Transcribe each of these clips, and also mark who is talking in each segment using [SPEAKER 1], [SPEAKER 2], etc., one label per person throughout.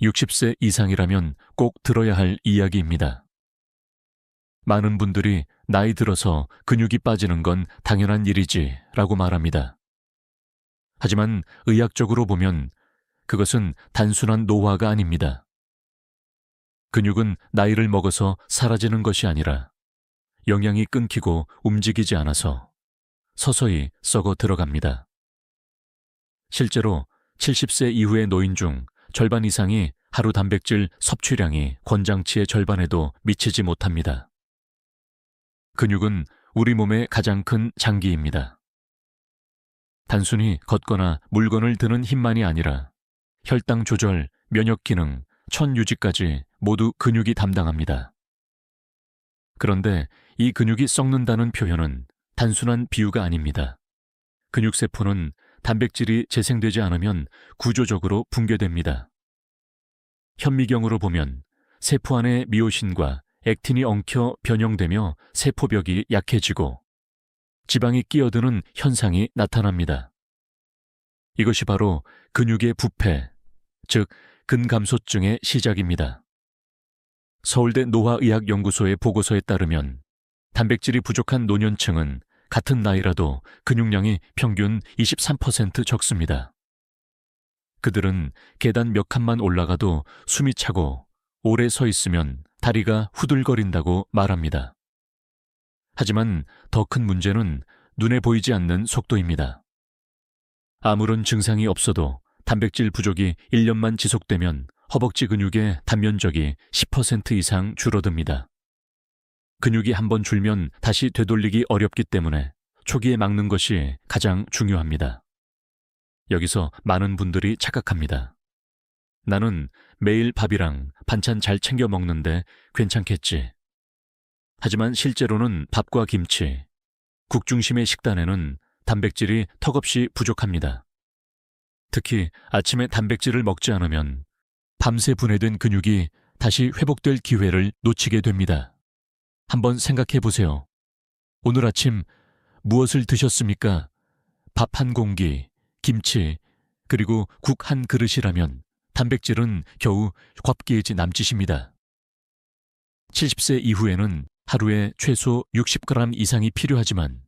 [SPEAKER 1] 60세 이상이라면 꼭 들어야 할 이야기입니다. 많은 분들이 나이 들어서 근육이 빠지는 건 당연한 일이지 라고 말합니다. 하지만 의학적으로 보면 그것은 단순한 노화가 아닙니다. 근육은 나이를 먹어서 사라지는 것이 아니라 영양이 끊기고 움직이지 않아서 서서히 썩어 들어갑니다. 실제로 70세 이후의 노인 중 절반 이상이 하루 단백질 섭취량이 권장치의 절반에도 미치지 못합니다. 근육은 우리 몸의 가장 큰 장기입니다. 단순히 걷거나 물건을 드는 힘만이 아니라 혈당 조절, 면역 기능, 천 유지까지 모두 근육이 담당합니다. 그런데 이 근육이 썩는다는 표현은 단순한 비유가 아닙니다. 근육세포는 단백질이 재생되지 않으면 구조적으로 붕괴됩니다. 현미경으로 보면 세포 안의 미오신과 액틴이 엉켜 변형되며 세포벽이 약해지고 지방이 끼어드는 현상이 나타납니다. 이것이 바로 근육의 부패, 즉 근감소증의 시작입니다. 서울대 노화의학연구소의 보고서에 따르면 단백질이 부족한 노년층은 같은 나이라도 근육량이 평균 23% 적습니다. 그들은 계단 몇 칸만 올라가도 숨이 차고 오래 서 있으면 다리가 후들거린다고 말합니다. 하지만 더 큰 문제는 눈에 보이지 않는 속도입니다. 아무런 증상이 없어도 단백질 부족이 1년만 지속되면 허벅지 근육의 단면적이 10% 이상 줄어듭니다. 근육이 한번 줄면 다시 되돌리기 어렵기 때문에 초기에 막는 것이 가장 중요합니다. 여기서 많은 분들이 착각합니다. 나는 매일 밥이랑 반찬 잘 챙겨 먹는데 괜찮겠지. 하지만 실제로는 밥과 김치, 국 중심의 식단에는 단백질이 턱없이 부족합니다. 특히 아침에 단백질을 먹지 않으면 밤새 분해된 근육이 다시 회복될 기회를 놓치게 됩니다. 한번 생각해 보세요. 오늘 아침 무엇을 드셨습니까? 밥 한 공기, 김치, 그리고 국 한 그릇이라면 단백질은 겨우 곽기이지 남짓입니다. 70세 이후에는 하루에 최소 60g 이상이 필요하지만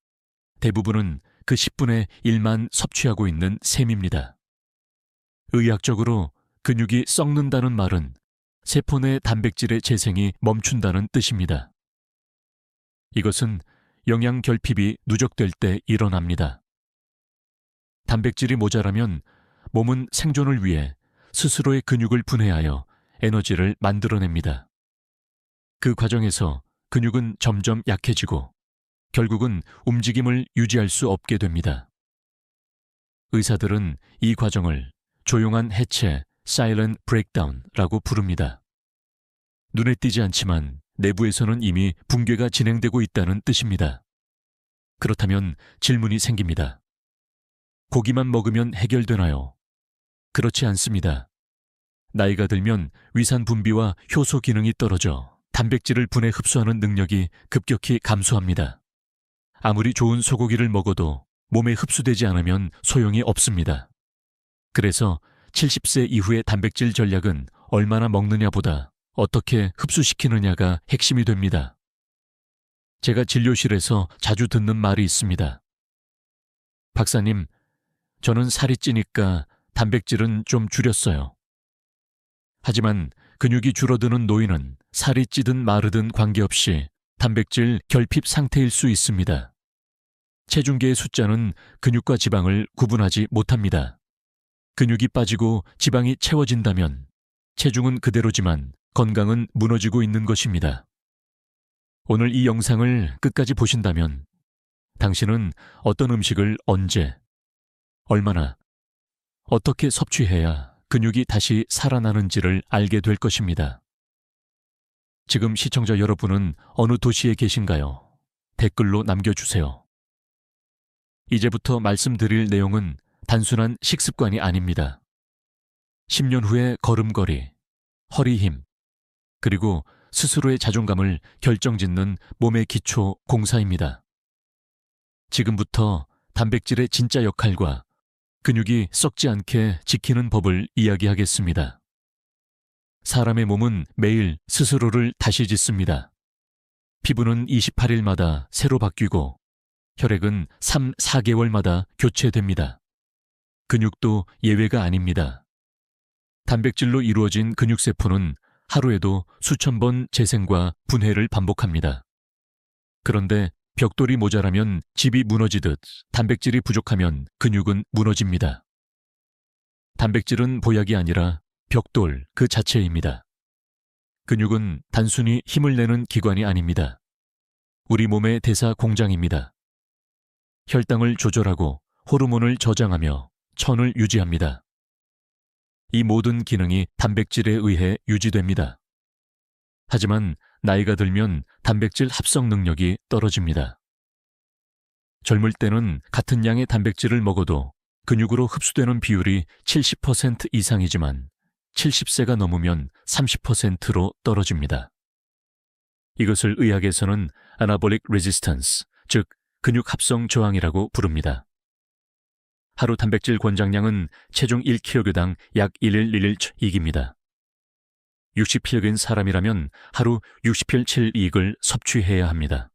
[SPEAKER 1] 대부분은 그 10분의 1만 섭취하고 있는 셈입니다. 의학적으로 근육이 썩는다는 말은 세포 내 단백질의 재생이 멈춘다는 뜻입니다. 이것은 영양 결핍이 누적될 때 일어납니다. 단백질이 모자라면 몸은 생존을 위해 스스로의 근육을 분해하여 에너지를 만들어냅니다. 그 과정에서 근육은 점점 약해지고 결국은 움직임을 유지할 수 없게 됩니다. 의사들은 이 과정을 조용한 해체, silent breakdown라고 부릅니다. 눈에 띄지 않지만 내부에서는 이미 붕괴가 진행되고 있다는 뜻입니다. 그렇다면 질문이 생깁니다. 고기만 먹으면 해결되나요? 그렇지 않습니다. 나이가 들면 위산 분비와 효소 기능이 떨어져 단백질을 분해 흡수하는 능력이 급격히 감소합니다. 아무리 좋은 소고기를 먹어도 몸에 흡수되지 않으면 소용이 없습니다. 그래서 70세 이후의 단백질 전략은 얼마나 먹느냐보다 어떻게 흡수시키느냐가 핵심이 됩니다. 제가 진료실에서 자주 듣는 말이 있습니다. 박사님, 저는 살이 찌니까 단백질은 좀 줄였어요. 하지만 근육이 줄어드는 노인은 살이 찌든 마르든 관계없이 단백질 결핍 상태일 수 있습니다. 체중계의 숫자는 근육과 지방을 구분하지 못합니다. 근육이 빠지고 지방이 채워진다면 체중은 그대로지만 건강은 무너지고 있는 것입니다. 오늘 이 영상을 끝까지 보신다면 당신은 어떤 음식을 언제, 얼마나, 어떻게 섭취해야 근육이 다시 살아나는지를 알게 될 것입니다. 지금 시청자 여러분은 어느 도시에 계신가요? 댓글로 남겨주세요. 이제부터 말씀드릴 내용은 단순한 식습관이 아닙니다. 10년 후의 걸음걸이, 허리 힘, 그리고 스스로의 자존감을 결정짓는 몸의 기초 공사입니다. 지금부터 단백질의 진짜 역할과 근육이 썩지 않게 지키는 법을 이야기하겠습니다. 사람의 몸은 매일 스스로를 다시 짓습니다. 피부는 28일마다 새로 바뀌고 혈액은 3, 4개월마다 교체됩니다. 근육도 예외가 아닙니다. 단백질로 이루어진 근육세포는 하루에도 수천 번 재생과 분해를 반복합니다. 그런데 벽돌이 모자라면 집이 무너지듯 단백질이 부족하면 근육은 무너집니다. 단백질은 보약이 아니라 벽돌 그 자체입니다. 근육은 단순히 힘을 내는 기관이 아닙니다. 우리 몸의 대사 공장입니다. 혈당을 조절하고 호르몬을 저장하며 천을 유지합니다. 이 모든 기능이 단백질에 의해 유지됩니다. 하지만 나이가 들면 단백질 합성 능력이 떨어집니다. 젊을 때는 같은 양의 단백질을 먹어도 근육으로 흡수되는 비율이 70% 이상이지만 70세가 넘으면 30%로 떨어집니다. 이것을 의학에서는 아나볼릭 레지스턴스, 즉 근육 합성 저항이라고 부릅니다. 하루 단백질 권장량은 체중 1kg당 약 11112입니다. 60kg인 사람이라면 하루 60일 섭취해야 합니다.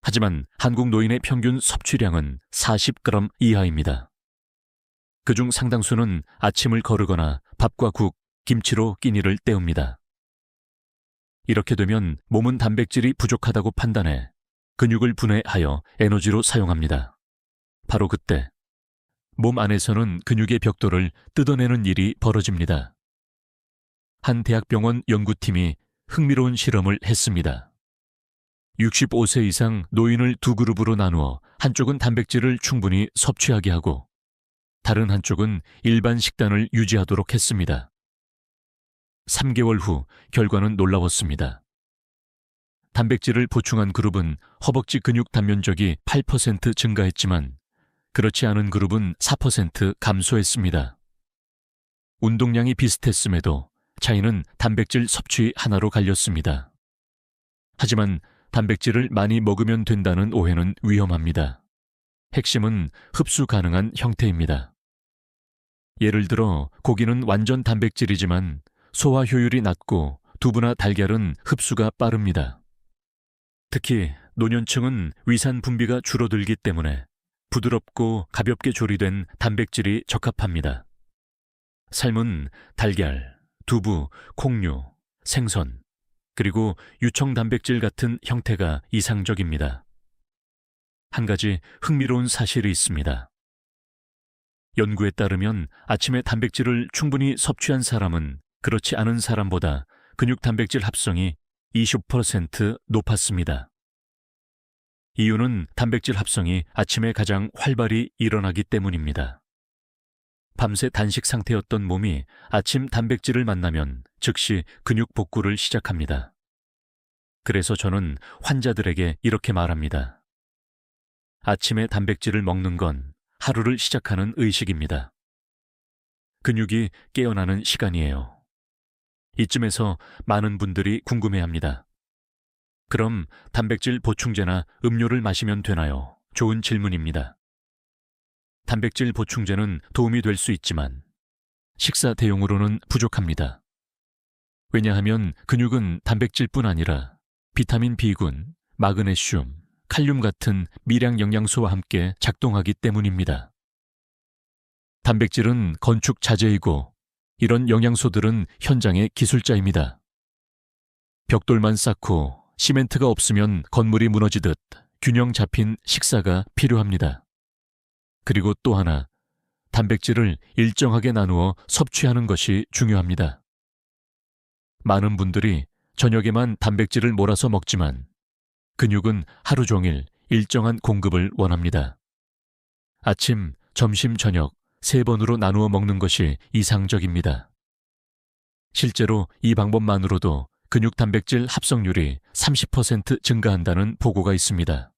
[SPEAKER 1] 하지만 한국 노인의 평균 섭취량은 40g 이하입니다. 그중 상당수는 아침을 거르거나 밥과 국, 김치로 끼니를 때웁니다. 이렇게 되면 몸은 단백질이 부족하다고 판단해 근육을 분해하여 에너지로 사용합니다. 바로 그때 몸 안에서는 근육의 벽돌을 뜯어내는 일이 벌어집니다. 한 대학병원 연구팀이 흥미로운 실험을 했습니다. 65세 이상 노인을 두 그룹으로 나누어 한쪽은 단백질을 충분히 섭취하게 하고 다른 한쪽은 일반 식단을 유지하도록 했습니다. 3개월 후 결과는 놀라웠습니다. 단백질을 보충한 그룹은 허벅지 근육 단면적이 8% 증가했지만 그렇지 않은 그룹은 4% 감소했습니다. 운동량이 비슷했음에도 차이는 단백질 섭취 하나로 갈렸습니다. 하지만 단백질을 많이 먹으면 된다는 오해는 위험합니다. 핵심은 흡수 가능한 형태입니다. 예를 들어 고기는 완전 단백질이지만 소화 효율이 낮고 두부나 달걀은 흡수가 빠릅니다. 특히 노년층은 위산 분비가 줄어들기 때문에 부드럽고 가볍게 조리된 단백질이 적합합니다. 삶은 달걀, 두부, 콩류, 생선, 그리고 유청 단백질 같은 형태가 이상적입니다. 한 가지 흥미로운 사실이 있습니다. 연구에 따르면 아침에 단백질을 충분히 섭취한 사람은 그렇지 않은 사람보다 근육 단백질 합성이 20% 높았습니다. 이유는 단백질 합성이 아침에 가장 활발히 일어나기 때문입니다. 밤새 단식 상태였던 몸이 아침 단백질을 만나면 즉시 근육 복구를 시작합니다. 그래서 저는 환자들에게 이렇게 말합니다. 아침에 단백질을 먹는 건 하루를 시작하는 의식입니다. 근육이 깨어나는 시간이에요. 이쯤에서 많은 분들이 궁금해합니다. 그럼 단백질 보충제나 음료를 마시면 되나요? 좋은 질문입니다. 단백질 보충제는 도움이 될 수 있지만 식사 대용으로는 부족합니다. 왜냐하면 근육은 단백질뿐 아니라 비타민 B군, 마그네슘, 칼륨 같은 미량 영양소와 함께 작동하기 때문입니다. 단백질은 건축 자재이고 이런 영양소들은 현장의 기술자입니다. 벽돌만 쌓고 시멘트가 없으면 건물이 무너지듯 균형 잡힌 식사가 필요합니다. 그리고 또 하나, 단백질을 일정하게 나누어 섭취하는 것이 중요합니다. 많은 분들이 저녁에만 단백질을 몰아서 먹지만 근육은 하루 종일 일정한 공급을 원합니다. 아침, 점심, 저녁 3번으로 나누어 먹는 것이 이상적입니다. 실제로 이 방법만으로도 근육 단백질 합성률이 30% 증가한다는 보고가 있습니다.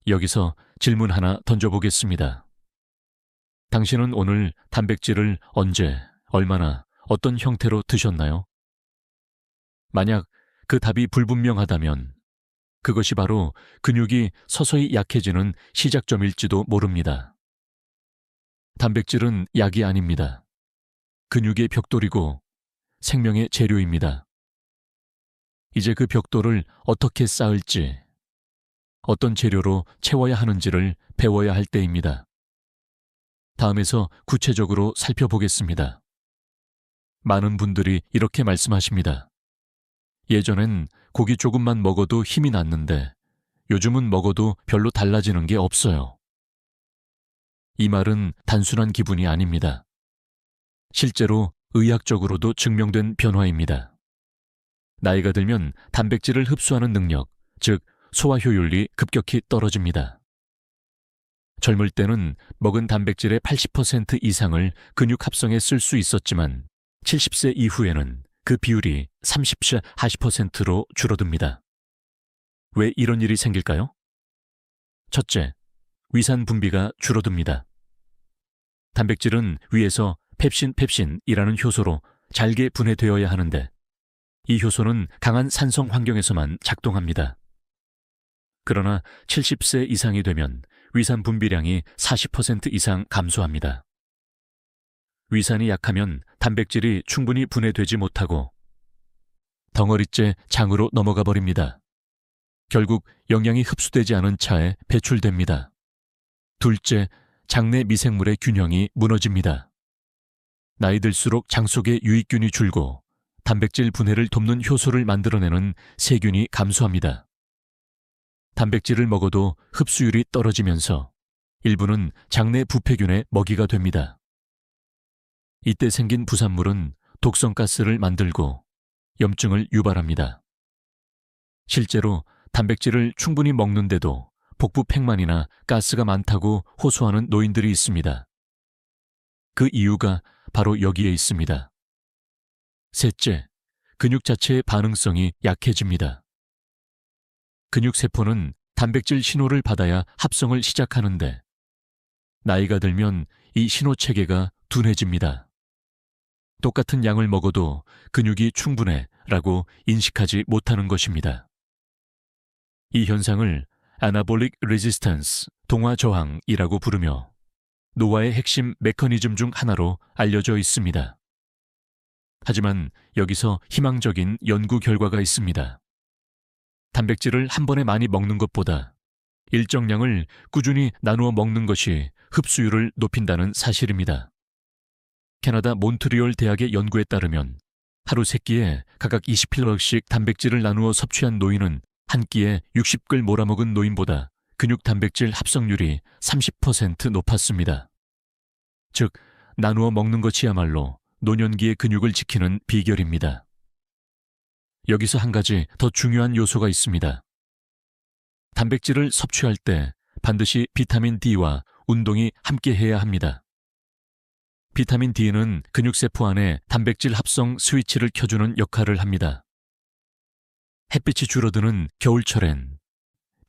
[SPEAKER 1] 여기서 질문 하나 던져보겠습니다. 당신은 오늘 단백질을 언제, 얼마나, 어떤 형태로 드셨나요? 만약 그 답이 불분명하다면 그것이 바로 근육이 서서히 약해지는 시작점일지도 모릅니다. 단백질은 약이 아닙니다. 근육의 벽돌이고 생명의 재료입니다. 이제 그 벽돌을 어떻게 쌓을지, 어떤 재료로 채워야 하는지를 배워야 할 때입니다. 다음에서 구체적으로 살펴보겠습니다. 많은 분들이 이렇게 말씀하십니다. 예전엔 고기 조금만 먹어도 힘이 났는데 요즘은 먹어도 별로 달라지는 게 없어요. 이 말은 단순한 기분이 아닙니다. 실제로 의학적으로도 증명된 변화입니다. 나이가 들면 단백질을 흡수하는 능력, 즉 소화 효율이 급격히 떨어집니다. 젊을 때는 먹은 단백질의 80% 이상을 근육 합성에 쓸 수 있었지만 70세 이후에는 그 비율이 30세 40%로 줄어듭니다. 왜 이런 일이 생길까요? 첫째, 위산 분비가 줄어듭니다. 단백질은 위에서 펩신이라는 효소로 잘게 분해되어야 하는데 이 효소는 강한 산성 환경에서만 작동합니다. 그러나 70세 이상이 되면 위산 분비량이 40% 이상 감소합니다. 위산이 약하면 단백질이 충분히 분해되지 못하고 덩어리째 장으로 넘어가 버립니다. 결국 영양이 흡수되지 않은 차에 배출됩니다. 둘째, 장내 미생물의 균형이 무너집니다. 나이 들수록 장 속의 유익균이 줄고 단백질 분해를 돕는 효소를 만들어내는 세균이 감소합니다. 단백질을 먹어도 흡수율이 떨어지면서 일부는 장내 부패균의 먹이가 됩니다. 이때 생긴 부산물은 독성가스를 만들고 염증을 유발합니다. 실제로 단백질을 충분히 먹는데도 복부 팽만이나 가스가 많다고 호소하는 노인들이 있습니다. 그 이유가 바로 여기에 있습니다. 셋째, 근육 자체의 반응성이 약해집니다. 근육세포는 단백질 신호를 받아야 합성을 시작하는데 나이가 들면 이 신호 체계가 둔해집니다. 똑같은 양을 먹어도 근육이 충분해라고 인식하지 못하는 것입니다. 이 현상을 아나볼릭 레지스턴스, 동화 저항이라고 부르며 노화의 핵심 메커니즘 중 하나로 알려져 있습니다. 하지만 여기서 희망적인 연구 결과가 있습니다. 단백질을 한 번에 많이 먹는 것보다 일정량을 꾸준히 나누어 먹는 것이 흡수율을 높인다는 사실입니다. 캐나다 몬트리올 대학의 연구에 따르면 하루 3끼에 각각 20kg씩 단백질을 나누어 섭취한 노인은 한 끼에 60글 몰아먹은 노인보다 근육 단백질 합성률이 30% 높았습니다. 즉, 나누어 먹는 것이야말로 노년기의 근육을 지키는 비결입니다. 여기서 한 가지 더 중요한 요소가 있습니다. 단백질을 섭취할 때 반드시 비타민 D와 운동이 함께 해야 합니다. 비타민 D는 근육세포 안에 단백질 합성 스위치를 켜주는 역할을 합니다. 햇빛이 줄어드는 겨울철엔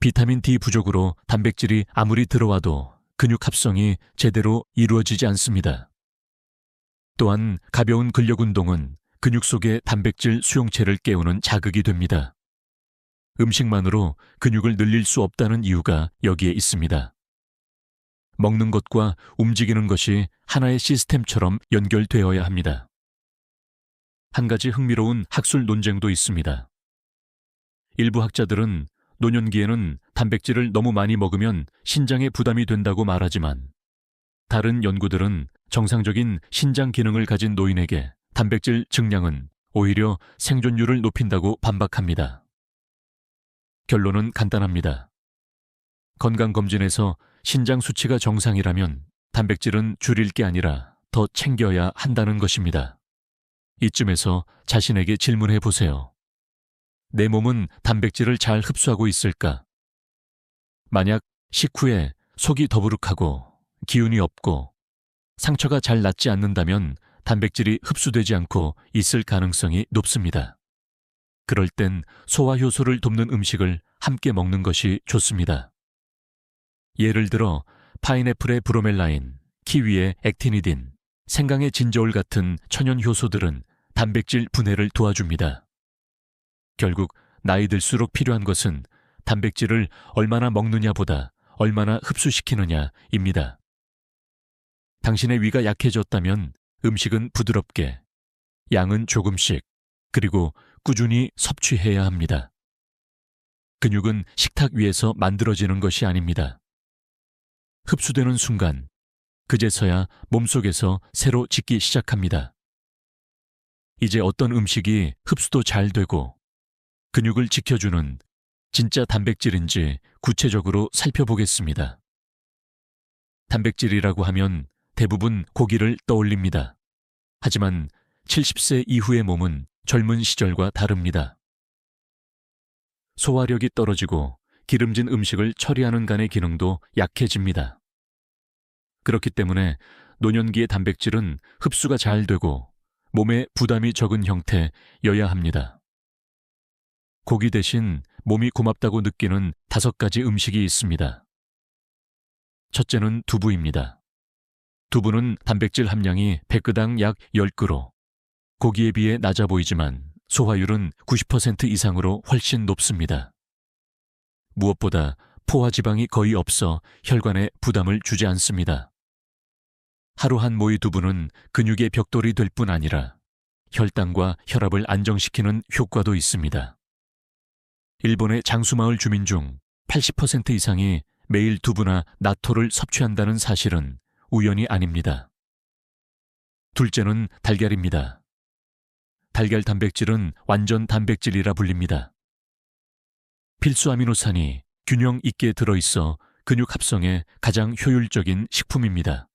[SPEAKER 1] 비타민 D 부족으로 단백질이 아무리 들어와도 근육 합성이 제대로 이루어지지 않습니다. 또한 가벼운 근력 운동은 근육 속의 단백질 수용체를 깨우는 자극이 됩니다. 음식만으로 근육을 늘릴 수 없다는 이유가 여기에 있습니다. 먹는 것과 움직이는 것이 하나의 시스템처럼 연결되어야 합니다. 한 가지 흥미로운 학술 논쟁도 있습니다. 일부 학자들은 노년기에는 단백질을 너무 많이 먹으면 신장에 부담이 된다고 말하지만 다른 연구들은 정상적인 신장 기능을 가진 노인에게 단백질 증량은 오히려 생존율을 높인다고 반박합니다. 결론은 간단합니다. 건강검진에서 신장 수치가 정상이라면 단백질은 줄일 게 아니라 더 챙겨야 한다는 것입니다. 이쯤에서 자신에게 질문해 보세요. 내 몸은 단백질을 잘 흡수하고 있을까? 만약 식후에 속이 더부룩하고 기운이 없고 상처가 잘 낫지 않는다면 단백질이 흡수되지 않고 있을 가능성이 높습니다. 그럴 땐 소화 효소를 돕는 음식을 함께 먹는 것이 좋습니다. 예를 들어 파인애플의 브로멜라인, 키위의 액티니딘, 생강의 진저올 같은 천연 효소들은 단백질 분해를 도와줍니다. 결국 나이 들수록 필요한 것은 단백질을 얼마나 먹느냐보다 얼마나 흡수시키느냐입니다. 당신의 위가 약해졌다면 음식은 부드럽게, 양은 조금씩, 그리고 꾸준히 섭취해야 합니다. 근육은 식탁 위에서 만들어지는 것이 아닙니다. 흡수되는 순간, 그제서야 몸속에서 새로 짓기 시작합니다. 이제 어떤 음식이 흡수도 잘 되고 근육을 지켜주는 진짜 단백질인지 구체적으로 살펴보겠습니다. 단백질이라고 하면 대부분 고기를 떠올립니다. 하지만 70세 이후의 몸은 젊은 시절과 다릅니다. 소화력이 떨어지고 기름진 음식을 처리하는 간의 기능도 약해집니다. 그렇기 때문에 노년기의 단백질은 흡수가 잘 되고 몸에 부담이 적은 형태여야 합니다. 고기 대신 몸이 고맙다고 느끼는 5가지 음식이 있습니다. 첫째는 두부입니다. 두부는 단백질 함량이 100g당 약 10g, 고기에 비해 낮아 보이지만 소화율은 90% 이상으로 훨씬 높습니다. 무엇보다 포화지방이 거의 없어 혈관에 부담을 주지 않습니다. 하루 한 모이 두부는 근육의 벽돌이 될 뿐 아니라 혈당과 혈압을 안정시키는 효과도 있습니다. 일본의 장수마을 주민 중 80% 이상이 매일 두부나 나토를 섭취한다는 사실은 우연이 아닙니다. 둘째는 달걀입니다. 달걀 단백질은 완전 단백질이라 불립니다. 필수 아미노산이 균형 있게 들어있어 근육 합성에 가장 효율적인 식품입니다.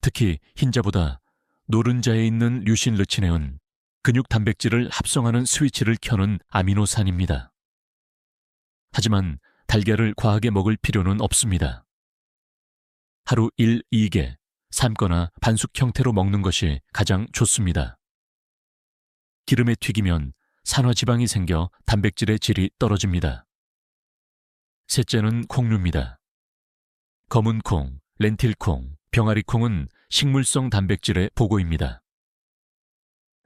[SPEAKER 1] 특히 흰자보다 노른자에 있는 류신 르치네은 근육 단백질을 합성하는 스위치를 켜는 아미노산입니다. 하지만 달걀을 과하게 먹을 필요는 없습니다. 하루 1, 2개, 삶거나 반숙 형태로 먹는 것이 가장 좋습니다. 기름에 튀기면 산화지방이 생겨 단백질의 질이 떨어집니다. 셋째는 콩류입니다. 검은 콩, 렌틸콩, 병아리콩은 식물성 단백질의 보고입니다.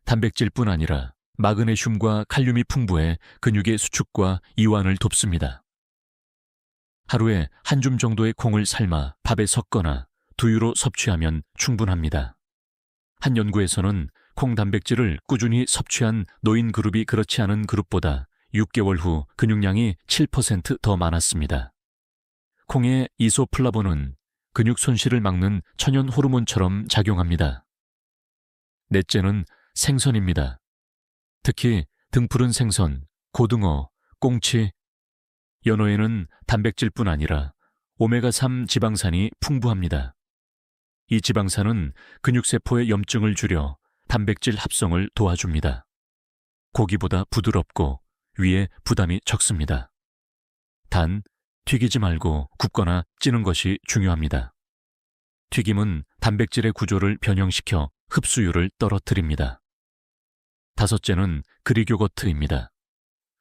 [SPEAKER 1] 단백질뿐 아니라 마그네슘과 칼륨이 풍부해 근육의 수축과 이완을 돕습니다. 하루에 한 줌 정도의 콩을 삶아 밥에 섞거나 두유로 섭취하면 충분합니다. 한 연구에서는 콩 단백질을 꾸준히 섭취한 노인 그룹이 그렇지 않은 그룹보다 6개월 후 근육량이 7% 더 많았습니다. 콩의 이소플라본은 근육 손실을 막는 천연 호르몬처럼 작용합니다. 넷째는 생선입니다. 특히 등푸른 생선, 고등어, 꽁치, 연어에는 단백질뿐 아니라 오메가3 지방산이 풍부합니다. 이 지방산은 근육세포의 염증을 줄여 단백질 합성을 도와줍니다. 고기보다 부드럽고 위에 부담이 적습니다. 단, 튀기지 말고 굽거나 찌는 것이 중요합니다. 튀김은 단백질의 구조를 변형시켜 흡수율을 떨어뜨립니다. 다섯째는 그릭 요거트입니다.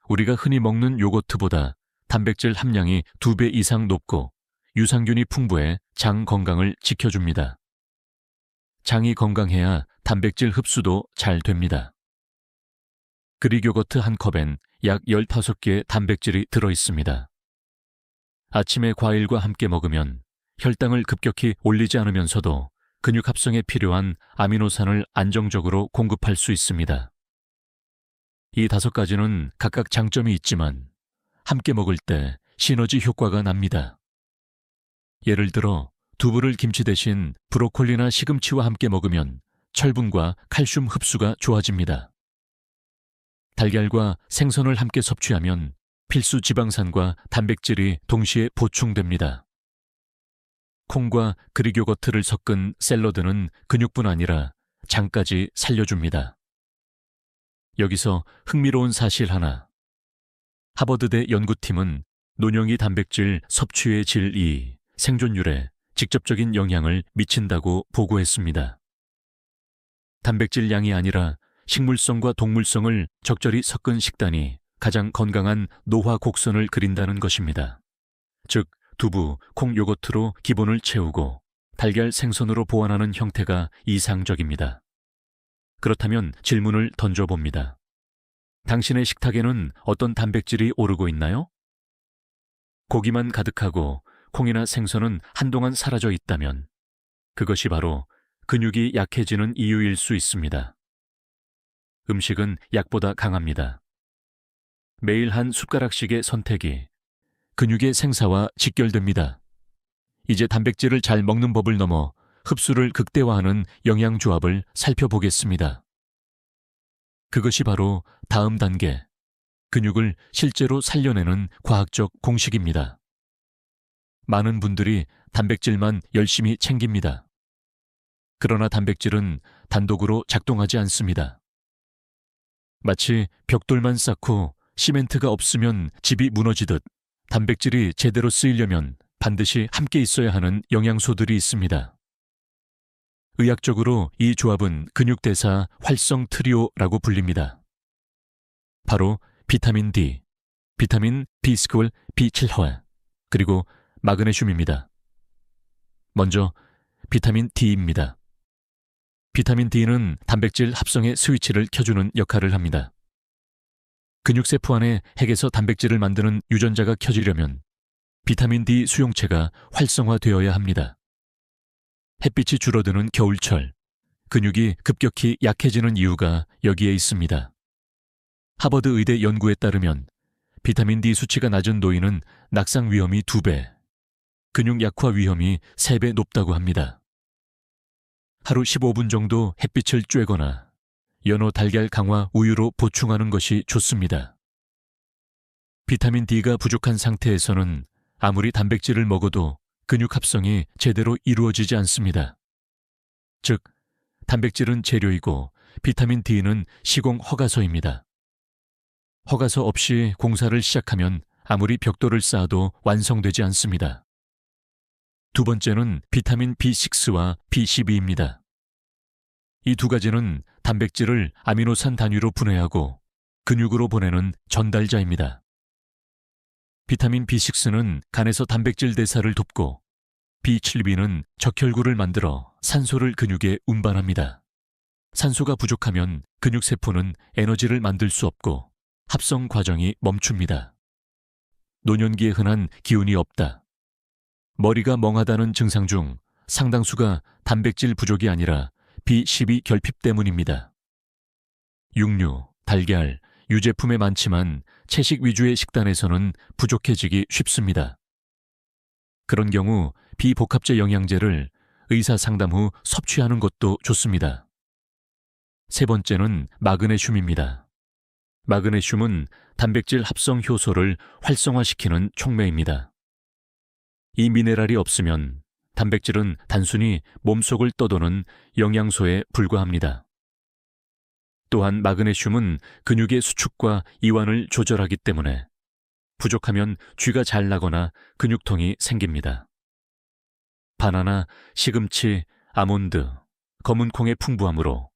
[SPEAKER 1] 우리가 흔히 먹는 요거트보다 단백질 함량이 2배 이상 높고 유산균이 풍부해 장 건강을 지켜줍니다. 장이 건강해야 단백질 흡수도 잘 됩니다. 그릭 요거트 한 컵엔 약 15개의 단백질이 들어있습니다. 아침에 과일과 함께 먹으면 혈당을 급격히 올리지 않으면서도 근육 합성에 필요한 아미노산을 안정적으로 공급할 수 있습니다. 이 5가지는 각각 장점이 있지만 함께 먹을 때 시너지 효과가 납니다. 예를 들어 두부를 김치 대신 브로콜리나 시금치와 함께 먹으면 철분과 칼슘 흡수가 좋아집니다. 달걀과 생선을 함께 섭취하면 필수 지방산과 단백질이 동시에 보충됩니다. 콩과 그릭 요거트를 섞은 샐러드는 근육뿐 아니라 장까지 살려줍니다. 여기서 흥미로운 사실 하나. 하버드대 연구팀은 논영이 단백질 섭취의 질이 생존율에 직접적인 영향을 미친다고 보고했습니다. 단백질 양이 아니라 식물성과 동물성을 적절히 섞은 식단이 가장 건강한 노화 곡선을 그린다는 것입니다. 즉, 두부, 콩 요거트로 기본을 채우고 달걀 생선으로 보완하는 형태가 이상적입니다. 그렇다면 질문을 던져봅니다. 당신의 식탁에는 어떤 단백질이 오르고 있나요? 고기만 가득하고 콩이나 생선은 한동안 사라져 있다면 그것이 바로 근육이 약해지는 이유일 수 있습니다. 음식은 약보다 강합니다. 매일 한 숟가락씩의 선택이 근육의 생사와 직결됩니다. 이제 단백질을 잘 먹는 법을 넘어 흡수를 극대화하는 영양조합을 살펴보겠습니다. 그것이 바로 다음 단계, 근육을 실제로 살려내는 과학적 공식입니다. 많은 분들이 단백질만 열심히 챙깁니다. 그러나 단백질은 단독으로 작동하지 않습니다. 마치 벽돌만 쌓고 시멘트가 없으면 집이 무너지듯 단백질이 제대로 쓰이려면 반드시 함께 있어야 하는 영양소들이 있습니다. 의학적으로 이 조합은 근육대사 활성 트리오라고 불립니다. 바로 비타민 D, 비타민 B 스콜 B7화, 그리고 마그네슘입니다. 먼저 비타민 D입니다. 비타민 D는 단백질 합성의 스위치를 켜주는 역할을 합니다. 근육세포 안에 핵에서 단백질을 만드는 유전자가 켜지려면 비타민 D 수용체가 활성화되어야 합니다. 햇빛이 줄어드는 겨울철, 근육이 급격히 약해지는 이유가 여기에 있습니다. 하버드 의대 연구에 따르면 비타민 D 수치가 낮은 노인은 낙상 위험이 2배, 근육 약화 위험이 3배 높다고 합니다. 하루 15분 정도 햇빛을 쬐거나 연어 달걀 강화 우유로 보충하는 것이 좋습니다. 비타민 D가 부족한 상태에서는 아무리 단백질을 먹어도 근육 합성이 제대로 이루어지지 않습니다. 즉, 단백질은 재료이고 비타민 D는 시공 허가서입니다. 허가서 없이 공사를 시작하면 아무리 벽돌을 쌓아도 완성되지 않습니다. 두 번째는 비타민 B6와 B12입니다. 이 두 가지는 단백질을 아미노산 단위로 분해하고 근육으로 보내는 전달자입니다. 비타민 B6는 간에서 단백질 대사를 돕고 B7B는 적혈구를 만들어 산소를 근육에 운반합니다. 산소가 부족하면 근육세포는 에너지를 만들 수 없고 합성 과정이 멈춥니다. 노년기에 흔한 기운이 없다, 머리가 멍하다는 증상 중 상당수가 단백질 부족이 아니라 B12 결핍 때문입니다. 육류, 달걀, 유제품에 많지만 채식 위주의 식단에서는 부족해지기 쉽습니다. 그런 경우 비복합제 영양제를 의사 상담 후 섭취하는 것도 좋습니다. 세 번째는 마그네슘입니다. 마그네슘은 단백질 합성 효소를 활성화시키는 촉매입니다. 이 미네랄이 없으면 단백질은 단순히 몸속을 떠도는 영양소에 불과합니다. 또한 마그네슘은 근육의 수축과 이완을 조절하기 때문에 부족하면 쥐가 잘 나거나 근육통이 생깁니다. 바나나, 시금치, 아몬드, 검은 콩의 풍부함으로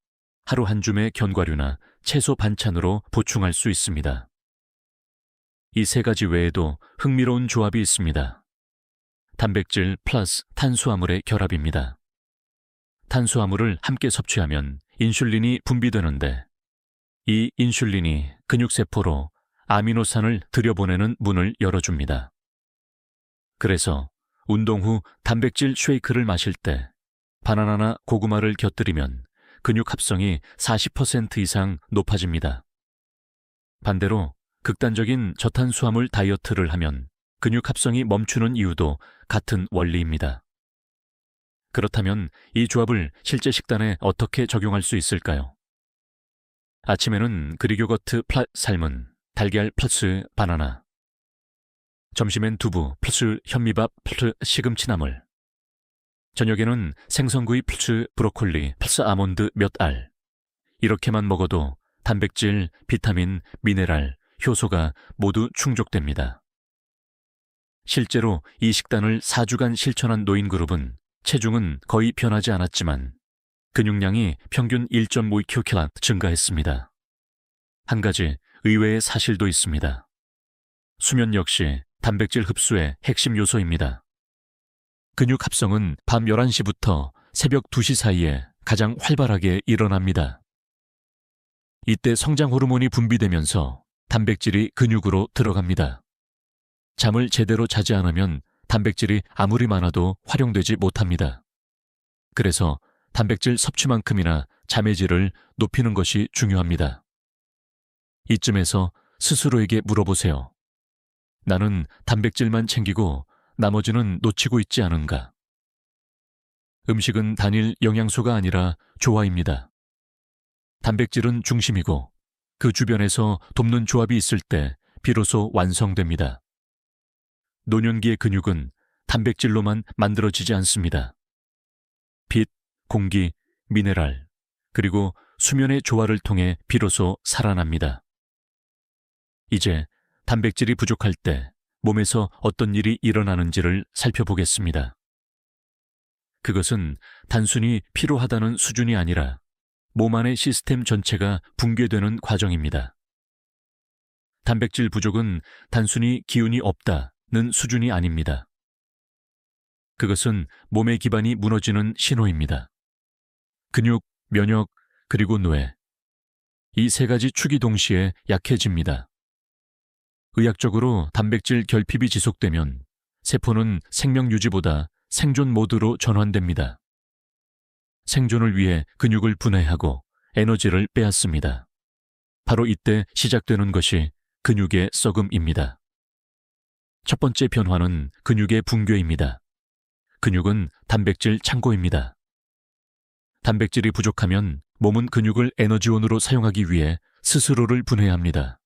[SPEAKER 1] 하루 한 줌의 견과류나 채소 반찬으로 보충할 수 있습니다. 이 세 가지 외에도 흥미로운 조합이 있습니다. 단백질 플러스 탄수화물의 결합입니다. 탄수화물을 함께 섭취하면 인슐린이 분비되는데 이 인슐린이 근육세포로 아미노산을 들여보내는 문을 열어줍니다. 그래서 운동 후 단백질 쉐이크를 마실 때 바나나나 고구마를 곁들이면 근육 합성이 40% 이상 높아집니다. 반대로 극단적인 저탄수화물 다이어트를 하면 근육 합성이 멈추는 이유도 같은 원리입니다. 그렇다면 이 조합을 실제 식단에 어떻게 적용할 수 있을까요? 아침에는 그릭요거트 플러스 삶은 달걀 플러스 바나나, 점심엔 두부 플러스 현미밥 플러스 시금치나물, 저녁에는 생선구이 플러스 브로콜리 플러스 아몬드 몇 알. 이렇게만 먹어도 단백질, 비타민, 미네랄, 효소가 모두 충족됩니다. 실제로 이 식단을 4주간 실천한 노인그룹은 체중은 거의 변하지 않았지만 근육량이 평균 1.5kg 증가했습니다. 한 가지 의외의 사실도 있습니다. 수면 역시 단백질 흡수의 핵심 요소입니다. 근육 합성은 밤 11시부터 새벽 2시 사이에 가장 활발하게 일어납니다. 이때 성장 호르몬이 분비되면서 단백질이 근육으로 들어갑니다. 잠을 제대로 자지 않으면 단백질이 아무리 많아도 활용되지 못합니다. 그래서 단백질 섭취만큼이나 잠의 질을 높이는 것이 중요합니다. 이쯤에서 스스로에게 물어보세요. 나는 단백질만 챙기고 나머지는 놓치고 있지 않은가? 음식은 단일 영양소가 아니라 조화입니다. 단백질은 중심이고 그 주변에서 돕는 조합이 있을 때 비로소 완성됩니다. 노년기의 근육은 단백질로만 만들어지지 않습니다. 빛, 공기, 미네랄, 그리고 수면의 조화를 통해 비로소 살아납니다. 이제 단백질이 부족할 때 몸에서 어떤 일이 일어나는지를 살펴보겠습니다. 그것은 단순히 피로하다는 수준이 아니라 몸 안의 시스템 전체가 붕괴되는 과정입니다. 단백질 부족은 단순히 기운이 없다는 수준이 아닙니다. 그것은 몸의 기반이 무너지는 신호입니다. 근육, 면역, 그리고 뇌. 이 세 가지 축이 동시에 약해집니다. 의학적으로 단백질 결핍이 지속되면 세포는 생명 유지보다 생존 모드로 전환됩니다. 생존을 위해 근육을 분해하고 에너지를 빼앗습니다. 바로 이때 시작되는 것이 근육의 썩음입니다. 첫 번째 변화는 근육의 붕괴입니다. 근육은 단백질 창고입니다. 단백질이 부족하면 몸은 근육을 에너지원으로 사용하기 위해 스스로를 분해합니다.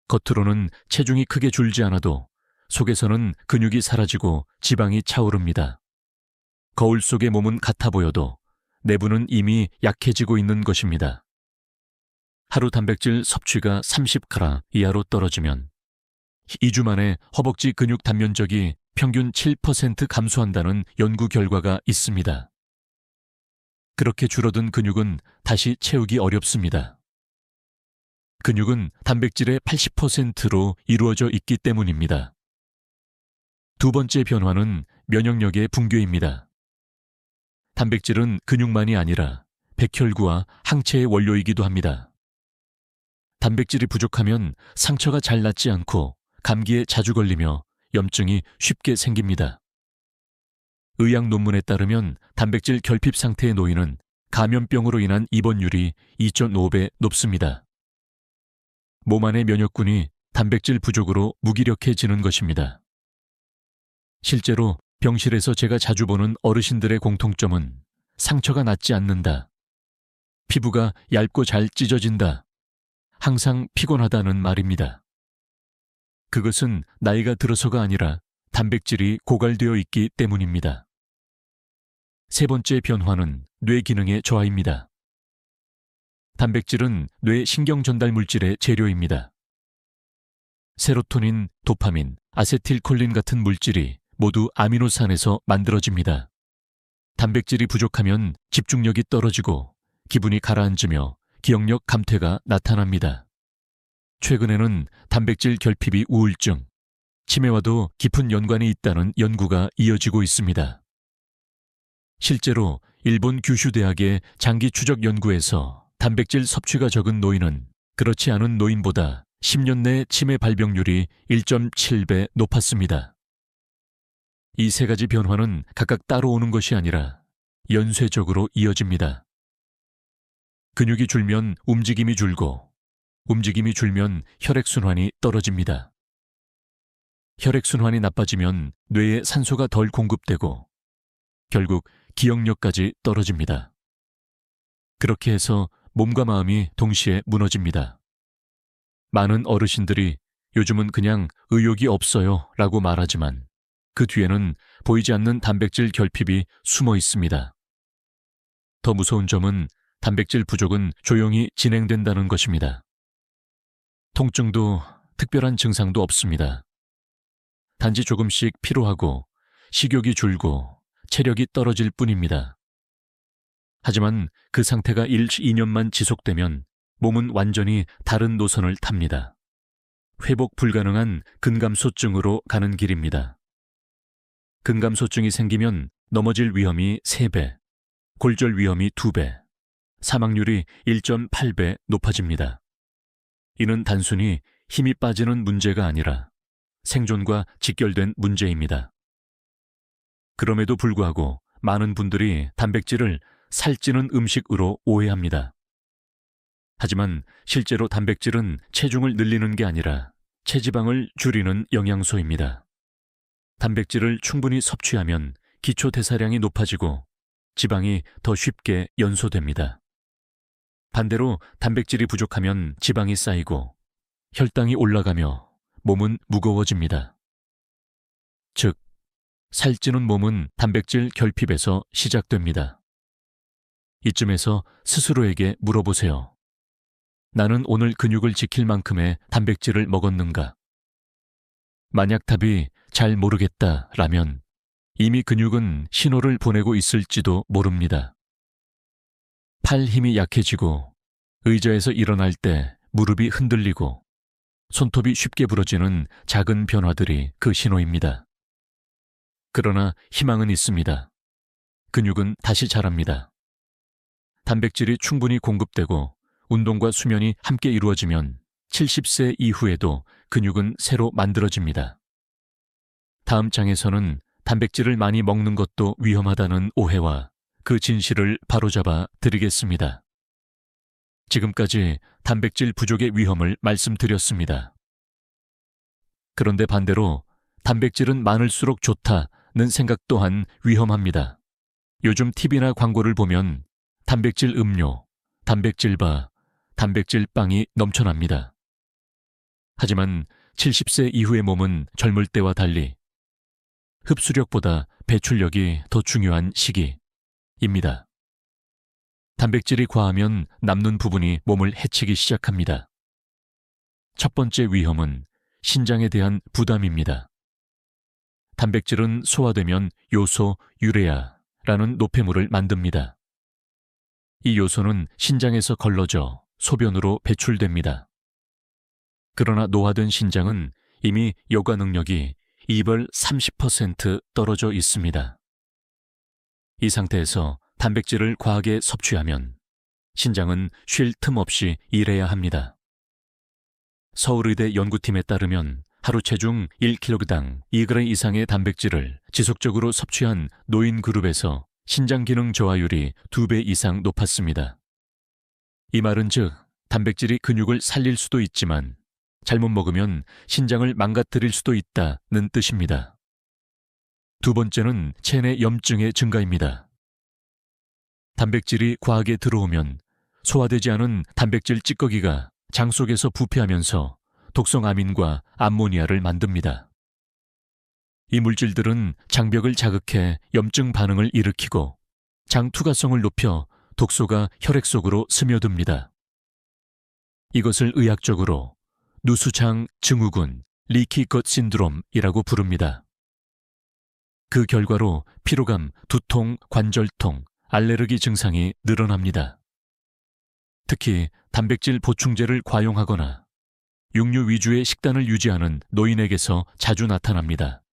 [SPEAKER 1] 겉으로는 체중이 크게 줄지 않아도 속에서는 근육이 사라지고 지방이 차오릅니다. 거울 속의 몸은 같아 보여도 내부는 이미 약해지고 있는 것입니다. 하루 단백질 섭취가 30g 이하로 떨어지면 2주 만에 허벅지 근육 단면적이 평균 7% 감소한다는 연구 결과가 있습니다. 그렇게 줄어든 근육은 다시 채우기 어렵습니다. 근육은 단백질의 80%로 이루어져 있기 때문입니다. 두 번째 변화는 면역력의 붕괴입니다. 단백질은 근육만이 아니라 백혈구와 항체의 원료이기도 합니다. 단백질이 부족하면 상처가 잘 낫지 않고 감기에 자주 걸리며 염증이 쉽게 생깁니다. 의학 논문에 따르면 단백질 결핍 상태의 노인은 감염병으로 인한 입원율이 2.5배 높습니다. 몸 안의 면역군이 단백질 부족으로 무기력해지는 것입니다. 실제로 병실에서 제가 자주 보는 어르신들의 공통점은 상처가 낫지 않는다, 피부가 얇고 잘 찢어진다, 항상 피곤하다는 말입니다. 그것은 나이가 들어서가 아니라 단백질이 고갈되어 있기 때문입니다. 세 번째 변화는 뇌 기능의 저하입니다. 단백질은 뇌 신경 전달 물질의 재료입니다. 세로토닌, 도파민, 아세틸콜린 같은 물질이 모두 아미노산에서 만들어집니다. 단백질이 부족하면 집중력이 떨어지고 기분이 가라앉으며 기억력 감퇴가 나타납니다. 최근에는 단백질 결핍이 우울증, 치매와도 깊은 연관이 있다는 연구가 이어지고 있습니다. 실제로 일본 규슈 대학의 장기 추적 연구에서 단백질 섭취가 적은 노인은 그렇지 않은 노인보다 10년 내 치매 발병률이 1.7배 높았습니다. 이 세 가지 변화는 각각 따로 오는 것이 아니라 연쇄적으로 이어집니다. 근육이 줄면 움직임이 줄고, 움직임이 줄면 혈액순환이 떨어집니다. 혈액순환이 나빠지면 뇌에 산소가 덜 공급되고 결국 기억력까지 떨어집니다. 그렇게 해서 몸과 마음이 동시에 무너집니다. 많은 어르신들이 요즘은 그냥 의욕이 없어요 라고 말하지만 그 뒤에는 보이지 않는 단백질 결핍이 숨어 있습니다. 더 무서운 점은 단백질 부족은 조용히 진행된다는 것입니다. 통증도 특별한 증상도 없습니다. 단지 조금씩 피로하고 식욕이 줄고 체력이 떨어질 뿐입니다. 하지만 그 상태가 1, 2년만 지속되면 몸은 완전히 다른 노선을 탑니다. 회복 불가능한 근감소증으로 가는 길입니다. 근감소증이 생기면 넘어질 위험이 3배, 골절 위험이 2배, 사망률이 1.8배 높아집니다. 이는 단순히 힘이 빠지는 문제가 아니라 생존과 직결된 문제입니다. 그럼에도 불구하고 많은 분들이 단백질을 살찌는 음식으로 오해합니다. 하지만 실제로 단백질은 체중을 늘리는 게 아니라 체지방을 줄이는 영양소입니다. 단백질을 충분히 섭취하면 기초 대사량이 높아지고 지방이 더 쉽게 연소됩니다. 반대로 단백질이 부족하면 지방이 쌓이고 혈당이 올라가며 몸은 무거워집니다. 즉, 살찌는 몸은 단백질 결핍에서 시작됩니다. 이쯤에서 스스로에게 물어보세요. 나는 오늘 근육을 지킬 만큼의 단백질을 먹었는가? 만약 답이 잘 모르겠다라면 이미 근육은 신호를 보내고 있을지도 모릅니다. 팔 힘이 약해지고 의자에서 일어날 때 무릎이 흔들리고 손톱이 쉽게 부러지는 작은 변화들이 그 신호입니다. 그러나 희망은 있습니다. 근육은 다시 자랍니다. 단백질이 충분히 공급되고 운동과 수면이 함께 이루어지면 70세 이후에도 근육은 새로 만들어집니다. 다음 장에서는 단백질을 많이 먹는 것도 위험하다는 오해와 그 진실을 바로잡아 드리겠습니다. 지금까지 단백질 부족의 위험을 말씀드렸습니다. 그런데 반대로 단백질은 많을수록 좋다는 생각 또한 위험합니다. 요즘 TV나 광고를 보면 단백질 음료, 단백질바, 단백질빵이 넘쳐납니다. 하지만 70세 이후의 몸은 젊을 때와 달리 흡수력보다 배출력이 더 중요한 시기입니다. 단백질이 과하면 남는 부분이 몸을 해치기 시작합니다. 첫 번째 위험은 신장에 대한 부담입니다. 단백질은 소화되면 요소 유레아라는 노폐물을 만듭니다. 이 요소는 신장에서 걸러져 소변으로 배출됩니다. 그러나 노화된 신장은 이미 여과 능력이 2벌 30% 떨어져 있습니다. 이 상태에서 단백질을 과하게 섭취하면 신장은 쉴 틈 없이 일해야 합니다. 서울의대 연구팀에 따르면 하루 체중 1kg당 2g 이상의 단백질을 지속적으로 섭취한 노인 그룹에서 신장 기능 저하율이 2배 이상 높았습니다. 이 말은 즉 단백질이 근육을 살릴 수도 있지만 잘못 먹으면 신장을 망가뜨릴 수도 있다는 뜻입니다. 두 번째는 체내 염증의 증가입니다. 단백질이 과하게 들어오면 소화되지 않은 단백질 찌꺼기가 장 속에서 부패하면서 독성 아민과 암모니아를 만듭니다. 이 물질들은 장벽을 자극해 염증 반응을 일으키고 장 투과성을 높여 독소가 혈액 속으로 스며듭니다. 이것을 의학적으로 누수장 증후군, 리키 것 신드롬이라고 부릅니다. 그 결과로 피로감, 두통, 관절통, 알레르기 증상이 늘어납니다. 특히 단백질 보충제를 과용하거나 육류 위주의 식단을 유지하는 노인에게서 자주 나타납니다.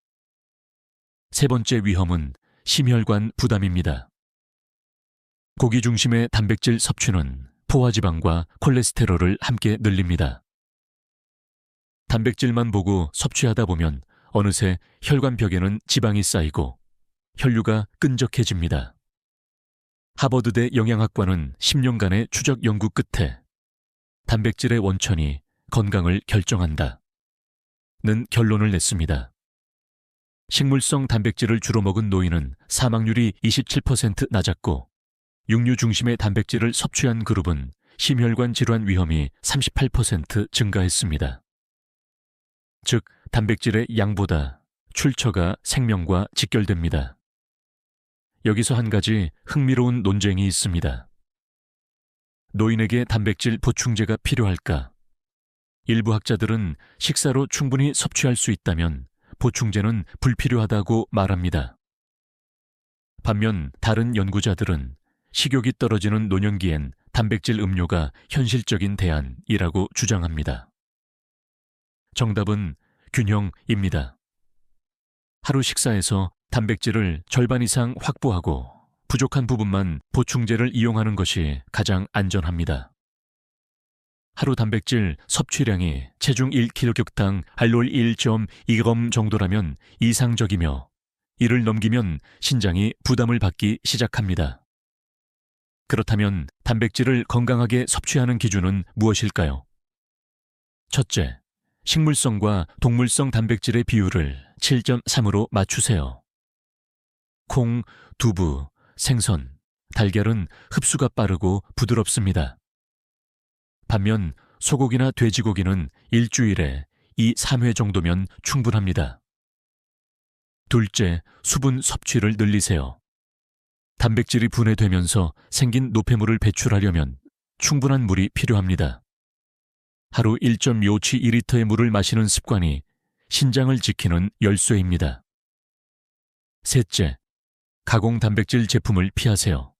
[SPEAKER 1] 세 번째 위험은 심혈관 부담입니다. 고기 중심의 단백질 섭취는 포화지방과 콜레스테롤을 함께 늘립니다. 단백질만 보고 섭취하다 보면 어느새 혈관벽에는 지방이 쌓이고 혈류가 끈적해집니다. 하버드대 영양학과는 10년간의 추적 연구 끝에 단백질의 원천이 건강을 결정한다 는 결론을 냈습니다. 식물성 단백질을 주로 먹은 노인은 사망률이 27% 낮았고 육류 중심의 단백질을 섭취한 그룹은 심혈관 질환 위험이 38% 증가했습니다. 즉, 단백질의 양보다 출처가 생명과 직결됩니다. 여기서 한 가지 흥미로운 논쟁이 있습니다. 노인에게 단백질 보충제가 필요할까? 일부 학자들은 식사로 충분히 섭취할 수 있다면 보충제는 불필요하다고 말합니다. 반면 다른 연구자들은 식욕이 떨어지는 노년기엔 단백질 음료가 현실적인 대안이라고 주장합니다. 정답은 균형입니다. 하루 식사에서 단백질을 절반 이상 확보하고 부족한 부분만 보충제를 이용하는 것이 가장 안전합니다. 하루 단백질 섭취량이 체중 1kg당 알롤 1.2g 정도라면 이상적이며 이를 넘기면 신장이 부담을 받기 시작합니다. 그렇다면 단백질을 건강하게 섭취하는 기준은 무엇일까요? 첫째, 식물성과 동물성 단백질의 비율을 7.3으로 맞추세요. 콩, 두부, 생선, 달걀은 흡수가 빠르고 부드럽습니다. 반면 소고기나 돼지고기는 일주일에 2, 3회 정도면 충분합니다. 둘째, 수분 섭취를 늘리세요. 단백질이 분해되면서 생긴 노폐물을 배출하려면 충분한 물이 필요합니다. 하루 1.5치 2리터의 물을 마시는 습관이 신장을 지키는 열쇠입니다. 셋째, 가공 단백질 제품을 피하세요.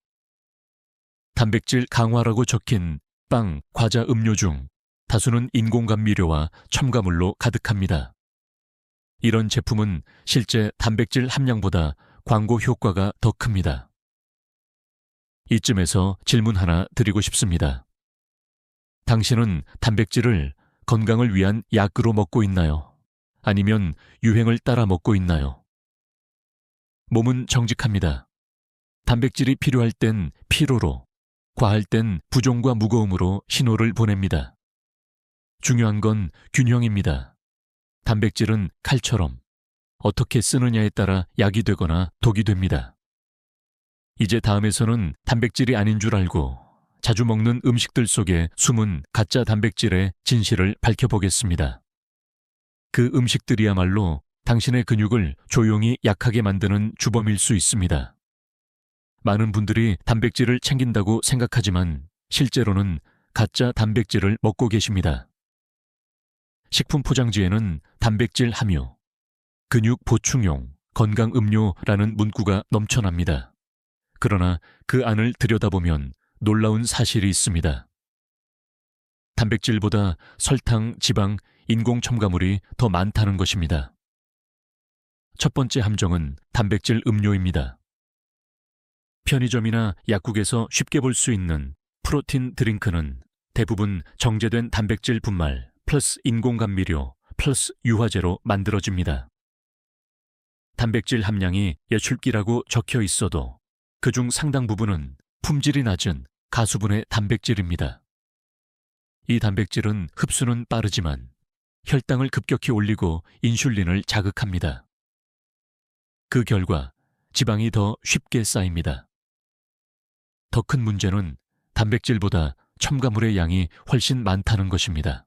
[SPEAKER 1] 단백질 강화라고 적힌 빵, 과자, 음료 중 다수는 인공감미료와 첨가물로 가득합니다. 이런 제품은 실제 단백질 함량보다 광고 효과가 더 큽니다. 이쯤에서 질문 하나 드리고 싶습니다. 당신은 단백질을 건강을 위한 약으로 먹고 있나요? 아니면 유행을 따라 먹고 있나요? 몸은 정직합니다. 단백질이 필요할 땐 피로로, 과할 땐 부종과 무거움으로 신호를 보냅니다. 중요한 건 균형입니다. 단백질은 칼처럼 어떻게 쓰느냐에 따라 약이 되거나 독이 됩니다. 이제 다음에서는 단백질이 아닌 줄 알고 자주 먹는 음식들 속에 숨은 가짜 단백질의 진실을 밝혀보겠습니다. 그 음식들이야말로 당신의 근육을 조용히 약하게 만드는 주범일 수 있습니다. 많은 분들이 단백질을 챙긴다고 생각하지만 실제로는 가짜 단백질을 먹고 계십니다. 식품 포장지에는 단백질 함유, 근육 보충용, 건강 음료라는 문구가 넘쳐납니다. 그러나 그 안을 들여다보면 놀라운 사실이 있습니다. 단백질보다 설탕, 지방, 인공 첨가물이 더 많다는 것입니다. 첫 번째 함정은 단백질 음료입니다. 편의점이나 약국에서 쉽게 볼 수 있는 프로틴 드링크는 대부분 정제된 단백질 분말 플러스 인공감미료 플러스 유화제로 만들어집니다. 단백질 함량이 예출기라고 적혀 있어도 그중 상당 부분은 품질이 낮은 가수분해 단백질입니다. 이 단백질은 흡수는 빠르지만 혈당을 급격히 올리고 인슐린을 자극합니다. 그 결과 지방이 더 쉽게 쌓입니다. 더 큰 문제는 단백질보다 첨가물의 양이 훨씬 많다는 것입니다.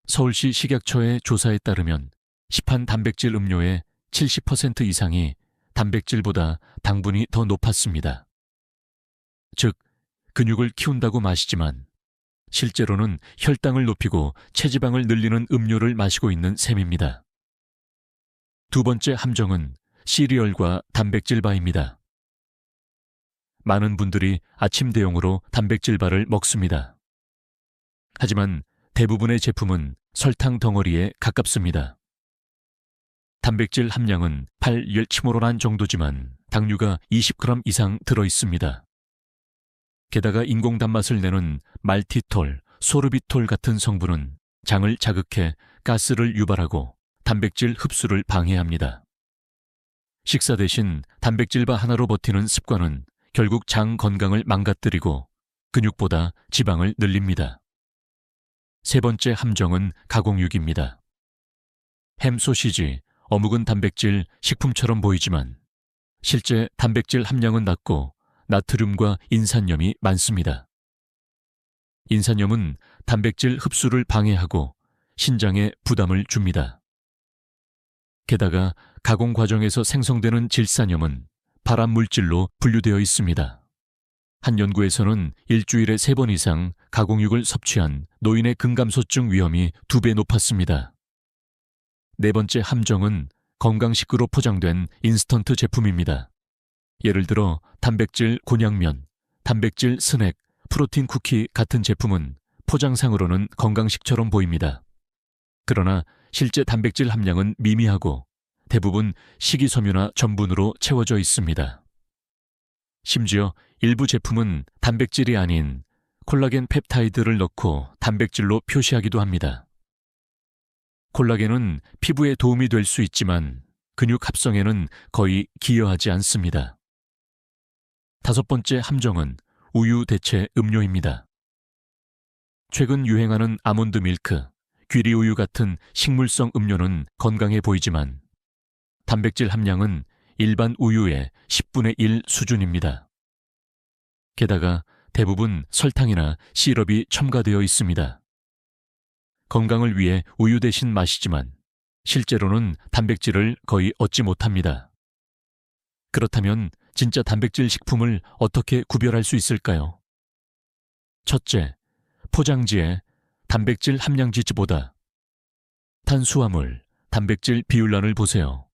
[SPEAKER 1] 서울시 식약처의 조사에 따르면 시판 단백질 음료의 70% 이상이 단백질보다 당분이 더 높았습니다. 즉, 근육을 키운다고 마시지만 실제로는 혈당을 높이고 체지방을 늘리는 음료를 마시고 있는 셈입니다. 두 번째 함정은 시리얼과 단백질바입니다. 많은 분들이 아침 대용으로 단백질바를 먹습니다. 하지만 대부분의 제품은 설탕 덩어리에 가깝습니다. 단백질 함량은 8열치모로란 정도지만 당류가 20g 이상 들어있습니다. 게다가 인공 단맛을 내는 말티톨, 소르비톨 같은 성분은 장을 자극해 가스를 유발하고 단백질 흡수를 방해합니다. 식사 대신 단백질바 하나로 버티는 습관은 결국 장 건강을 망가뜨리고 근육보다 지방을 늘립니다. 세 번째 함정은 가공육입니다. 햄, 소시지, 어묵은 단백질, 식품처럼 보이지만 실제 단백질 함량은 낮고 나트륨과 인산염이 많습니다. 인산염은 단백질 흡수를 방해하고 신장에 부담을 줍니다. 게다가 가공 과정에서 생성되는 질산염은 발암물질로 분류되어 있습니다. 한 연구에서는 일주일에 3번 이상 가공육을 섭취한 노인의 근감소증 위험이 2배 높았습니다. 네 번째 함정은 건강식으로 포장된 인스턴트 제품입니다. 예를 들어 단백질 곤약면, 단백질 스낵, 프로틴 쿠키 같은 제품은 포장상으로는 건강식처럼 보입니다. 그러나 실제 단백질 함량은 미미하고 대부분 식이섬유나 전분으로 채워져 있습니다. 심지어 일부 제품은 단백질이 아닌 콜라겐 펩타이드를 넣고 단백질로 표시하기도 합니다. 콜라겐은 피부에 도움이 될 수 있지만 근육 합성에는 거의 기여하지 않습니다. 5번째 함정은 우유 대체 음료입니다. 최근 유행하는 아몬드 밀크, 귀리 우유 같은 식물성 음료는 건강해 보이지만 단백질 함량은 일반 우유의 10분의 1 수준입니다. 게다가 대부분 설탕이나 시럽이 첨가되어 있습니다. 건강을 위해 우유 대신 마시지만 실제로는 단백질을 거의 얻지 못합니다. 그렇다면 진짜 단백질 식품을 어떻게 구별할 수 있을까요? 첫째, 포장지에 단백질 함량지수보다 탄수화물, 단백질 비율란을 보세요.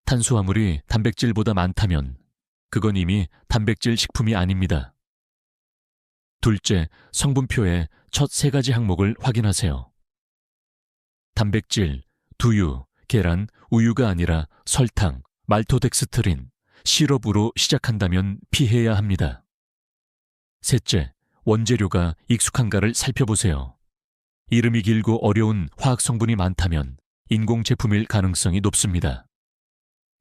[SPEAKER 1] 탄수화물이 단백질보다 많다면 그건 이미 단백질 식품이 아닙니다. 둘째, 성분표의 첫 3가지 항목을 확인하세요. 단백질, 두유, 계란, 우유가 아니라 설탕, 말토덱스트린, 시럽으로 시작한다면 피해야 합니다. 셋째, 원재료가 익숙한가를 살펴보세요. 이름이 길고 어려운 화학 성분이 많다면 인공 제품일 가능성이 높습니다.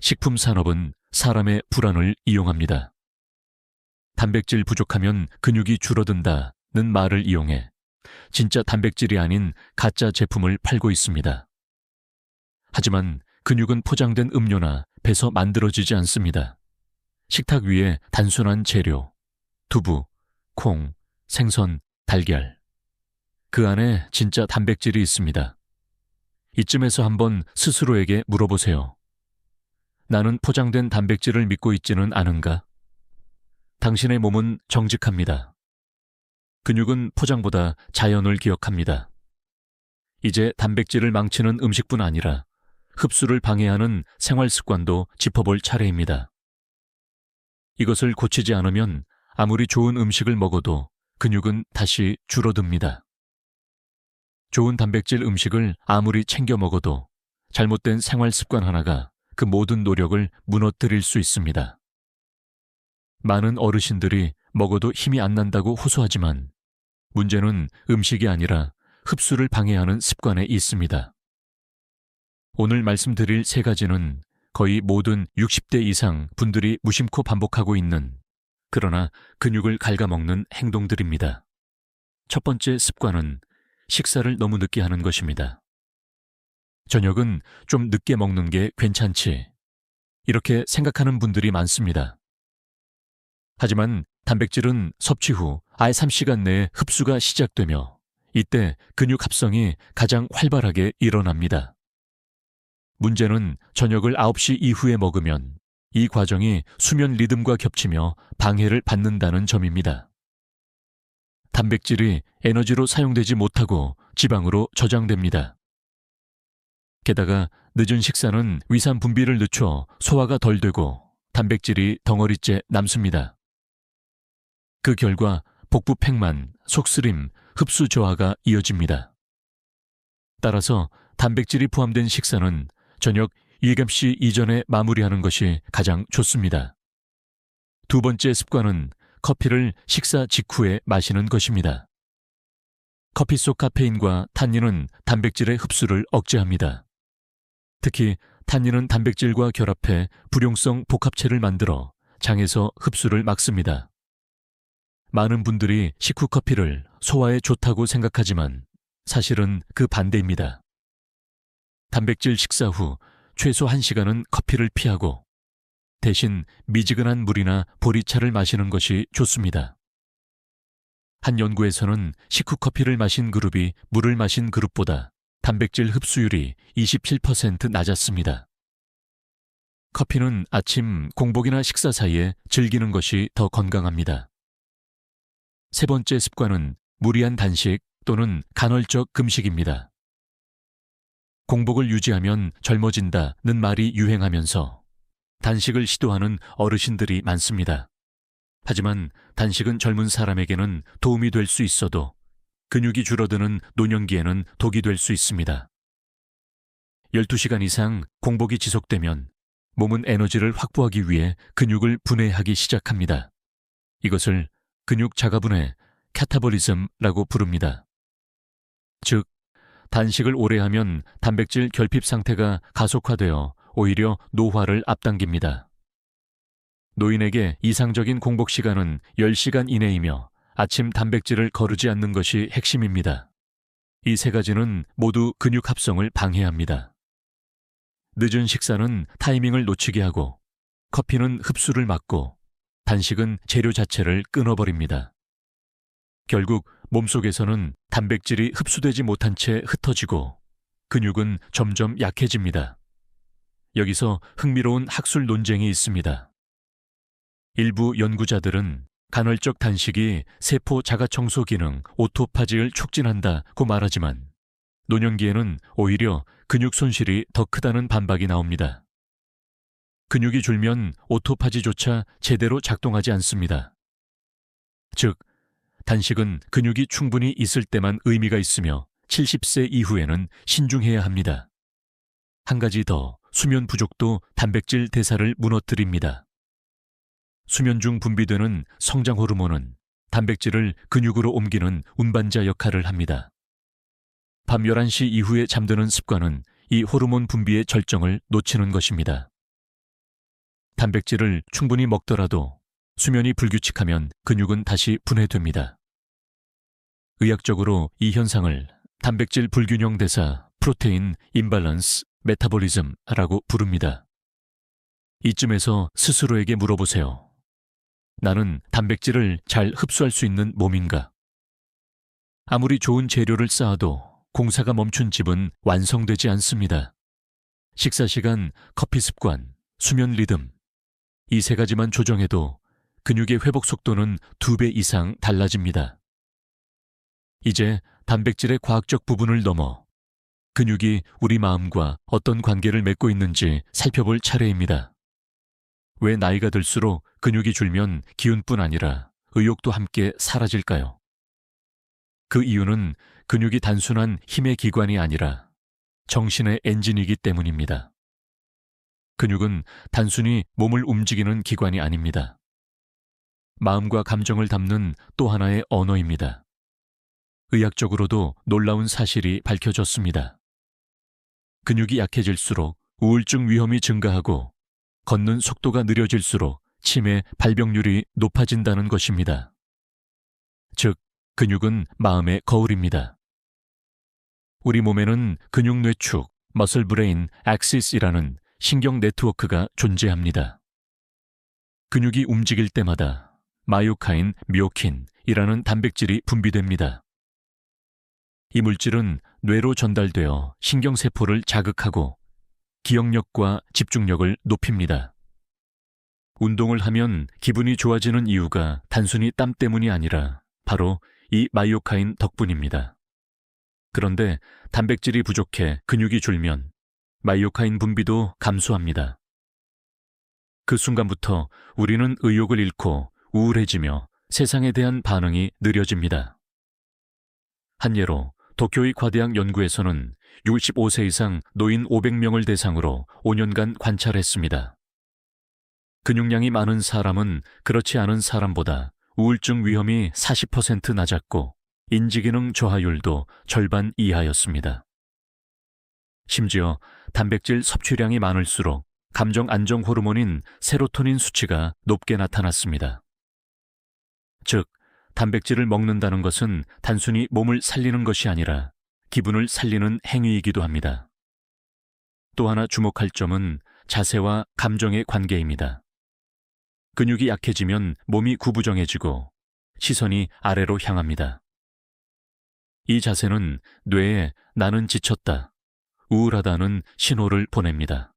[SPEAKER 1] 식품 산업은 사람의 불안을 이용합니다. 단백질 부족하면 근육이 줄어든다는 말을 이용해 진짜 단백질이 아닌 가짜 제품을 팔고 있습니다. 하지만 근육은 포장된 음료나 배서 만들어지지 않습니다. 식탁 위에 단순한 재료, 두부, 콩, 생선, 달걀. 그 안에 진짜 단백질이 있습니다. 이쯤에서 한번 스스로에게 물어보세요. 나는 포장된 단백질을 믿고 있지는 않은가? 당신의 몸은 정직합니다. 근육은 포장보다 자연을 기억합니다. 이제 단백질을 망치는 음식뿐 아니라 흡수를 방해하는 생활 습관도 짚어볼 차례입니다. 이것을 고치지 않으면 아무리 좋은 음식을 먹어도 근육은 다시 줄어듭니다. 좋은 단백질 음식을 아무리 챙겨 먹어도 잘못된 생활 습관 하나가 그 모든 노력을 무너뜨릴 수 있습니다. 많은 어르신들이 먹어도 힘이 안 난다고 호소하지만 문제는 음식이 아니라 흡수를 방해하는 습관에 있습니다. 오늘 말씀드릴 3가지는 거의 모든 60대 이상 분들이 무심코 반복하고 있는 그러나 근육을 갉아먹는 행동들입니다. 첫 번째 습관은 식사를 너무 늦게 하는 것입니다. 저녁은 좀 늦게 먹는 게 괜찮지. 이렇게 생각하는 분들이 많습니다. 하지만 단백질은 섭취 후 3시간 내에 흡수가 시작되며 이때 근육 합성이 가장 활발하게 일어납니다. 문제는 저녁을 9시 이후에 먹으면 이 과정이 수면 리듬과 겹치며 방해를 받는다는 점입니다. 단백질이 에너지로 사용되지 못하고 지방으로 저장됩니다. 게다가 늦은 식사는 위산 분비를 늦춰 소화가 덜 되고 단백질이 덩어리째 남습니다. 그 결과 복부 팽만, 속쓰림, 흡수 저하가 이어집니다. 따라서 단백질이 포함된 식사는 저녁 일감시 이전에 마무리하는 것이 가장 좋습니다. 두 번째 습관은 커피를 식사 직후에 마시는 것입니다. 커피 속 카페인과 탄닌은 단백질의 흡수를 억제합니다. 특히 탄닌은 단백질과 결합해 불용성 복합체를 만들어 장에서 흡수를 막습니다. 많은 분들이 식후 커피를 소화에 좋다고 생각하지만 사실은 그 반대입니다. 단백질 식사 후 최소 1시간은 커피를 피하고 대신 미지근한 물이나 보리차를 마시는 것이 좋습니다. 한 연구에서는 식후 커피를 마신 그룹이 물을 마신 그룹보다 단백질 흡수율이 27% 낮았습니다. 커피는 아침 공복이나 식사 사이에 즐기는 것이 더 건강합니다. 세 번째 습관은 무리한 단식 또는 간헐적 금식입니다. 공복을 유지하면 젊어진다는 말이 유행하면서 단식을 시도하는 어르신들이 많습니다. 하지만 단식은 젊은 사람에게는 도움이 될 수 있어도 근육이 줄어드는 노년기에는 독이 될 수 있습니다. 12시간 이상 공복이 지속되면 몸은 에너지를 확보하기 위해 근육을 분해하기 시작합니다. 이것을 근육 자가분해, 카타볼리즘라고 부릅니다. 즉, 단식을 오래 하면 단백질 결핍 상태가 가속화되어 오히려 노화를 앞당깁니다. 노인에게 이상적인 공복 시간은 10시간 이내이며 아침 단백질을 거르지 않는 것이 핵심입니다. 이 세 가지는 모두 근육 합성을 방해합니다. 늦은 식사는 타이밍을 놓치게 하고, 커피는 흡수를 막고, 단식은 재료 자체를 끊어버립니다. 결국 몸속에서는 단백질이 흡수되지 못한 채 흩어지고 근육은 점점 약해집니다. 여기서 흥미로운 학술 논쟁이 있습니다. 일부 연구자들은 간헐적 단식이 세포 자가청소 기능 오토파지를 촉진한다고 말하지만 노년기에는 오히려 근육 손실이 더 크다는 반박이 나옵니다. 근육이 줄면 오토파지조차 제대로 작동하지 않습니다. 즉, 단식은 근육이 충분히 있을 때만 의미가 있으며 70세 이후에는 신중해야 합니다. 한 가지 더, 수면 부족도 단백질 대사를 무너뜨립니다. 수면 중 분비되는 성장 호르몬은 단백질을 근육으로 옮기는 운반자 역할을 합니다. 밤 11시 이후에 잠드는 습관은 이 호르몬 분비의 절정을 놓치는 것입니다. 단백질을 충분히 먹더라도 수면이 불규칙하면 근육은 다시 분해됩니다. 의학적으로 이 현상을 단백질 불균형 대사, 프로테인 임밸런스 메타볼리즘라고 부릅니다. 이쯤에서 스스로에게 물어보세요. 나는 단백질을 잘 흡수할 수 있는 몸인가? 아무리 좋은 재료를 쌓아도 공사가 멈춘 집은 완성되지 않습니다. 식사 시간, 커피 습관, 수면 리듬, 이 세 가지만 조정해도 근육의 회복 속도는 2배 이상 달라집니다. 이제 단백질의 과학적 부분을 넘어 근육이 우리 마음과 어떤 관계를 맺고 있는지 살펴볼 차례입니다. 왜 나이가 들수록 근육이 줄면 기운뿐 아니라 의욕도 함께 사라질까요? 그 이유는 근육이 단순한 힘의 기관이 아니라 정신의 엔진이기 때문입니다. 근육은 단순히 몸을 움직이는 기관이 아닙니다. 마음과 감정을 담는 또 하나의 언어입니다. 의학적으로도 놀라운 사실이 밝혀졌습니다. 근육이 약해질수록 우울증 위험이 증가하고 걷는 속도가 느려질수록 치매 발병률이 높아진다는 것입니다. 즉, 근육은 마음의 거울입니다. 우리 몸에는 근육뇌축, 머슬 브레인 액시스이라는 신경 네트워크가 존재합니다. 근육이 움직일 때마다 마이오카인, 묘킨이라는 단백질이 분비됩니다. 이 물질은 뇌로 전달되어 신경세포를 자극하고 기억력과 집중력을 높입니다. 운동을 하면 기분이 좋아지는 이유가 단순히 땀 때문이 아니라 바로 이 마이오카인 덕분입니다. 그런데 단백질이 부족해 근육이 줄면 마이오카인 분비도 감소합니다. 그 순간부터 우리는 의욕을 잃고 우울해지며 세상에 대한 반응이 느려집니다. 한 예로 도쿄의 과대학 연구에서는 65세 이상 노인 500명을 대상으로 5년간 관찰했습니다. 근육량이 많은 사람은 그렇지 않은 사람보다 우울증 위험이 40% 낮았고 인지기능 저하율도 절반 이하였습니다. 심지어 단백질 섭취량이 많을수록 감정 안정 호르몬인 세로토닌 수치가 높게 나타났습니다. 즉, 단백질을 먹는다는 것은 단순히 몸을 살리는 것이 아니라 기분을 살리는 행위이기도 합니다. 또 하나 주목할 점은 자세와 감정의 관계입니다. 근육이 약해지면 몸이 구부정해지고 시선이 아래로 향합니다. 이 자세는 뇌에 나는 지쳤다, 우울하다는 신호를 보냅니다.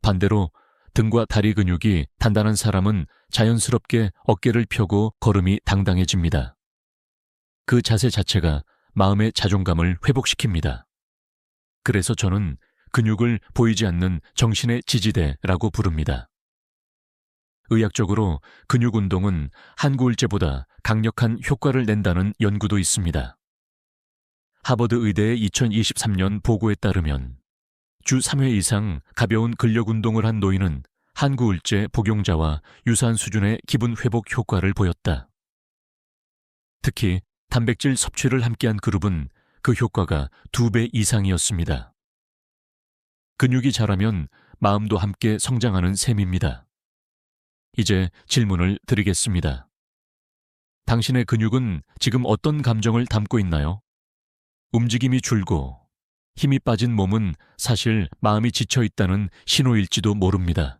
[SPEAKER 1] 반대로 등과 다리 근육이 단단한 사람은 자연스럽게 어깨를 펴고 걸음이 당당해집니다. 그 자세 자체가 마음의 자존감을 회복시킵니다. 그래서 저는 근육을 보이지 않는 정신의 지지대라고 부릅니다. 의학적으로 근육 운동은 한구울제보다 강력한 효과를 낸다는 연구도 있습니다. 하버드 의대의 2023년 보고에 따르면 주 3회 이상 가벼운 근력 운동을 한 노인은 한구울제 복용자와 유사한 수준의 기분 회복 효과를 보였다. 특히 단백질 섭취를 함께한 그룹은 그 효과가 2배 이상이었습니다. 근육이 자라면 마음도 함께 성장하는 셈입니다. 이제 질문을 드리겠습니다. 당신의 근육은 지금 어떤 감정을 담고 있나요? 움직임이 줄고 힘이 빠진 몸은 사실 마음이 지쳐 있다는 신호일지도 모릅니다.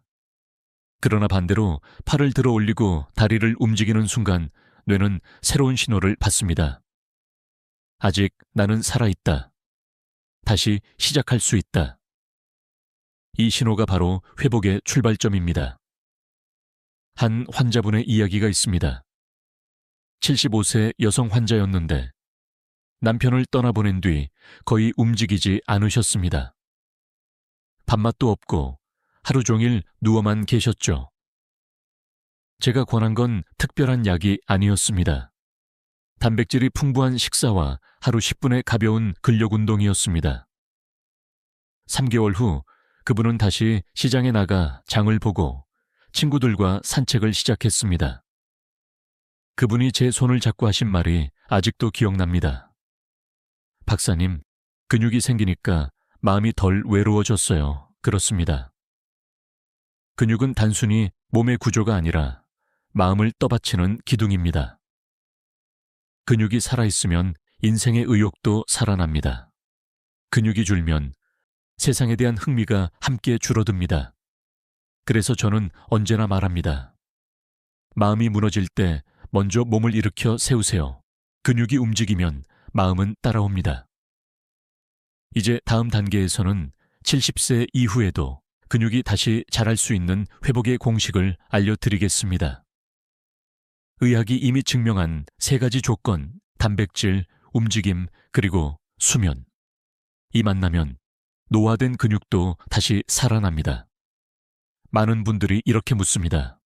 [SPEAKER 1] 그러나 반대로 팔을 들어 올리고 다리를 움직이는 순간 뇌는 새로운 신호를 받습니다. 아직 나는 살아있다. 다시 시작할 수 있다. 이 신호가 바로 회복의 출발점입니다. 한 환자분의 이야기가 있습니다. 75세 여성 환자였는데 남편을 떠나보낸 뒤 거의 움직이지 않으셨습니다. 밥맛도 없고 하루 종일 누워만 계셨죠. 제가 권한 건 특별한 약이 아니었습니다. 단백질이 풍부한 식사와 하루 10분의 가벼운 근력 운동이었습니다. 3개월 후 그분은 다시 시장에 나가 장을 보고 친구들과 산책을 시작했습니다. 그분이 제 손을 잡고 하신 말이 아직도 기억납니다. 박사님, 근육이 생기니까 마음이 덜 외로워졌어요. 그렇습니다. 근육은 단순히 몸의 구조가 아니라 마음을 떠받치는 기둥입니다. 근육이 살아있으면 인생의 의욕도 살아납니다. 근육이 줄면 세상에 대한 흥미가 함께 줄어듭니다. 그래서 저는 언제나 말합니다. 마음이 무너질 때 먼저 몸을 일으켜 세우세요. 근육이 움직이면 마음은 따라옵니다. 이제 다음 단계에서는 70세 이후에도 근육이 다시 자랄 수 있는 회복의 공식을 알려드리겠습니다. 의학이 이미 증명한 3가지 조건, 단백질, 움직임, 그리고 수면. 이 만나면 노화된 근육도 다시 살아납니다. 많은 분들이 이렇게 묻습니다.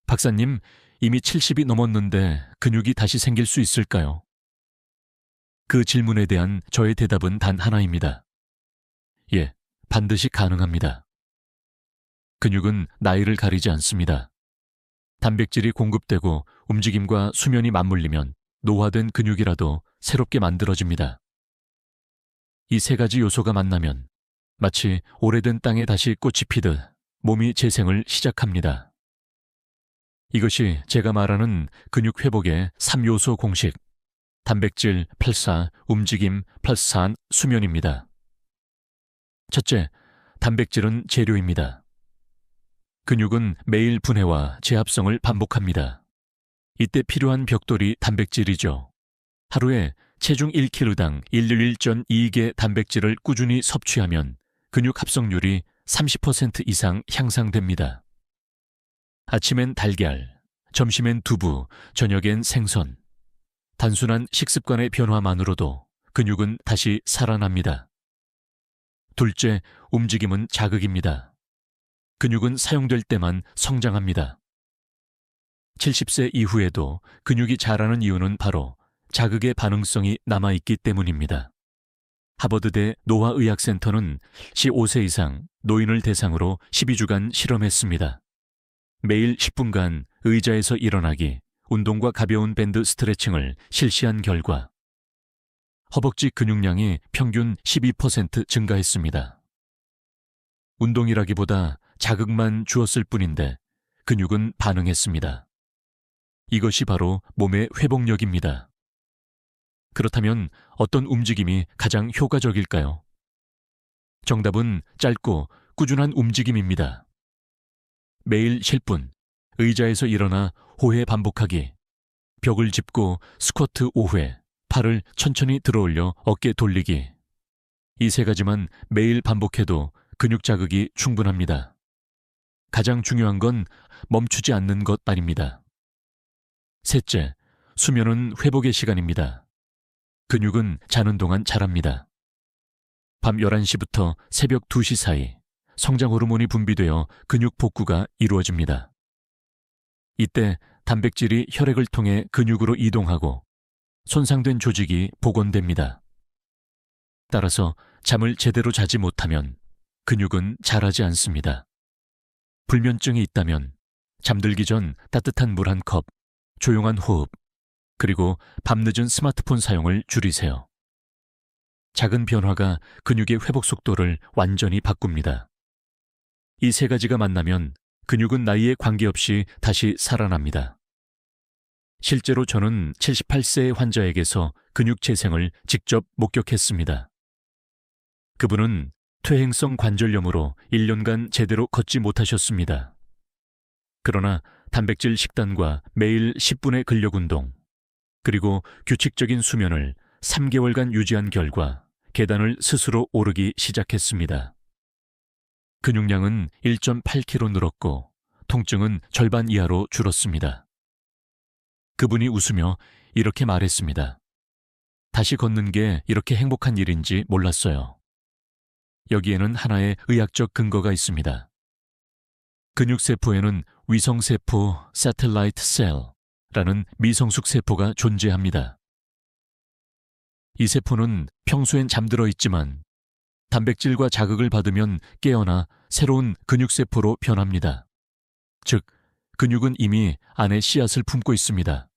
[SPEAKER 1] 박사님, 이미 70이 넘었는데 근육이 다시 생길 수 있을까요? 그 질문에 대한 저의 대답은 단 하나입니다. 예, 반드시 가능합니다. 근육은 나이를 가리지 않습니다. 단백질이 공급되고 움직임과 수면이 맞물리면 노화된 근육이라도 새롭게 만들어집니다. 이 3가지 요소가 만나면 마치 오래된 땅에 다시 꽃이 피듯 몸이 재생을 시작합니다. 이것이 제가 말하는 근육 회복의 3요소 공식, 단백질 플러스 움직임 플러스 수면입니다. 첫째, 단백질은 재료입니다. 근육은 매일 분해와 재합성을 반복합니다. 이때 필요한 벽돌이 단백질이죠. 하루에 체중 1kg당 1.2개 단백질을 꾸준히 섭취하면 근육 합성률이 30% 이상 향상됩니다. 아침엔 달걀, 점심엔 두부, 저녁엔 생선. 단순한 식습관의 변화만으로도 근육은 다시 살아납니다. 둘째, 움직임은 자극입니다. 근육은 사용될 때만 성장합니다. 70세 이후에도 근육이 자라는 이유는 바로 자극의 반응성이 남아있기 때문입니다. 하버드대 노화의학센터는 15세 이상 노인을 대상으로 12주간 실험했습니다. 매일 10분간 의자에서 일어나기, 운동과 가벼운 밴드 스트레칭을 실시한 결과 허벅지 근육량이 평균 12% 증가했습니다. 운동이라기보다 자극만 주었을 뿐인데 근육은 반응했습니다. 이것이 바로 몸의 회복력입니다. 그렇다면 어떤 움직임이 가장 효과적일까요? 정답은 짧고 꾸준한 움직임입니다. 매일 10분, 의자에서 일어나 5회 반복하기, 벽을 짚고 스쿼트 5회, 팔을 천천히 들어올려 어깨 돌리기. 이 3가지만 매일 반복해도 근육 자극이 충분합니다. 가장 중요한 건 멈추지 않는 것 아닙니다. 셋째, 수면은 회복의 시간입니다. 근육은 자는 동안 자랍니다. 밤 11시부터 새벽 2시 사이 성장 호르몬이 분비되어 근육 복구가 이루어집니다. 이때 단백질이 혈액을 통해 근육으로 이동하고 손상된 조직이 복원됩니다. 따라서 잠을 제대로 자지 못하면 근육은 자라지 않습니다. 불면증이 있다면 잠들기 전 따뜻한 물 한 컵, 조용한 호흡, 그리고 밤늦은 스마트폰 사용을 줄이세요. 작은 변화가 근육의 회복 속도를 완전히 바꿉니다. 이 3가지가 만나면 근육은 나이에 관계없이 다시 살아납니다. 실제로 저는 78세의 환자에게서 근육 재생을 직접 목격했습니다. 그분은 퇴행성 관절염으로 1년간 제대로 걷지 못하셨습니다. 그러나 단백질 식단과 매일 10분의 근력 운동, 그리고 규칙적인 수면을 3개월간 유지한 결과 계단을 스스로 오르기 시작했습니다. 근육량은 1.8kg 늘었고 통증은 절반 이하로 줄었습니다. 그분이 웃으며 이렇게 말했습니다. 다시 걷는 게 이렇게 행복한 일인지 몰랐어요. 여기에는 하나의 의학적 근거가 있습니다. 근육세포에는 위성세포 새틀라이트 셀라는 미성숙 세포가 존재합니다. 이 세포는 평소엔 잠들어 있지만 단백질과 자극을 받으면 깨어나 새로운 근육세포로 변합니다. 즉, 근육은 이미 안에 씨앗을 품고 있습니다.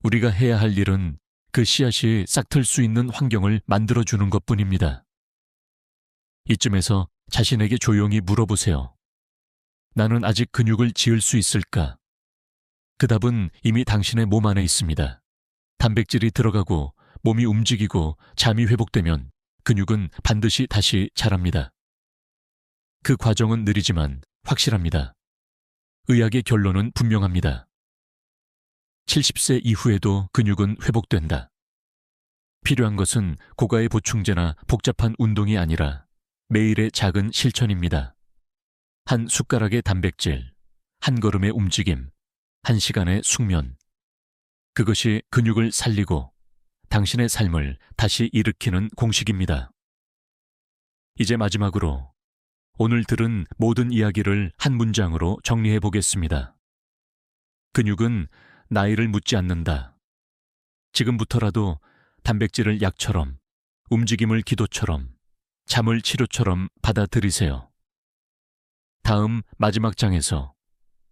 [SPEAKER 1] 우리가 해야 할 일은 그 씨앗이 싹틀 수 있는 환경을 만들어주는 것뿐입니다. 이쯤에서 자신에게 조용히 물어보세요. 나는 아직 근육을 지을 수 있을까? 그 답은 이미 당신의 몸 안에 있습니다. 단백질이 들어가고 몸이 움직이고 잠이 회복되면 근육은 반드시 다시 자랍니다. 그 과정은 느리지만 확실합니다. 의학의 결론은 분명합니다. 70세 이후에도 근육은 회복된다. 필요한 것은 고가의 보충제나 복잡한 운동이 아니라 매일의 작은 실천입니다. 한 숟가락의 단백질, 한 걸음의 움직임, 한 시간의 숙면. 그것이 근육을 살리고 당신의 삶을 다시 일으키는 공식입니다. 이제 마지막으로 오늘 들은 모든 이야기를 한 문장으로 정리해 보겠습니다. 근육은 나이를 묻지 않는다. 지금부터라도 단백질을 약처럼, 움직임을 기도처럼, 잠을 치료처럼 받아들이세요. 다음 마지막 장에서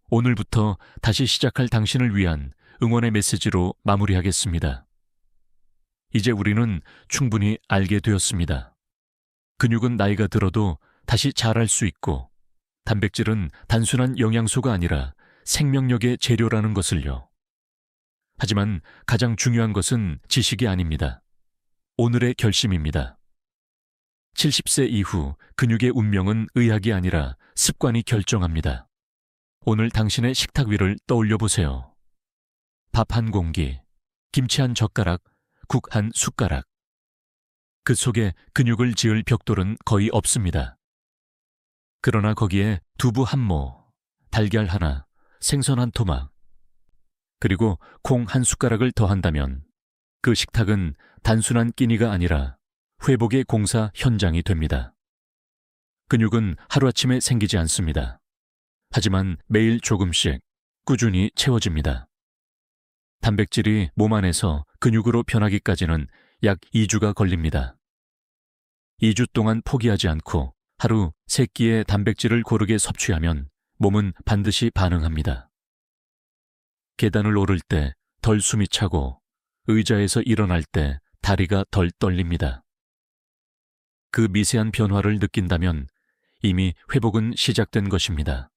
[SPEAKER 1] 오늘부터 다시 시작할 당신을 위한 응원의 메시지로 마무리하겠습니다. 이제 우리는 충분히 알게 되었습니다. 근육은 나이가 들어도 다시 자랄 수 있고 단백질은 단순한 영양소가 아니라 생명력의 재료라는 것을요. 하지만 가장 중요한 것은 지식이 아닙니다. 오늘의 결심입니다. 70세 이후 근육의 운명은 의학이 아니라 습관이 결정합니다. 오늘 당신의 식탁 위를 떠올려 보세요. 밥 한 공기, 김치 한 젓가락, 국 한 숟가락. 그 속에 근육을 지을 벽돌은 거의 없습니다. 그러나 거기에 두부 한 모, 달걀 하나, 생선 한 토막, 그리고 콩 한 숟가락을 더한다면 그 식탁은 단순한 끼니가 아니라 회복의 공사 현장이 됩니다. 근육은 하루아침에 생기지 않습니다. 하지만 매일 조금씩 꾸준히 채워집니다. 단백질이 몸 안에서 근육으로 변하기까지는 약 2주가 걸립니다. 2주 동안 포기하지 않고 하루 3끼의 단백질을 고르게 섭취하면 몸은 반드시 반응합니다. 계단을 오를 때 덜 숨이 차고 의자에서 일어날 때 다리가 덜 떨립니다. 그 미세한 변화를 느낀다면 이미 회복은 시작된 것입니다.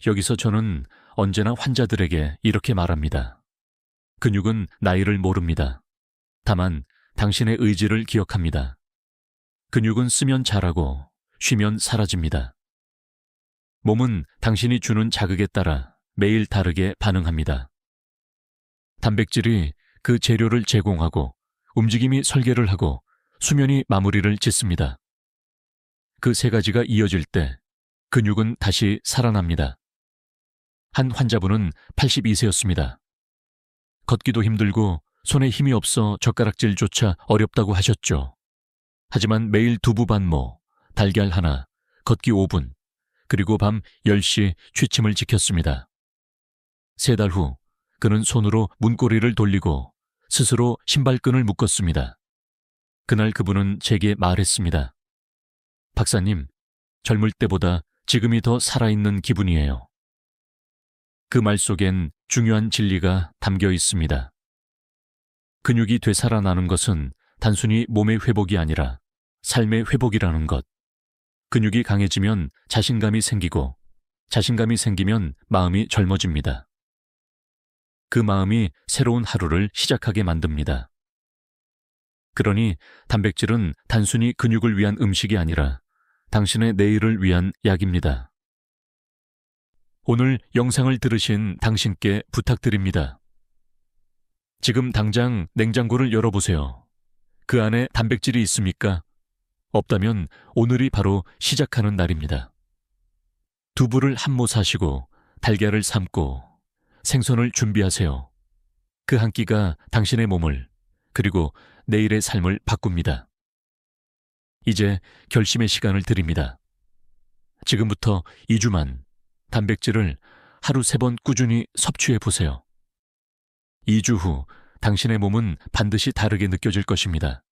[SPEAKER 1] 여기서 저는 언제나 환자들에게 이렇게 말합니다. 근육은 나이를 모릅니다. 다만 당신의 의지를 기억합니다. 근육은 쓰면 자라고 쉬면 사라집니다. 몸은 당신이 주는 자극에 따라 매일 다르게 반응합니다. 단백질이 그 재료를 제공하고 움직임이 설계를 하고 수면이 마무리를 짓습니다. 그 세 가지가 이어질 때 근육은 다시 살아납니다. 한 환자분은 82세였습니다. 걷기도 힘들고 손에 힘이 없어 젓가락질조차 어렵다고 하셨죠. 하지만 매일 두부 반모, 달걀 하나, 걷기 5분, 그리고 밤 10시 취침을 지켰습니다. 3달 후 그는 손으로 문고리를 돌리고 스스로 신발끈을 묶었습니다. 그날 그분은 제게 말했습니다. 박사님, 젊을 때보다 지금이 더 살아있는 기분이에요. 그 말 속엔 중요한 진리가 담겨 있습니다. 근육이 되살아나는 것은 단순히 몸의 회복이 아니라 삶의 회복이라는 것. 근육이 강해지면 자신감이 생기고 자신감이 생기면 마음이 젊어집니다. 그 마음이 새로운 하루를 시작하게 만듭니다. 그러니 단백질은 단순히 근육을 위한 음식이 아니라 당신의 내일을 위한 약입니다. 오늘 영상을 들으신 당신께 부탁드립니다. 지금 당장 냉장고를 열어보세요. 그 안에 단백질이 있습니까? 없다면 오늘이 바로 시작하는 날입니다. 두부를 한 모 사시고 달걀을 삶고 생선을 준비하세요. 그 한 끼가 당신의 몸을 그리고 내일의 삶을 바꿉니다. 이제 결심의 시간을 드립니다. 지금부터 2주만 단백질을 하루 3번 꾸준히 섭취해 보세요. 2주 후 당신의 몸은 반드시 다르게 느껴질 것입니다.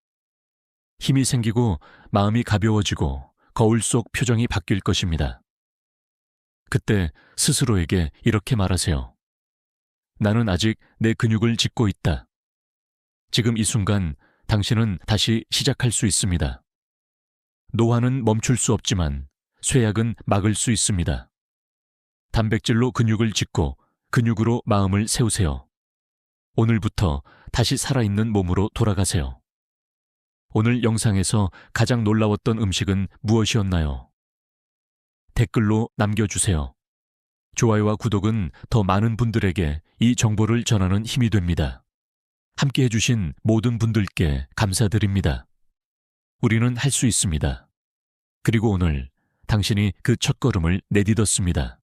[SPEAKER 1] 힘이 생기고 마음이 가벼워지고 거울 속 표정이 바뀔 것입니다. 그때 스스로에게 이렇게 말하세요. 나는 아직 내 근육을 짓고 있다. 지금 이 순간 당신은 다시 시작할 수 있습니다. 노화는 멈출 수 없지만 쇠약은 막을 수 있습니다. 단백질로 근육을 짓고 근육으로 마음을 세우세요. 오늘부터 다시 살아있는 몸으로 돌아가세요. 오늘 영상에서 가장 놀라웠던 음식은 무엇이었나요? 댓글로 남겨주세요. 좋아요와 구독은 더 많은 분들에게 이 정보를 전하는 힘이 됩니다. 함께 해주신 모든 분들께 감사드립니다. 우리는 할 수 있습니다. 그리고 오늘 당신이 그 첫걸음을 내딛었습니다.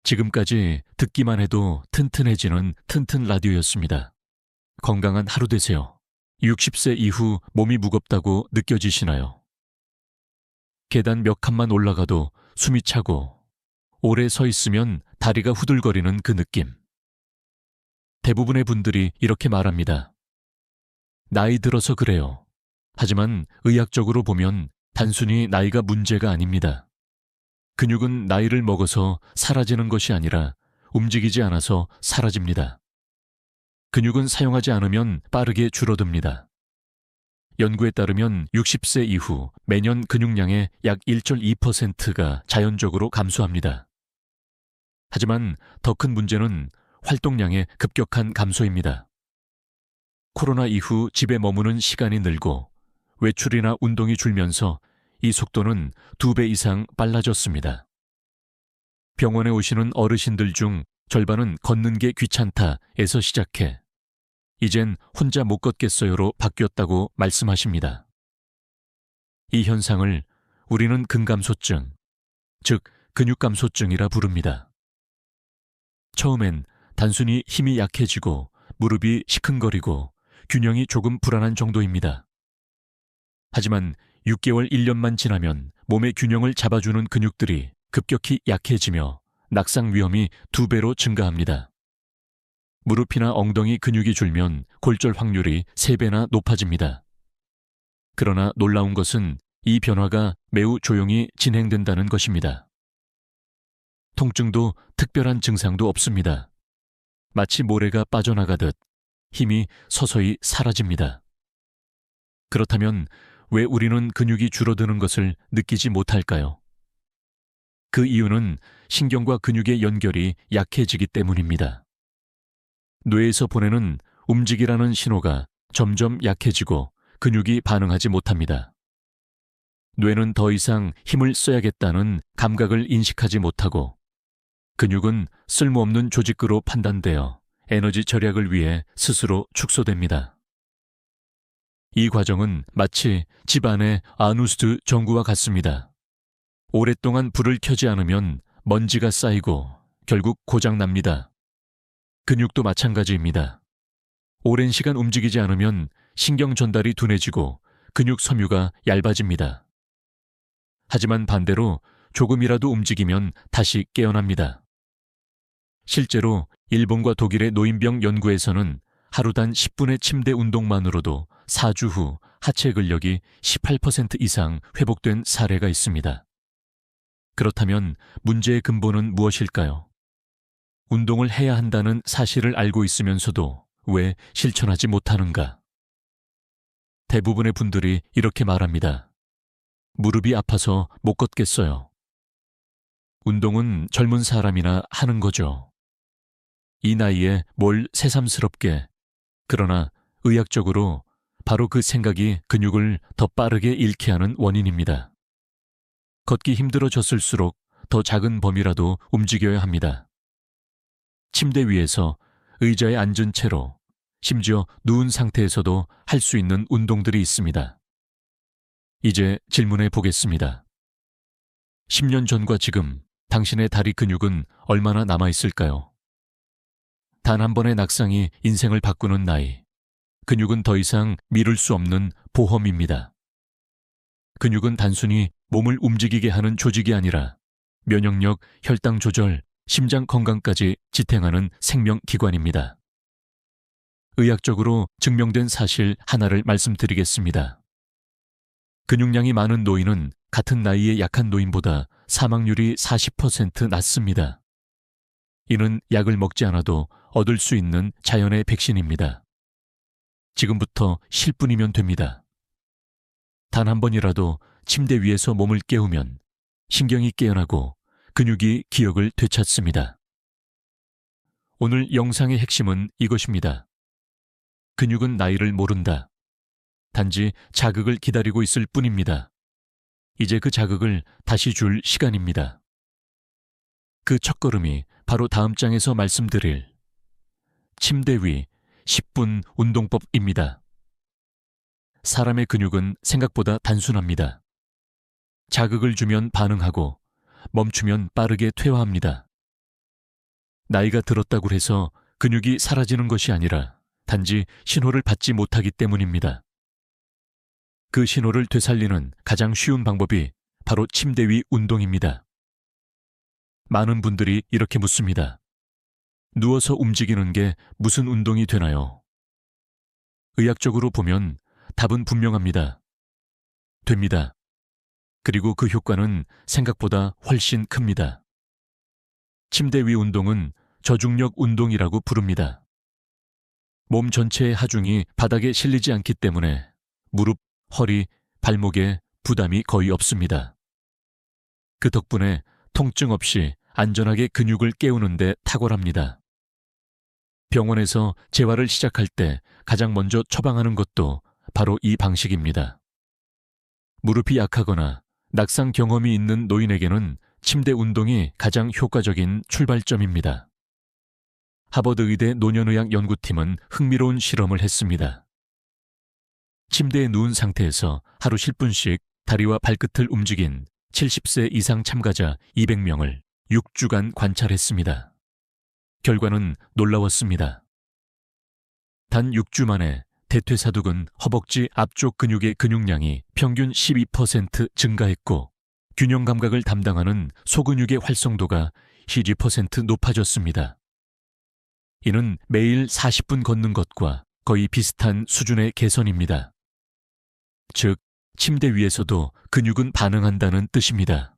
[SPEAKER 1] 지금까지 듣기만 해도 튼튼해지는 튼튼 라디오였습니다. 건강한 하루 되세요. 60세 이후 몸이 무겁다고 느껴지시나요? 계단 몇 칸만 올라가도 숨이 차고 오래 서 있으면 다리가 후들거리는 그 느낌. 대부분의 분들이 이렇게 말합니다. 나이 들어서 그래요. 하지만 의학적으로 보면 단순히 나이가 문제가 아닙니다. 근육은 나이를 먹어서 사라지는 것이 아니라 움직이지 않아서 사라집니다. 근육은 사용하지 않으면 빠르게 줄어듭니다. 연구에 따르면 60세 이후 매년 근육량의 약 1.2%가 자연적으로 감소합니다. 하지만 더 큰 문제는 활동량의 급격한 감소입니다. 코로나 이후 집에 머무는 시간이 늘고 외출이나 운동이 줄면서 이 속도는 2배 이상 빨라졌습니다. 병원에 오시는 어르신들 중 절반은 걷는 게 귀찮다에서 시작해 이젠 혼자 못 걷겠어요로 바뀌었다고 말씀하십니다. 이 현상을 우리는 근감소증, 즉 근육감소증이라 부릅니다. 처음엔 단순히 힘이 약해지고 무릎이 시큰거리고 균형이 조금 불안한 정도입니다. 하지만 6개월 1년만 지나면 몸의 균형을 잡아주는 근육들이 급격히 약해지며 낙상 위험이 2배로 증가합니다. 무릎이나 엉덩이 근육이 줄면 골절 확률이 3배나 높아집니다. 그러나 놀라운 것은 이 변화가 매우 조용히 진행된다는 것입니다. 통증도 특별한 증상도 없습니다. 마치 모래가 빠져나가듯 힘이 서서히 사라집니다. 그렇다면 왜 우리는 근육이 줄어드는 것을 느끼지 못할까요? 그 이유는 신경과 근육의 연결이 약해지기 때문입니다. 뇌에서 보내는 움직이라는 신호가 점점 약해지고 근육이 반응하지 못합니다. 뇌는 더 이상 힘을 써야겠다는 감각을 인식하지 못하고 근육은 쓸모없는 조직으로 판단되어 에너지 절약을 위해 스스로 축소됩니다. 이 과정은 마치 집안의 아누스트 전구와 같습니다. 오랫동안 불을 켜지 않으면 먼지가 쌓이고 결국 고장납니다. 근육도 마찬가지입니다. 오랜 시간 움직이지 않으면 신경 전달이 둔해지고 근육 섬유가 얇아집니다. 하지만 반대로 조금이라도 움직이면 다시 깨어납니다. 실제로 일본과 독일의 노인병 연구에서는 하루 단 10분의 침대 운동만으로도 4주 후 하체 근력이 18% 이상 회복된 사례가 있습니다. 그렇다면 문제의 근본은 무엇일까요? 운동을 해야 한다는 사실을 알고 있으면서도 왜 실천하지 못하는가? 대부분의 분들이 이렇게 말합니다. 무릎이 아파서 못 걷겠어요. 운동은 젊은 사람이나 하는 거죠. 이 나이에 뭘 새삼스럽게, 그러나 의학적으로 바로 그 생각이 근육을 더 빠르게 잃게 하는 원인입니다. 걷기 힘들어졌을수록 더 작은 범위라도 움직여야 합니다. 침대 위에서 의자에 앉은 채로, 심지어 누운 상태에서도 할 수 있는 운동들이 있습니다. 이제 질문해 보겠습니다. 10년 전과 지금 당신의 다리 근육은 얼마나 남아있을까요? 단 한 번의 낙상이 인생을 바꾸는 나이. 근육은 더 이상 미룰 수 없는 보험입니다. 근육은 단순히 몸을 움직이게 하는 조직이 아니라 면역력, 혈당 조절, 심장 건강까지 지탱하는 생명기관입니다. 의학적으로 증명된 사실 하나를 말씀드리겠습니다. 근육량이 많은 노인은 같은 나이의 약한 노인보다 사망률이 40% 낮습니다. 이는 약을 먹지 않아도 얻을 수 있는 자연의 백신입니다. 지금부터 쉴 뿐이면 됩니다. 단 한 번이라도 침대 위에서 몸을 깨우면 신경이 깨어나고 근육이 기억을 되찾습니다. 오늘 영상의 핵심은 이것입니다. 근육은 나이를 모른다. 단지 자극을 기다리고 있을 뿐입니다. 이제 그 자극을 다시 줄 시간입니다. 그 첫걸음이 바로 다음 장에서 말씀드릴 침대 위 10분 운동법입니다. 사람의 근육은 생각보다 단순합니다. 자극을 주면 반응하고 멈추면 빠르게 퇴화합니다. 나이가 들었다고 해서 근육이 사라지는 것이 아니라 단지 신호를 받지 못하기 때문입니다. 그 신호를 되살리는 가장 쉬운 방법이 바로 침대 위 운동입니다. 많은 분들이 이렇게 묻습니다. 누워서 움직이는 게 무슨 운동이 되나요? 의학적으로 보면 답은 분명합니다. 됩니다. 그리고 그 효과는 생각보다 훨씬 큽니다. 침대 위 운동은 저중력 운동이라고 부릅니다. 몸 전체의 하중이 바닥에 실리지 않기 때문에 무릎, 허리, 발목에 부담이 거의 없습니다. 그 덕분에 통증 없이 안전하게 근육을 깨우는 데 탁월합니다. 병원에서 재활을 시작할 때 가장 먼저 처방하는 것도 바로 이 방식입니다. 무릎이 약하거나 낙상 경험이 있는 노인에게는 침대 운동이 가장 효과적인 출발점입니다. 하버드 의대 노년의학 연구팀은 흥미로운 실험을 했습니다. 침대에 누운 상태에서 하루 10분씩 다리와 발끝을 움직인 70세 이상 참가자 200명을 6주간 관찰했습니다. 결과는 놀라웠습니다. 단 6주 만에 대퇴사두근 허벅지 앞쪽 근육의 근육량이 평균 12% 증가했고 균형 감각을 담당하는 소근육의 활성도가 12% 높아졌습니다. 이는 매일 40분 걷는 것과 거의 비슷한 수준의 개선입니다. 즉, 침대 위에서도 근육은 반응한다는 뜻입니다.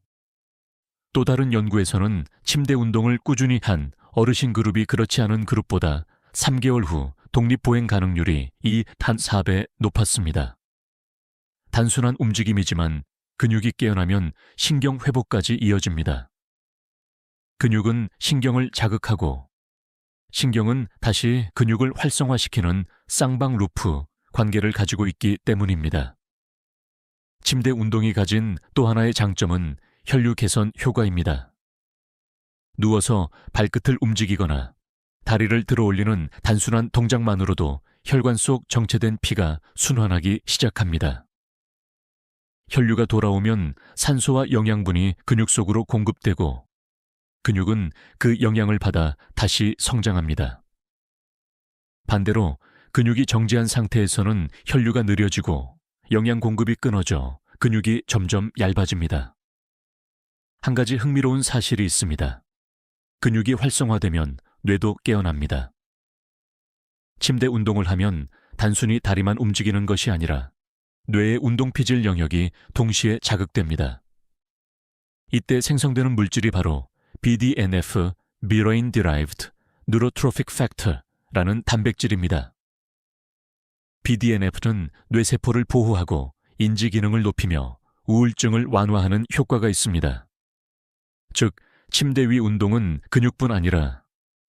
[SPEAKER 1] 또 다른 연구에서는 침대 운동을 꾸준히 한 어르신 그룹이 그렇지 않은 그룹보다 3개월 후 독립보행 가능률이 단 4배 높았습니다. 단순한 움직임이지만 근육이 깨어나면 신경 회복까지 이어집니다. 근육은 신경을 자극하고 신경은 다시 근육을 활성화시키는 쌍방 루프 관계를 가지고 있기 때문입니다. 침대 운동이 가진 또 하나의 장점은 혈류 개선 효과입니다. 누워서 발끝을 움직이거나 다리를 들어 올리는 단순한 동작만으로도 혈관 속 정체된 피가 순환하기 시작합니다. 혈류가 돌아오면 산소와 영양분이 근육 속으로 공급되고 근육은 그 영향을 받아 다시 성장합니다. 반대로 근육이 정지한 상태에서는 혈류가 느려지고 영양 공급이 끊어져 근육이 점점 얇아집니다. 한 가지 흥미로운 사실이 있습니다. 근육이 활성화되면 뇌도 깨어납니다. 침대 운동을 하면 단순히 다리만 움직이는 것이 아니라 뇌의 운동피질 영역이 동시에 자극됩니다. 이때 생성되는 물질이 바로 BDNF, Brain Derived Neurotrophic Factor라는 단백질입니다. BDNF는 뇌세포를 보호하고 인지 기능을 높이며 우울증을 완화하는 효과가 있습니다. 즉, 침대 위 운동은 근육뿐 아니라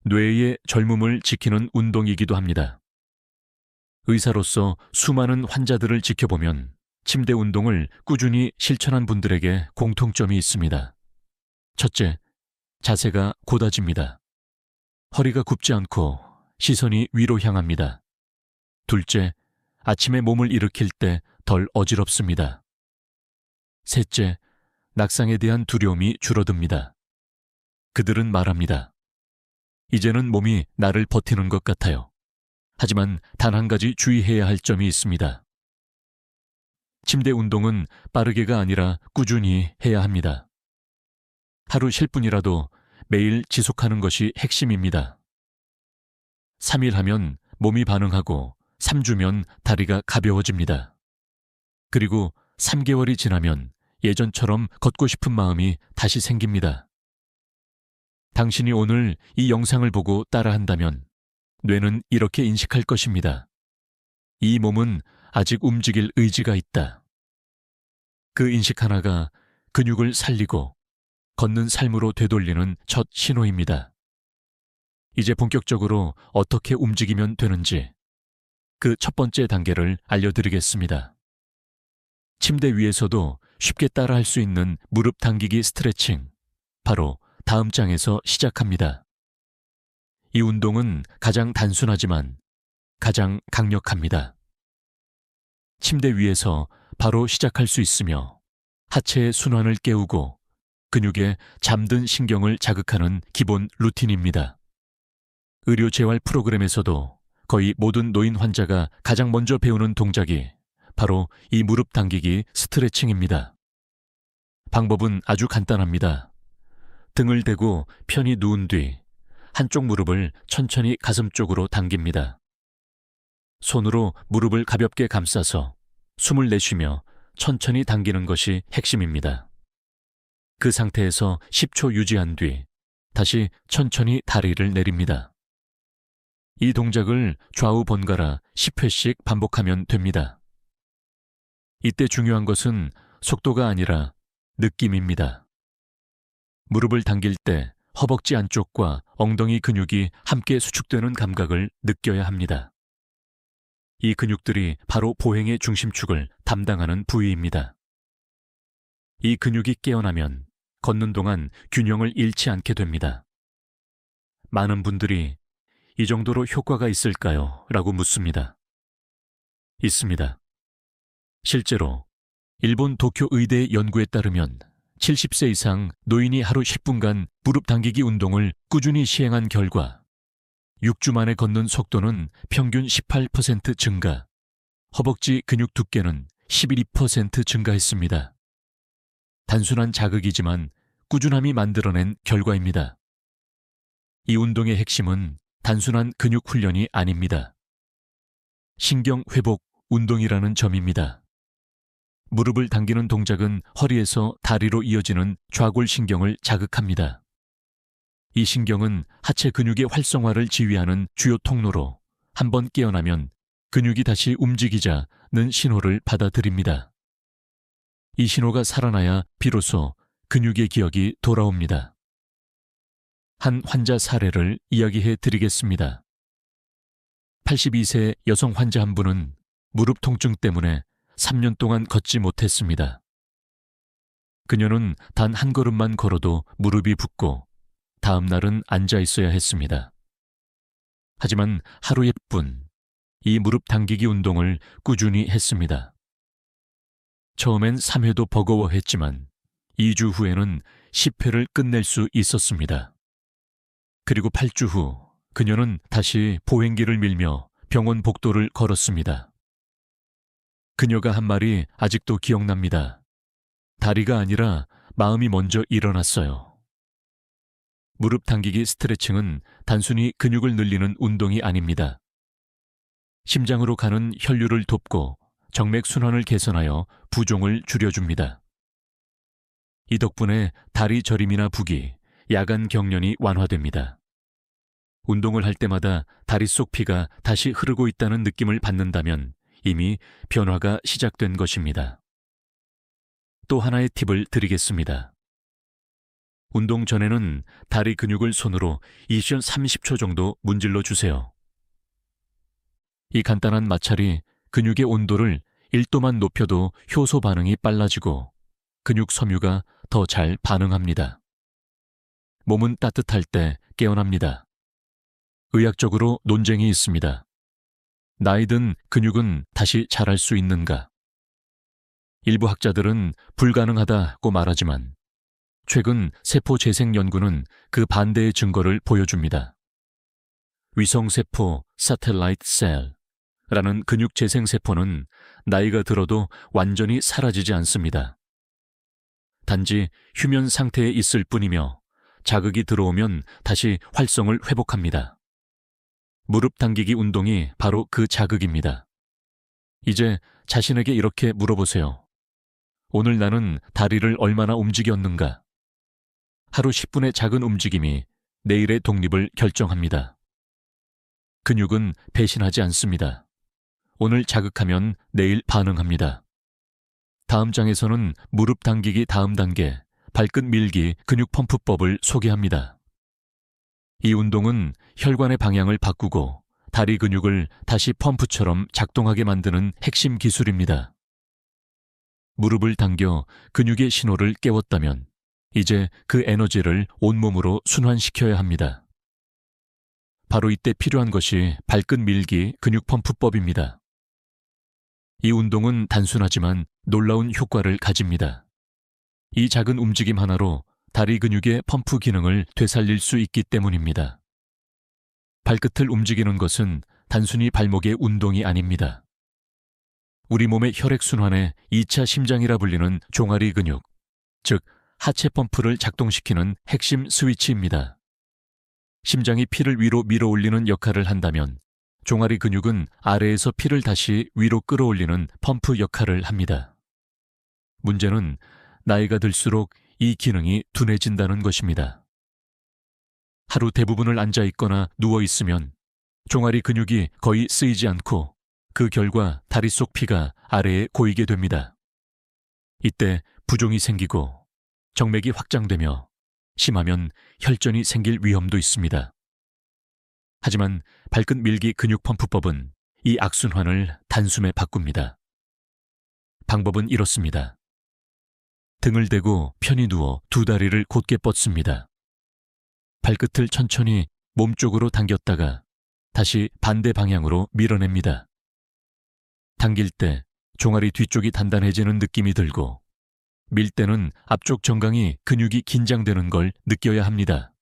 [SPEAKER 1] 뇌의 젊음을 지키는 운동이기도 합니다. 의사로서 수많은 환자들을 지켜보면 침대 운동을 꾸준히 실천한 분들에게 공통점이 있습니다. 첫째, 자세가 곧아집니다. 허리가 굽지 않고 시선이 위로 향합니다. 둘째, 아침에 몸을 일으킬 때 덜 어지럽습니다. 셋째, 낙상에 대한 두려움이 줄어듭니다. 그들은 말합니다. 이제는 몸이 나를 버티는 것 같아요. 하지만 단 한 가지 주의해야 할 점이 있습니다. 침대 운동은 빠르게가 아니라 꾸준히 해야 합니다. 하루 10분이라도 매일 지속하는 것이 핵심입니다. 3일 하면 몸이 반응하고 3주면 다리가 가벼워집니다. 그리고 3개월이 지나면 예전처럼 걷고 싶은 마음이 다시 생깁니다. 당신이 오늘 이 영상을 보고 따라한다면 뇌는 이렇게 인식할 것입니다. 이 몸은 아직 움직일 의지가 있다. 그 인식 하나가 근육을 살리고 걷는 삶으로 되돌리는 첫 신호입니다. 이제 본격적으로 어떻게 움직이면 되는지 그 첫 번째 단계를 알려드리겠습니다. 침대 위에서도 쉽게 따라할 수 있는 무릎 당기기 스트레칭, 바로 다음 장에서 시작합니다. 이 운동은 가장 단순하지만 가장 강력합니다. 침대 위에서 바로 시작할 수 있으며 하체의 순환을 깨우고 근육에 잠든 신경을 자극하는 기본 루틴입니다. 의료 재활 프로그램에서도 거의 모든 노인 환자가 가장 먼저 배우는 동작이 바로 이 무릎 당기기 스트레칭입니다. 방법은 아주 간단합니다. 등을 대고 편히 누운 뒤 한쪽 무릎을 천천히 가슴 쪽으로 당깁니다. 손으로 무릎을 가볍게 감싸서 숨을 내쉬며 천천히 당기는 것이 핵심입니다. 그 상태에서 10초 유지한 뒤 다시 천천히 다리를 내립니다. 이 동작을 좌우 번갈아 10회씩 반복하면 됩니다. 이때 중요한 것은 속도가 아니라 느낌입니다. 무릎을 당길 때 허벅지 안쪽과 엉덩이 근육이 함께 수축되는 감각을 느껴야 합니다. 이 근육들이 바로 보행의 중심축을 담당하는 부위입니다. 이 근육이 깨어나면 걷는 동안 균형을 잃지 않게 됩니다. 많은 분들이 이 정도로 효과가 있을까요? 라고 묻습니다. 있습니다. 실제로 일본 도쿄 의대 연구에 따르면 70세 이상 노인이 하루 10분간 무릎 당기기 운동을 꾸준히 시행한 결과 6주 만에 걷는 속도는 평균 18% 증가, 허벅지 근육 두께는 11% 증가했습니다. 단순한 자극이지만 꾸준함이 만들어낸 결과입니다. 이 운동의 핵심은 단순한 근육 훈련이 아닙니다. 신경 회복 운동이라는 점입니다. 무릎을 당기는 동작은 허리에서 다리로 이어지는 좌골신경을 자극합니다. 이 신경은 하체 근육의 활성화를 지휘하는 주요 통로로 한번 깨어나면 근육이 다시 움직이자는 신호를 받아들입니다. 이 신호가 살아나야 비로소 근육의 기억이 돌아옵니다. 한 환자 사례를 이야기해 드리겠습니다. 82세 여성 환자 한 분은 무릎 통증 때문에 3년 동안 걷지 못했습니다. 그녀는 단 한 걸음만 걸어도 무릎이 붓고 다음 날은 앉아 있어야 했습니다. 하지만 하루 10분 이 무릎 당기기 운동을 꾸준히 했습니다. 처음엔 3회도 버거워했지만 2주 후에는 10회를 끝낼 수 있었습니다. 그리고 8주 후 그녀는 다시 보행기를 밀며 병원 복도를 걸었습니다. 그녀가 한 말이 아직도 기억납니다. 다리가 아니라 마음이 먼저 일어났어요. 무릎 당기기 스트레칭은 단순히 근육을 늘리는 운동이 아닙니다. 심장으로 가는 혈류를 돕고 정맥 순환을 개선하여 부종을 줄여줍니다. 이 덕분에 다리 저림이나 부기, 야간 경련이 완화됩니다. 운동을 할 때마다 다리 속 피가 다시 흐르고 있다는 느낌을 받는다면 이미 변화가 시작된 것입니다. 또 하나의 팁을 드리겠습니다. 운동 전에는 다리 근육을 손으로 20년 30초 정도 문질러 주세요. 이 간단한 마찰이 근육의 온도를 1도만 높여도 효소 반응이 빨라지고 근육 섬유가 더 잘 반응합니다. 몸은 따뜻할 때 깨어납니다. 의학적으로 논쟁이 있습니다. 나이 든 근육은 다시 자랄 수 있는가? 일부 학자들은 불가능하다고 말하지만 최근 세포 재생 연구는 그 반대의 증거를 보여줍니다. 위성세포 사텔라이트 셀라는 근육 재생 세포는 나이가 들어도 완전히 사라지지 않습니다. 단지 휴면 상태에 있을 뿐이며 자극이 들어오면 다시 활성을 회복합니다. 무릎 당기기 운동이 바로 그 자극입니다. 이제 자신에게 이렇게 물어보세요. 오늘 나는 다리를 얼마나 움직였는가? 하루 10분의 작은 움직임이 내일의 독립을 결정합니다. 근육은 배신하지 않습니다. 오늘 자극하면 내일 반응합니다. 다음 장에서는 무릎 당기기 다음 단계, 발끝 밀기 근육 펌프법을 소개합니다. 이 운동은 혈관의 방향을 바꾸고 다리 근육을 다시 펌프처럼 작동하게 만드는 핵심 기술입니다. 무릎을 당겨 근육의 신호를 깨웠다면 이제 그 에너지를 온몸으로 순환시켜야 합니다. 바로 이때 필요한 것이 발끝 밀기 근육 펌프법입니다. 이 운동은 단순하지만 놀라운 효과를 가집니다. 이 작은 움직임 하나로 다리 근육의 펌프 기능을 되살릴 수 있기 때문입니다. 발끝을 움직이는 것은 단순히 발목의 운동이 아닙니다. 우리 몸의 혈액순환의 2차 심장이라 불리는 종아리 근육, 즉 하체 펌프를 작동시키는 핵심 스위치입니다. 심장이 피를 위로 밀어올리는 역할을 한다면 종아리 근육은 아래에서 피를 다시 위로 끌어올리는 펌프 역할을 합니다. 문제는 나이가 들수록 이 기능이 둔해진다는 것입니다. 하루 대부분을 앉아 있거나 누워 있으면 종아리 근육이 거의 쓰이지 않고 그 결과 다리 속 피가 아래에 고이게 됩니다. 이때 부종이 생기고 정맥이 확장되며 심하면 혈전이 생길 위험도 있습니다. 하지만 발끝 밀기 근육 펌프법은 이 악순환을 단숨에 바꿉니다. 방법은 이렇습니다. 등을 대고 편히 누워 두 다리를 곧게 뻗습니다. 발끝을 천천히 몸쪽으로 당겼다가 다시 반대 방향으로 밀어냅니다. 당길 때 종아리 뒤쪽이 단단해지는 느낌이 들고 밀 때는 앞쪽 정강이 근육이 긴장되는 걸 느껴야 합니다.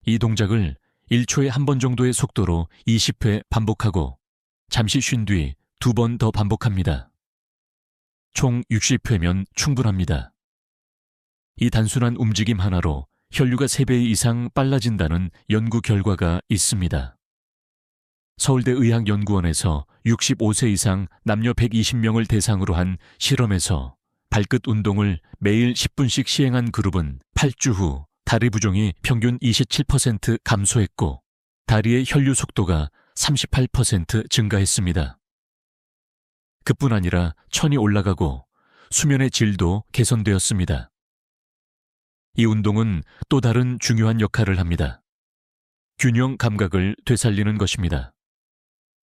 [SPEAKER 1] 이 동작을 1초에 한 번 정도의 속도로 20회 반복하고 잠시 쉰 뒤 2번 더 반복합니다. 총 60회면 충분합니다. 이 단순한 움직임 하나로 혈류가 3배 이상 빨라진다는 연구 결과가 있습니다. 서울대 의학연구원에서 65세 이상 남녀 120명을 대상으로 한 실험에서 발끝 운동을 매일 10분씩 시행한 그룹은 8주 후 다리 부종이 평균 27% 감소했고 다리의 혈류 속도가 38% 증가했습니다. 그뿐 아니라 천이 올라가고 수면의 질도 개선되었습니다. 이 운동은 또 다른 중요한 역할을 합니다. 균형 감각을 되살리는 것입니다.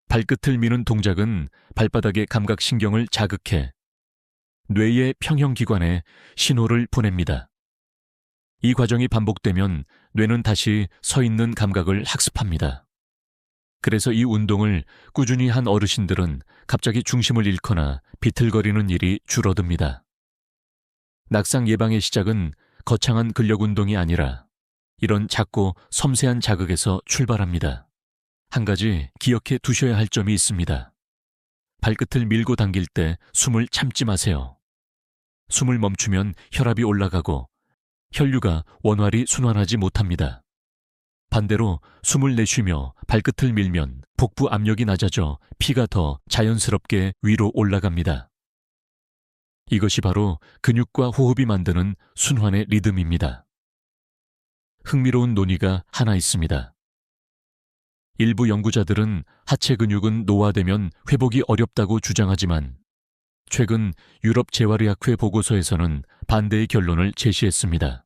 [SPEAKER 1] 발끝을 미는 동작은 발바닥의 감각신경을 자극해 뇌의 평형기관에 신호를 보냅니다. 이 과정이 반복되면 뇌는 다시 서 있는 감각을 학습합니다. 그래서 이 운동을 꾸준히 한 어르신들은 갑자기 중심을 잃거나 비틀거리는 일이 줄어듭니다. 낙상 예방의 시작은 거창한 근력 운동이 아니라 이런 작고 섬세한 자극에서 출발합니다. 한 가지 기억해 두셔야 할 점이 있습니다. 발끝을 밀고 당길 때 숨을 참지 마세요. 숨을 멈추면 혈압이 올라가고 혈류가 원활히 순환하지 못합니다. 반대로 숨을 내쉬며 발끝을 밀면 복부 압력이 낮아져 피가 더 자연스럽게 위로 올라갑니다. 이것이 바로 근육과 호흡이 만드는 순환의 리듬입니다. 흥미로운 논의가 하나 있습니다. 일부 연구자들은 하체 근육은 노화되면 회복이 어렵다고 주장하지만 최근 유럽 재활의학회 보고서에서는 반대의 결론을 제시했습니다.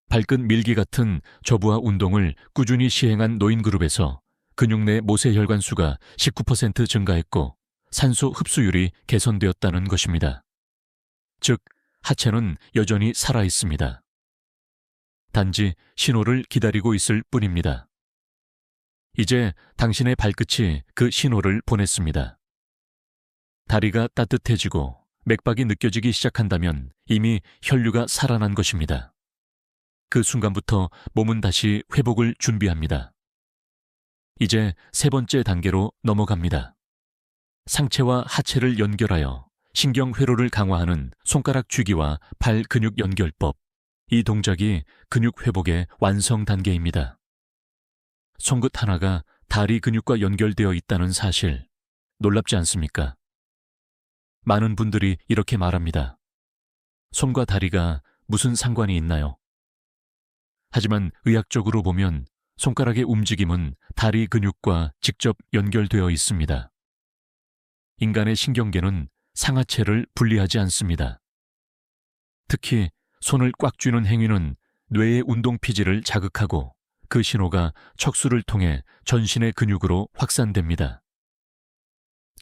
[SPEAKER 1] 발끝 밀기 같은 저부하 운동을 꾸준히 시행한 노인그룹에서 근육 내 모세혈관 수가 19% 증가했고 산소 흡수율이 개선되었다는 것입니다. 즉, 하체는 여전히 살아있습니다. 단지 신호를 기다리고 있을 뿐입니다. 이제 당신의 발끝이 그 신호를 보냈습니다. 다리가 따뜻해지고 맥박이 느껴지기 시작한다면 이미 혈류가 살아난 것입니다. 그 순간부터 몸은 다시 회복을 준비합니다. 이제 세 번째 단계로 넘어갑니다. 상체와 하체를 연결하여 신경회로를 강화하는 손가락 쥐기와 팔 근육 연결법. 이 동작이 근육 회복의 완성 단계입니다. 손끝 하나가 다리 근육과 연결되어 있다는 사실, 놀랍지 않습니까? 많은 분들이 이렇게 말합니다. 손과 다리가 무슨 상관이 있나요? 하지만 의학적으로 보면 손가락의 움직임은 다리 근육과 직접 연결되어 있습니다. 인간의 신경계는 상하체를 분리하지 않습니다. 특히 손을 꽉 쥐는 행위는 뇌의 운동피지를 자극하고 그 신호가 척수를 통해 전신의 근육으로 확산됩니다.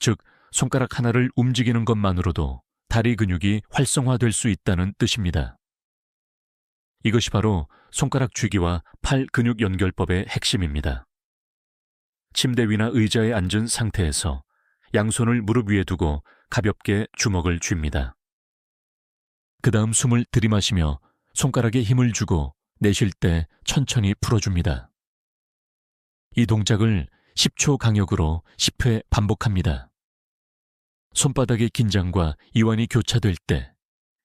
[SPEAKER 1] 즉, 손가락 하나를 움직이는 것만으로도 다리 근육이 활성화될 수 있다는 뜻입니다. 이것이 바로 손가락 쥐기와 팔 근육 연결법의 핵심입니다. 침대 위나 의자에 앉은 상태에서 양손을 무릎 위에 두고 가볍게 주먹을 쥡니다. 그 다음 숨을 들이마시며 손가락에 힘을 주고 내쉴 때 천천히 풀어줍니다. 이 동작을 10초 간격으로 10회 반복합니다. 손바닥의 긴장과 이완이 교차될 때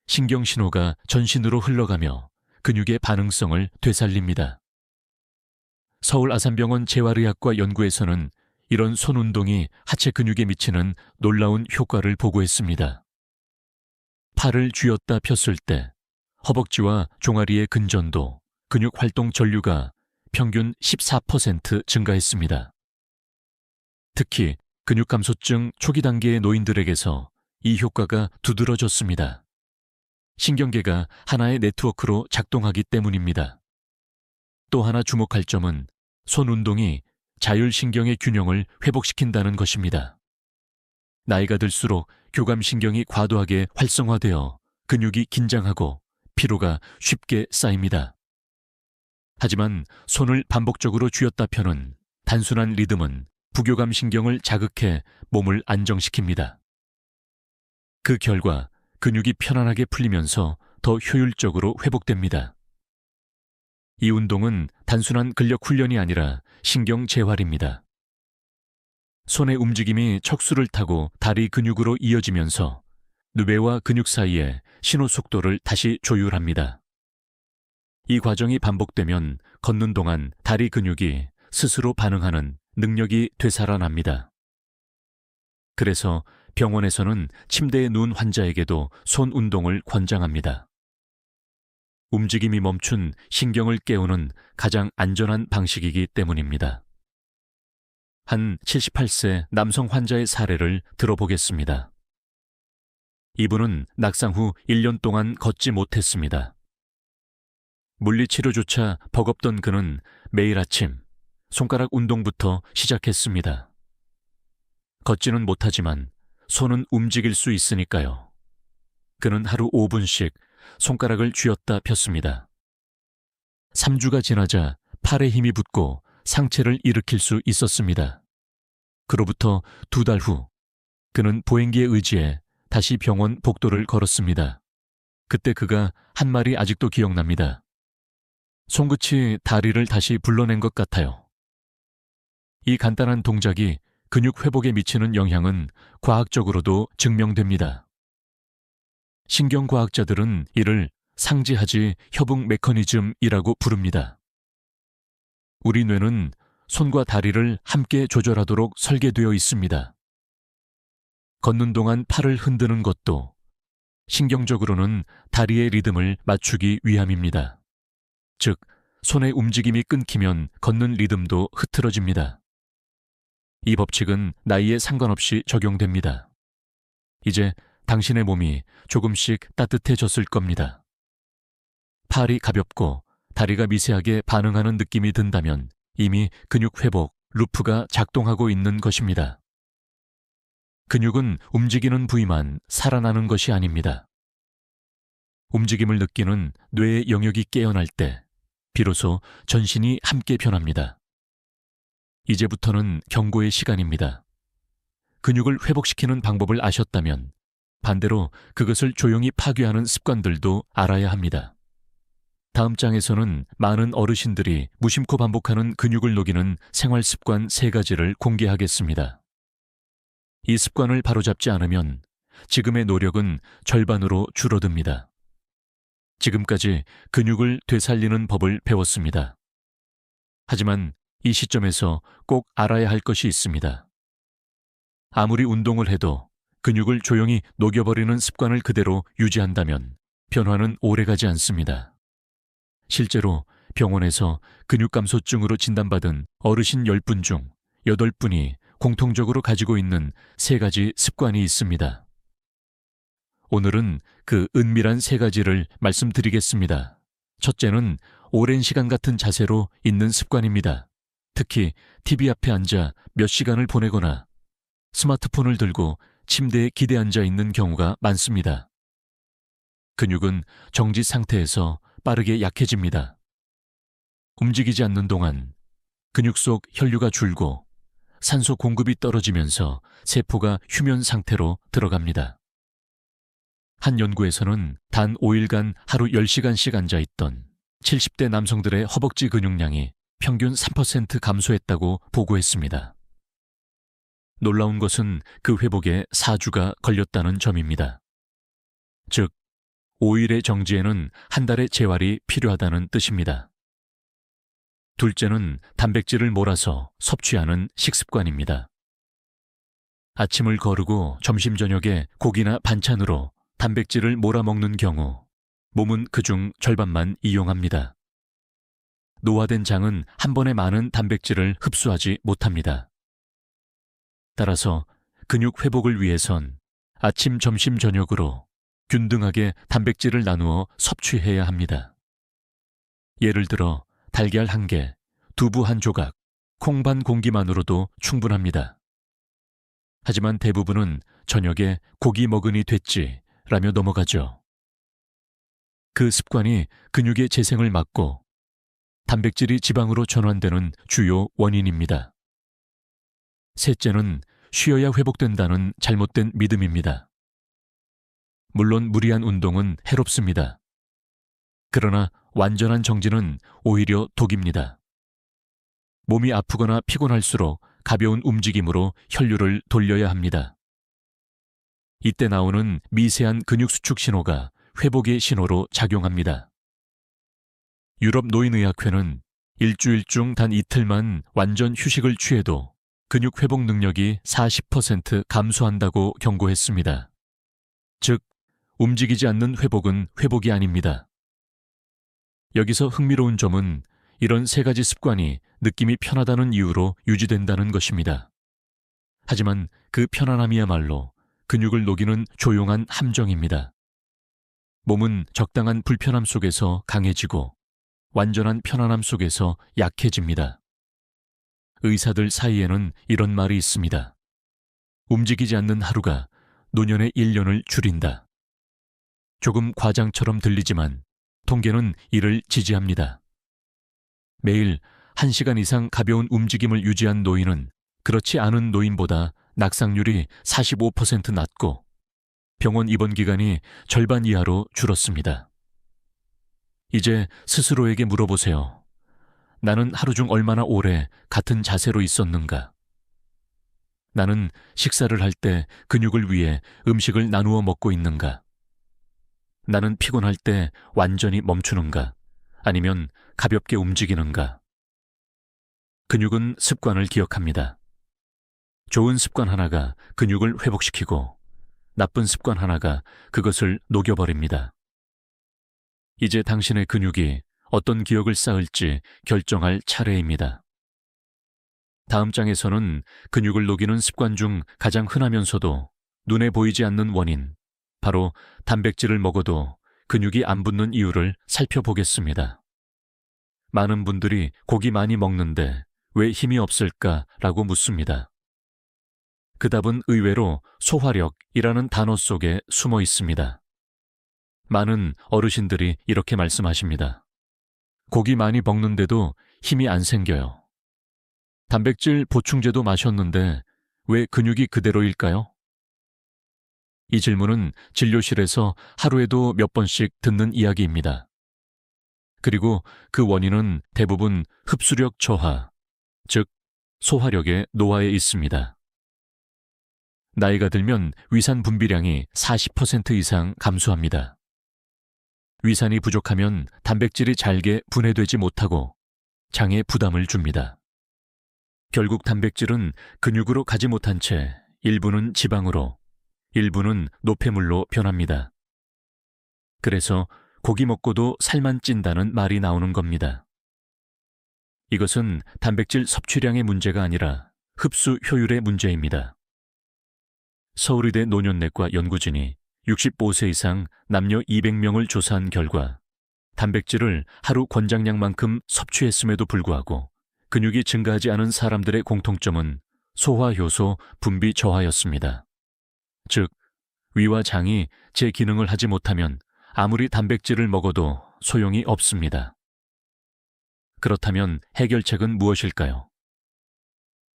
[SPEAKER 1] 신경신호가 전신으로 흘러가며 근육의 반응성을 되살립니다. 서울 아산병원 재활의학과 연구에서는 이런 손 운동이 하체 근육에 미치는 놀라운 효과를 보고했습니다. 팔을 쥐었다 폈을 때 허벅지와 종아리의 근전도, 근육 활동 전류가 평균 14% 증가했습니다. 특히 근육 감소증 초기 단계의 노인들에게서 이 효과가 두드러졌습니다. 신경계가 하나의 네트워크로 작동하기 때문입니다. 또 하나 주목할 점은 손 운동이 자율신경의 균형을 회복시킨다는 것입니다. 나이가 들수록 교감신경이 과도하게 활성화되어 근육이 긴장하고 피로가 쉽게 쌓입니다. 하지만 손을 반복적으로 쥐었다 펴는 단순한 리듬은 부교감신경을 자극해 몸을 안정시킵니다. 그 결과 근육이 편안하게 풀리면서 더 효율적으로 회복됩니다. 이 운동은 단순한 근력 훈련이 아니라 신경 재활입니다. 손의 움직임이 척수를 타고 다리 근육으로 이어지면서 누베와 근육 사이의 신호 속도를 다시 조율합니다. 이 과정이 반복되면 걷는 동안 다리 근육이 스스로 반응하는 능력이 되살아납니다. 그래서 병원에서는 침대에 누운 환자에게도 손 운동을 권장합니다. 움직임이 멈춘 신경을 깨우는 가장 안전한 방식이기 때문입니다. 한 78세 남성 환자의 사례를 들어보겠습니다. 이분은 낙상 후 1년 동안 걷지 못했습니다. 물리치료조차 버겁던 그는 매일 아침 손가락 운동부터 시작했습니다. 걷지는 못하지만 손은 움직일 수 있으니까요. 그는 하루 5분씩 손가락을 쥐었다 폈습니다. 3주가 지나자 팔에 힘이 붙고 상체를 일으킬 수 있었습니다. 그로부터 2달 후 그는 보행기에 의지해 다시 병원 복도를 걸었습니다. 그때 그가 한 말이 아직도 기억납니다. 손끝이 다리를 다시 불러낸 것 같아요. 이 간단한 동작이 근육 회복에 미치는 영향은 과학적으로도 증명됩니다. 신경과학자들은 이를 상지하지 협응 메커니즘이라고 부릅니다. 우리 뇌는 손과 다리를 함께 조절하도록 설계되어 있습니다. 걷는 동안 팔을 흔드는 것도 신경적으로는 다리의 리듬을 맞추기 위함입니다. 즉, 손의 움직임이 끊기면 걷는 리듬도 흐트러집니다. 이 법칙은 나이에 상관없이 적용됩니다. 이제 당신의 몸이 조금씩 따뜻해졌을 겁니다. 팔이 가볍고 다리가 미세하게 반응하는 느낌이 든다면 이미 근육 회복, 루프가 작동하고 있는 것입니다. 근육은 움직이는 부위만 살아나는 것이 아닙니다. 움직임을 느끼는 뇌의 영역이 깨어날 때 비로소 전신이 함께 변합니다. 이제부터는 경고의 시간입니다. 근육을 회복시키는 방법을 아셨다면 반대로 그것을 조용히 파괴하는 습관들도 알아야 합니다. 다음 장에서는 많은 어르신들이 무심코 반복하는 근육을 녹이는 생활 습관 3가지를 공개하겠습니다. 이 습관을 바로잡지 않으면 지금의 노력은 절반으로 줄어듭니다. 지금까지 근육을 되살리는 법을 배웠습니다. 하지만 이 시점에서 꼭 알아야 할 것이 있습니다. 아무리 운동을 해도 근육을 조용히 녹여버리는 습관을 그대로 유지한다면 변화는 오래가지 않습니다. 실제로 병원에서 근육감소증으로 진단받은 어르신 10분 중 8분이 공통적으로 가지고 있는 3가지 습관이 있습니다. 오늘은 그 은밀한 3가지를 말씀드리겠습니다. 첫째는 오랜 시간 같은 자세로 있는 습관입니다. 특히 TV 앞에 앉아 몇 시간을 보내거나 스마트폰을 들고 침대에 기대 앉아 있는 경우가 많습니다. 근육은 정지 상태에서 빠르게 약해집니다. 움직이지 않는 동안 근육 속 혈류가 줄고 산소 공급이 떨어지면서 세포가 휴면 상태로 들어갑니다. 한 연구에서는 단 5일간 하루 10시간씩 앉아있던 70대 남성들의 허벅지 근육량이 평균 3% 감소했다고 보고했습니다. 놀라운 것은 그 회복에 4주가 걸렸다는 점입니다. 즉, 5일의 정지에는 한 달의 재활이 필요하다는 뜻입니다. 둘째는 단백질을 몰아서 섭취하는 식습관입니다. 아침을 거르고 점심 저녁에 고기나 반찬으로 단백질을 몰아먹는 경우 몸은 그중 절반만 이용합니다. 노화된 장은 한 번에 많은 단백질을 흡수하지 못합니다. 따라서 근육 회복을 위해선 아침, 점심, 저녁으로 균등하게 단백질을 나누어 섭취해야 합니다. 예를 들어 달걀 1개, 두부 1조각, 콩 반 공기만으로도 충분합니다. 하지만 대부분은 저녁에 고기 먹으니 됐지 라며 넘어가죠. 그 습관이 근육의 재생을 막고 단백질이 지방으로 전환되는 주요 원인입니다. 셋째는 쉬어야 회복된다는 잘못된 믿음입니다. 물론 무리한 운동은 해롭습니다. 그러나 완전한 정지는 오히려 독입니다. 몸이 아프거나 피곤할수록 가벼운 움직임으로 혈류를 돌려야 합니다. 이때 나오는 미세한 근육 수축 신호가 회복의 신호로 작용합니다. 유럽 노인의학회는 일주일 중 단 이틀만 완전 휴식을 취해도 근육 회복 능력이 40% 감소한다고 경고했습니다. 즉, 움직이지 않는 회복은 회복이 아닙니다. 여기서 흥미로운 점은 이런 3가지 습관이 느낌이 편하다는 이유로 유지된다는 것입니다. 하지만 그 편안함이야말로 근육을 녹이는 조용한 함정입니다. 몸은 적당한 불편함 속에서 강해지고 완전한 편안함 속에서 약해집니다. 의사들 사이에는 이런 말이 있습니다. 움직이지 않는 하루가 노년의 1년을 줄인다. 조금 과장처럼 들리지만 통계는 이를 지지합니다. 매일 1시간 이상 가벼운 움직임을 유지한 노인은 그렇지 않은 노인보다 낙상률이 45% 낮고 병원 입원 기간이 절반 이하로 줄었습니다. 이제 스스로에게 물어보세요. 나는 하루 중 얼마나 오래 같은 자세로 있었는가? 나는 식사를 할 때 근육을 위해 음식을 나누어 먹고 있는가? 나는 피곤할 때 완전히 멈추는가? 아니면 가볍게 움직이는가? 근육은 습관을 기억합니다. 좋은 습관 하나가 근육을 회복시키고 나쁜 습관 하나가 그것을 녹여버립니다. 이제 당신의 근육이 어떤 기억을 쌓을지 결정할 차례입니다. 다음 장에서는 근육을 녹이는 습관 중 가장 흔하면서도 눈에 보이지 않는 원인, 바로 단백질을 먹어도 근육이 안 붙는 이유를 살펴보겠습니다. 많은 분들이 고기 많이 먹는데 왜 힘이 없을까라고 묻습니다. 그 답은 의외로 소화력이라는 단어 속에 숨어 있습니다. 많은 어르신들이 이렇게 말씀하십니다. 고기 많이 먹는데도 힘이 안 생겨요. 단백질 보충제도 마셨는데 왜 근육이 그대로일까요? 이 질문은 진료실에서 하루에도 몇 번씩 듣는 이야기입니다. 그리고 그 원인은 대부분 흡수력 저하, 즉 소화력의 노화에 있습니다. 나이가 들면 위산 분비량이 40% 이상 감소합니다. 위산이 부족하면 단백질이 잘게 분해되지 못하고 장에 부담을 줍니다. 결국 단백질은 근육으로 가지 못한 채 일부는 지방으로, 일부는 노폐물로 변합니다. 그래서 고기 먹고도 살만 찐다는 말이 나오는 겁니다. 이것은 단백질 섭취량의 문제가 아니라 흡수 효율의 문제입니다. 서울의대 노년내과 연구진이 65세 이상 남녀 200명을 조사한 결과 단백질을 하루 권장량만큼 섭취했음에도 불구하고 근육이 증가하지 않은 사람들의 공통점은 소화효소 분비 저하였습니다. 즉, 위와 장이 제 기능을 하지 못하면 아무리 단백질을 먹어도 소용이 없습니다. 그렇다면 해결책은 무엇일까요?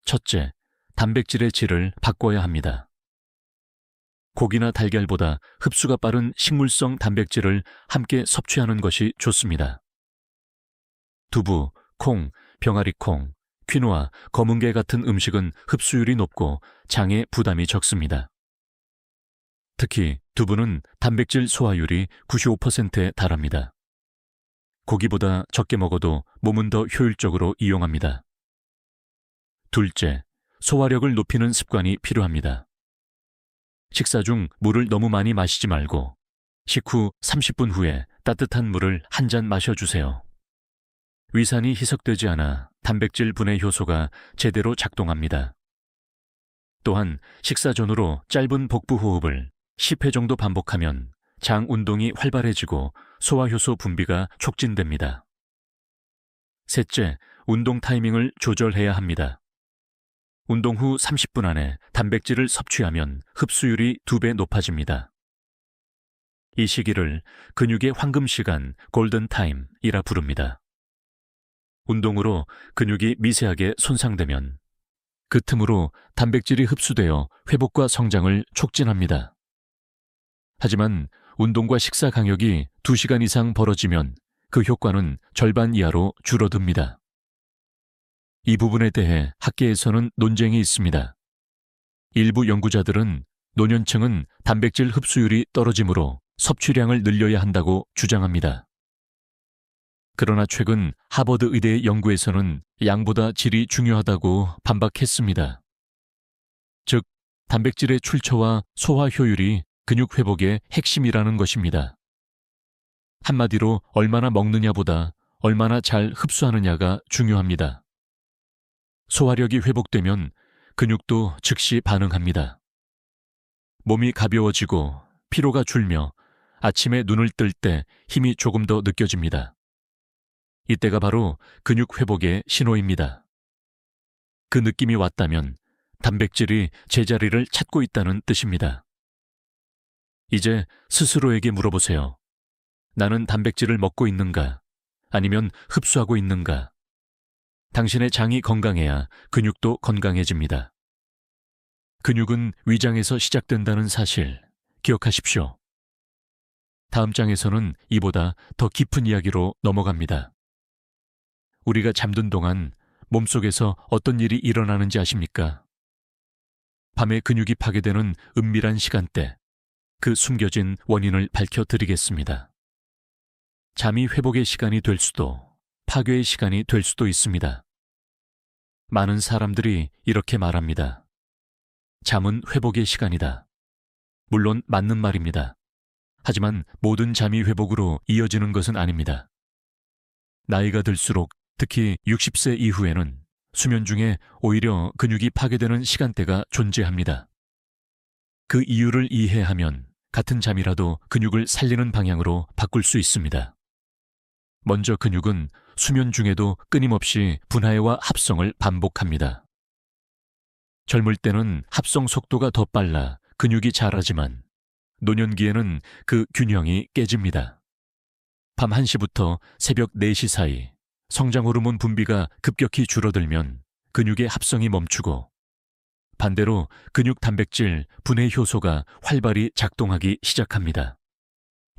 [SPEAKER 1] 첫째, 단백질의 질을 바꿔야 합니다. 고기나 달걀보다 흡수가 빠른 식물성 단백질을 함께 섭취하는 것이 좋습니다. 두부, 콩, 병아리콩, 퀴노아, 검은게 같은 음식은 흡수율이 높고 장에 부담이 적습니다. 특히 두부는 단백질 소화율이 95%에 달합니다. 고기보다 적게 먹어도 몸은 더 효율적으로 이용합니다. 둘째, 소화력을 높이는 습관이 필요합니다. 식사 중 물을 너무 많이 마시지 말고 식후 30분 후에 따뜻한 물을 한 잔 마셔주세요. 위산이 희석되지 않아 단백질 분해 효소가 제대로 작동합니다. 또한 식사 전후로 짧은 복부 호흡을 10회 정도 반복하면 장 운동이 활발해지고 소화효소 분비가 촉진됩니다. 셋째, 운동 타이밍을 조절해야 합니다. 운동 후 30분 안에 단백질을 섭취하면 흡수율이 2배 높아집니다. 이 시기를 근육의 황금 시간, 골든 타임이라 부릅니다. 운동으로 근육이 미세하게 손상되면 그 틈으로 단백질이 흡수되어 회복과 성장을 촉진합니다. 하지만 운동과 식사 간격이 2시간 이상 벌어지면 그 효과는 절반 이하로 줄어듭니다. 이 부분에 대해 학계에서는 논쟁이 있습니다. 일부 연구자들은 노년층은 단백질 흡수율이 떨어지므로 섭취량을 늘려야 한다고 주장합니다. 그러나 최근 하버드 의대의 연구에서는 양보다 질이 중요하다고 반박했습니다. 즉, 단백질의 출처와 소화 효율이 근육 회복의 핵심이라는 것입니다. 한마디로 얼마나 먹느냐보다 얼마나 잘 흡수하느냐가 중요합니다. 소화력이 회복되면 근육도 즉시 반응합니다. 몸이 가벼워지고 피로가 줄며 아침에 눈을 뜰 때 힘이 조금 더 느껴집니다. 이때가 바로 근육 회복의 신호입니다. 그 느낌이 왔다면 단백질이 제자리를 찾고 있다는 뜻입니다. 이제 스스로에게 물어보세요. 나는 단백질을 먹고 있는가? 아니면 흡수하고 있는가? 당신의 장이 건강해야 근육도 건강해집니다. 근육은 위장에서 시작된다는 사실 기억하십시오. 다음 장에서는 이보다 더 깊은 이야기로 넘어갑니다. 우리가 잠든 동안 몸속에서 어떤 일이 일어나는지 아십니까? 밤에 근육이 파괴되는 은밀한 시간대, 그 숨겨진 원인을 밝혀드리겠습니다. 잠이 회복의 시간이 될 수도, 파괴의 시간이 될 수도 있습니다. 많은 사람들이 이렇게 말합니다. 잠은 회복의 시간이다. 물론 맞는 말입니다. 하지만 모든 잠이 회복으로 이어지는 것은 아닙니다. 나이가 들수록 특히 60세 이후에는 수면 중에 오히려 근육이 파괴되는 시간대가 존재합니다. 그 이유를 이해하면 같은 잠이라도 근육을 살리는 방향으로 바꿀 수 있습니다. 먼저 근육은 수면 중에도 끊임없이 분해와 합성을 반복합니다. 젊을 때는 합성 속도가 더 빨라 근육이 자라지만 노년기에는 그 균형이 깨집니다. 밤 1시부터 새벽 4시 사이 성장 호르몬 분비가 급격히 줄어들면 근육의 합성이 멈추고 반대로 근육 단백질 분해 효소가 활발히 작동하기 시작합니다.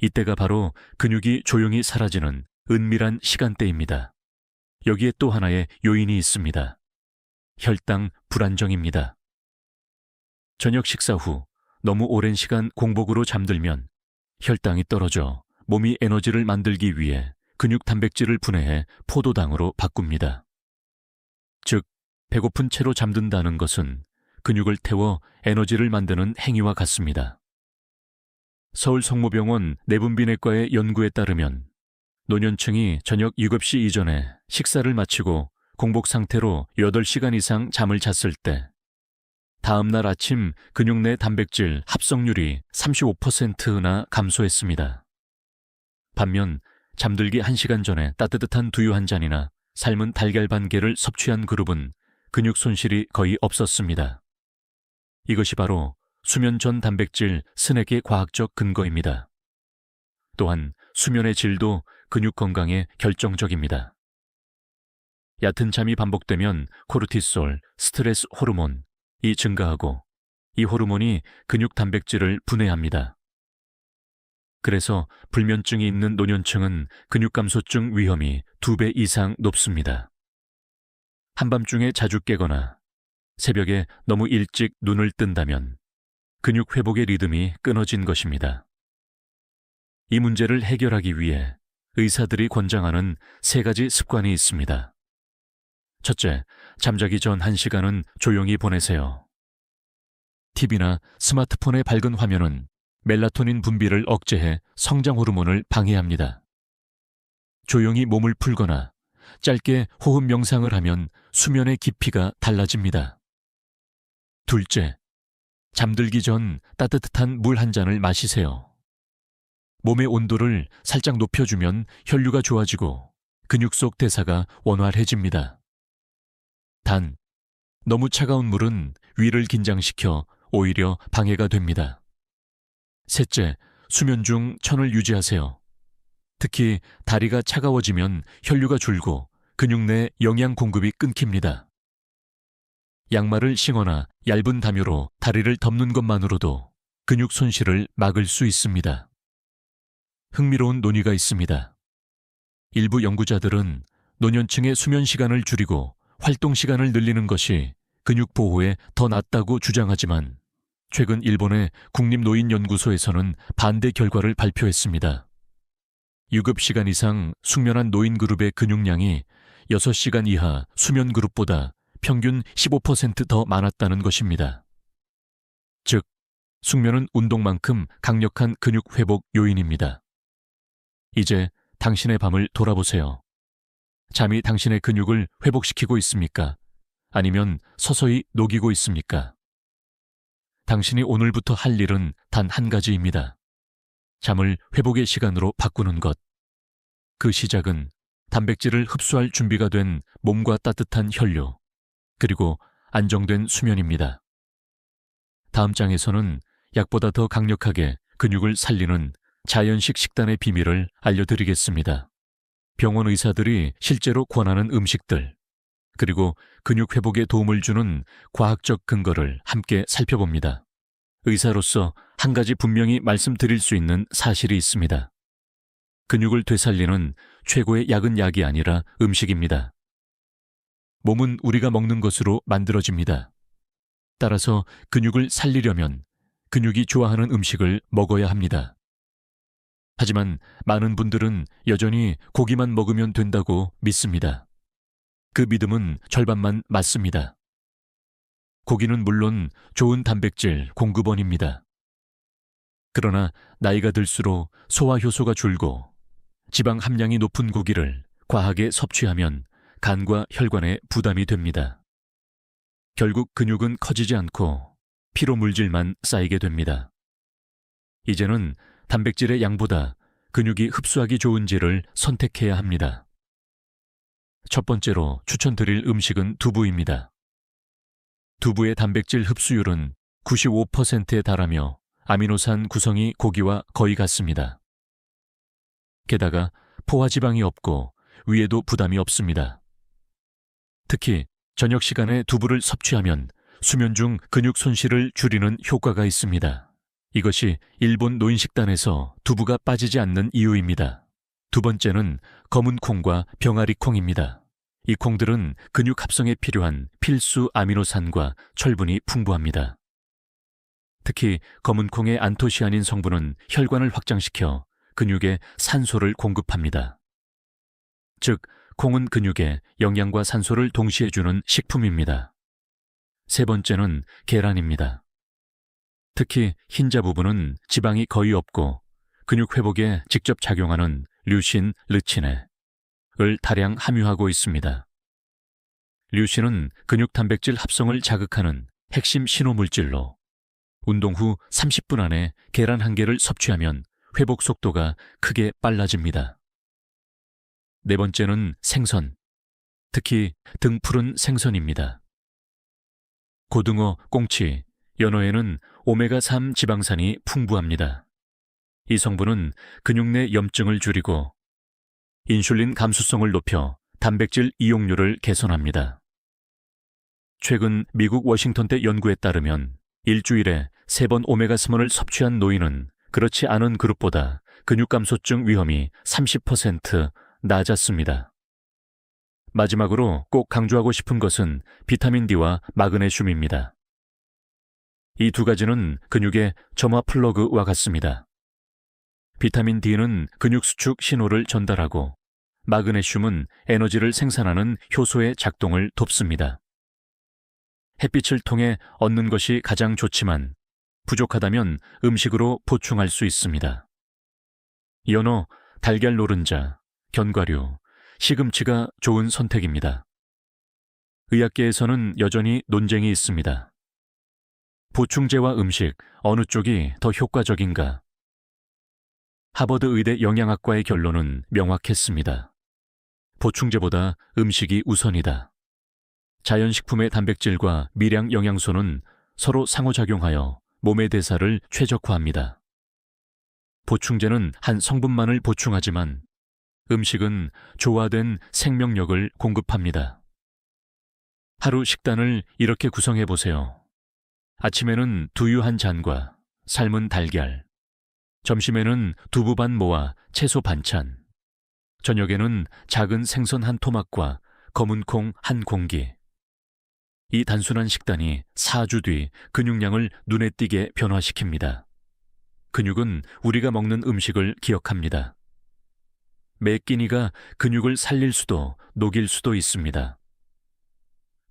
[SPEAKER 1] 이때가 바로 근육이 조용히 사라지는 은밀한 시간대입니다. 여기에 또 하나의 요인이 있습니다. 혈당 불안정입니다. 저녁 식사 후 너무 오랜 시간 공복으로 잠들면 혈당이 떨어져 몸이 에너지를 만들기 위해 근육 단백질을 분해해 포도당으로 바꿉니다. 즉, 배고픈 채로 잠든다는 것은 근육을 태워 에너지를 만드는 행위와 같습니다. 서울 성모병원 내분비내과의 연구에 따르면 노년층이 저녁 7시 이전에 식사를 마치고 공복 상태로 8시간 이상 잠을 잤을 때 다음 날 아침 근육 내 단백질 합성률이 35%나 감소했습니다. 반면 잠들기 1시간 전에 따뜻한 두유 한 잔이나 삶은 달걀 반 개를 섭취한 그룹은 근육 손실이 거의 없었습니다. 이것이 바로 수면 전 단백질 스낵의 과학적 근거입니다. 또한 수면의 질도 근육 건강에 결정적입니다. 얕은 잠이 반복되면 코르티솔, 스트레스 호르몬이 증가하고 이 호르몬이 근육 단백질을 분해합니다. 그래서 불면증이 있는 노년층은 근육감소증 위험이 2배 이상 높습니다. 한밤중에 자주 깨거나 새벽에 너무 일찍 눈을 뜬다면 근육 회복의 리듬이 끊어진 것입니다. 이 문제를 해결하기 위해 의사들이 권장하는 3가지 습관이 있습니다. 첫째, 잠자기 전 1시간은 조용히 보내세요. TV나 스마트폰의 밝은 화면은 멜라토닌 분비를 억제해 성장 호르몬을 방해합니다. 조용히 몸을 풀거나 짧게 호흡 명상을 하면 수면의 깊이가 달라집니다. 둘째, 잠들기 전 따뜻한 물 한 잔을 마시세요. 몸의 온도를 살짝 높여주면 혈류가 좋아지고 근육 속 대사가 원활해집니다. 단, 너무 차가운 물은 위를 긴장시켜 오히려 방해가 됩니다. 셋째, 수면 중 천을 유지하세요. 특히 다리가 차가워지면 혈류가 줄고 근육 내 영양 공급이 끊깁니다. 양말을 신거나 얇은 담요로 다리를 덮는 것만으로도 근육 손실을 막을 수 있습니다. 흥미로운 논의가 있습니다. 일부 연구자들은 노년층의 수면 시간을 줄이고 활동 시간을 늘리는 것이 근육 보호에 더 낫다고 주장하지만 최근 일본의 국립노인연구소에서는 반대 결과를 발표했습니다. 유급 시간 이상 숙면한 노인 그룹의 근육량이 6시간 이하 수면 그룹보다 평균 15% 더 많았다는 것입니다. 즉, 숙면은 운동만큼 강력한 근육 회복 요인입니다. 이제 당신의 밤을 돌아보세요. 잠이 당신의 근육을 회복시키고 있습니까? 아니면 서서히 녹이고 있습니까? 당신이 오늘부터 할 일은 단 한 가지입니다. 잠을 회복의 시간으로 바꾸는 것. 그 시작은 단백질을 흡수할 준비가 된 몸과 따뜻한 혈류, 그리고 안정된 수면입니다. 다음 장에서는 약보다 더 강력하게 근육을 살리는 자연식 식단의 비밀을 알려드리겠습니다. 병원 의사들이 실제로 권하는 음식들, 그리고 근육 회복에 도움을 주는 과학적 근거를 함께 살펴봅니다. 의사로서 한 가지 분명히 말씀드릴 수 있는 사실이 있습니다. 근육을 되살리는 최고의 약은 약이 아니라 음식입니다. 몸은 우리가 먹는 것으로 만들어집니다. 따라서 근육을 살리려면 근육이 좋아하는 음식을 먹어야 합니다. 하지만 많은 분들은 여전히 고기만 먹으면 된다고 믿습니다. 그 믿음은 절반만 맞습니다. 고기는 물론 좋은 단백질 공급원입니다. 그러나 나이가 들수록 소화 효소가 줄고 지방 함량이 높은 고기를 과하게 섭취하면 간과 혈관에 부담이 됩니다. 결국 근육은 커지지 않고 피로 물질만 쌓이게 됩니다. 이제는 단백질의 양보다 근육이 흡수하기 좋은 질을 선택해야 합니다. 첫 번째로 추천드릴 음식은 두부입니다. 두부의 단백질 흡수율은 95%에 달하며 아미노산 구성이 고기와 거의 같습니다. 게다가 포화지방이 없고 위에도 부담이 없습니다. 특히 저녁 시간에 두부를 섭취하면 수면 중 근육 손실을 줄이는 효과가 있습니다. 이것이 일본 노인식단에서 두부가 빠지지 않는 이유입니다. 두 번째는 검은 콩과 병아리 콩입니다. 이 콩들은 근육 합성에 필요한 필수 아미노산과 철분이 풍부합니다. 특히 검은 콩의 안토시아닌 성분은 혈관을 확장시켜 근육에 산소를 공급합니다. 즉, 콩은 근육에 영양과 산소를 동시에 주는 식품입니다. 세 번째는 계란입니다. 특히 흰자 부분은 지방이 거의 없고 근육 회복에 직접 작용하는 류신, 르치네을 다량 함유하고 있습니다. 류신은 근육 단백질 합성을 자극하는 핵심 신호물질로 운동 후 30분 안에 계란 한 개를 섭취하면 회복 속도가 크게 빨라집니다. 네 번째는 생선, 특히 등 푸른 생선입니다. 고등어, 꽁치, 연어에는 오메가3 지방산이 풍부합니다. 이 성분은 근육 내 염증을 줄이고 인슐린 감수성을 높여 단백질 이용률을 개선합니다. 최근 미국 워싱턴대 연구에 따르면 일주일에 3번 오메가3을 섭취한 노인은 그렇지 않은 그룹보다 근육 감소증 위험이 30% 낮았습니다. 마지막으로 꼭 강조하고 싶은 것은 비타민 D와 마그네슘입니다. 이 두 가지는 근육의 점화 플러그와 같습니다. 비타민 D는 근육 수축 신호를 전달하고 마그네슘은 에너지를 생산하는 효소의 작동을 돕습니다. 햇빛을 통해 얻는 것이 가장 좋지만 부족하다면 음식으로 보충할 수 있습니다. 연어, 달걀 노른자, 견과류, 시금치가 좋은 선택입니다. 의학계에서는 여전히 논쟁이 있습니다. 보충제와 음식, 어느 쪽이 더 효과적인가? 하버드 의대 영양학과의 결론은 명확했습니다. 보충제보다 음식이 우선이다. 자연식품의 단백질과 미량 영양소는 서로 상호작용하여 몸의 대사를 최적화합니다. 보충제는 한 성분만을 보충하지만 음식은 조화된 생명력을 공급합니다. 하루 식단을 이렇게 구성해 보세요. 아침에는 두유 한 잔과 삶은 달걀, 점심에는 두부 반 모와 채소 반찬, 저녁에는 작은 생선 한 토막과 검은 콩 한 공기. 이 단순한 식단이 4주 뒤 근육량을 눈에 띄게 변화시킵니다. 근육은 우리가 먹는 음식을 기억합니다. 매 끼니가 근육을 살릴 수도 녹일 수도 있습니다.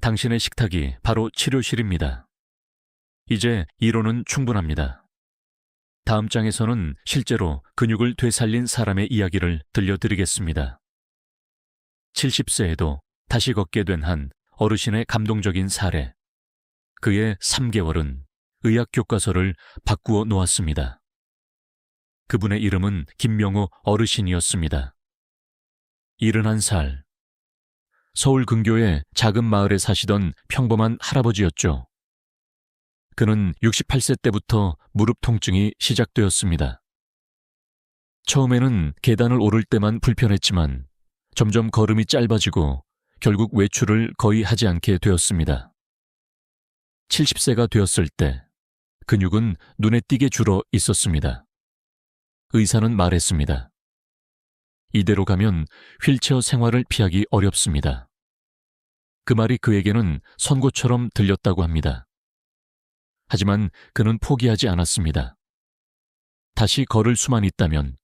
[SPEAKER 1] 당신의 식탁이 바로 치료실입니다. 이제 이론은 충분합니다. 다음 장에서는 실제로 근육을 되살린 사람의 이야기를 들려드리겠습니다. 70세에도 다시 걷게 된 한 어르신의 감동적인 사례. 그의 3개월은 의학 교과서를 바꾸어 놓았습니다. 그분의 이름은 김명호 어르신이었습니다. 71살. 서울 근교의 작은 마을에 사시던 평범한 할아버지였죠. 그는 68세 때부터 무릎 통증이 시작되었습니다. 처음에는 계단을 오를 때만 불편했지만 점점 걸음이 짧아지고 결국 외출을 거의 하지 않게 되었습니다. 70세가 되었을 때 근육은 눈에 띄게 줄어 있었습니다. 의사는 말했습니다. 이대로 가면 휠체어 생활을 피하기 어렵습니다. 그 말이 그에게는 선고처럼 들렸다고 합니다. 하지만 그는 포기하지 않았습니다. 다시 걸을 수만 있다면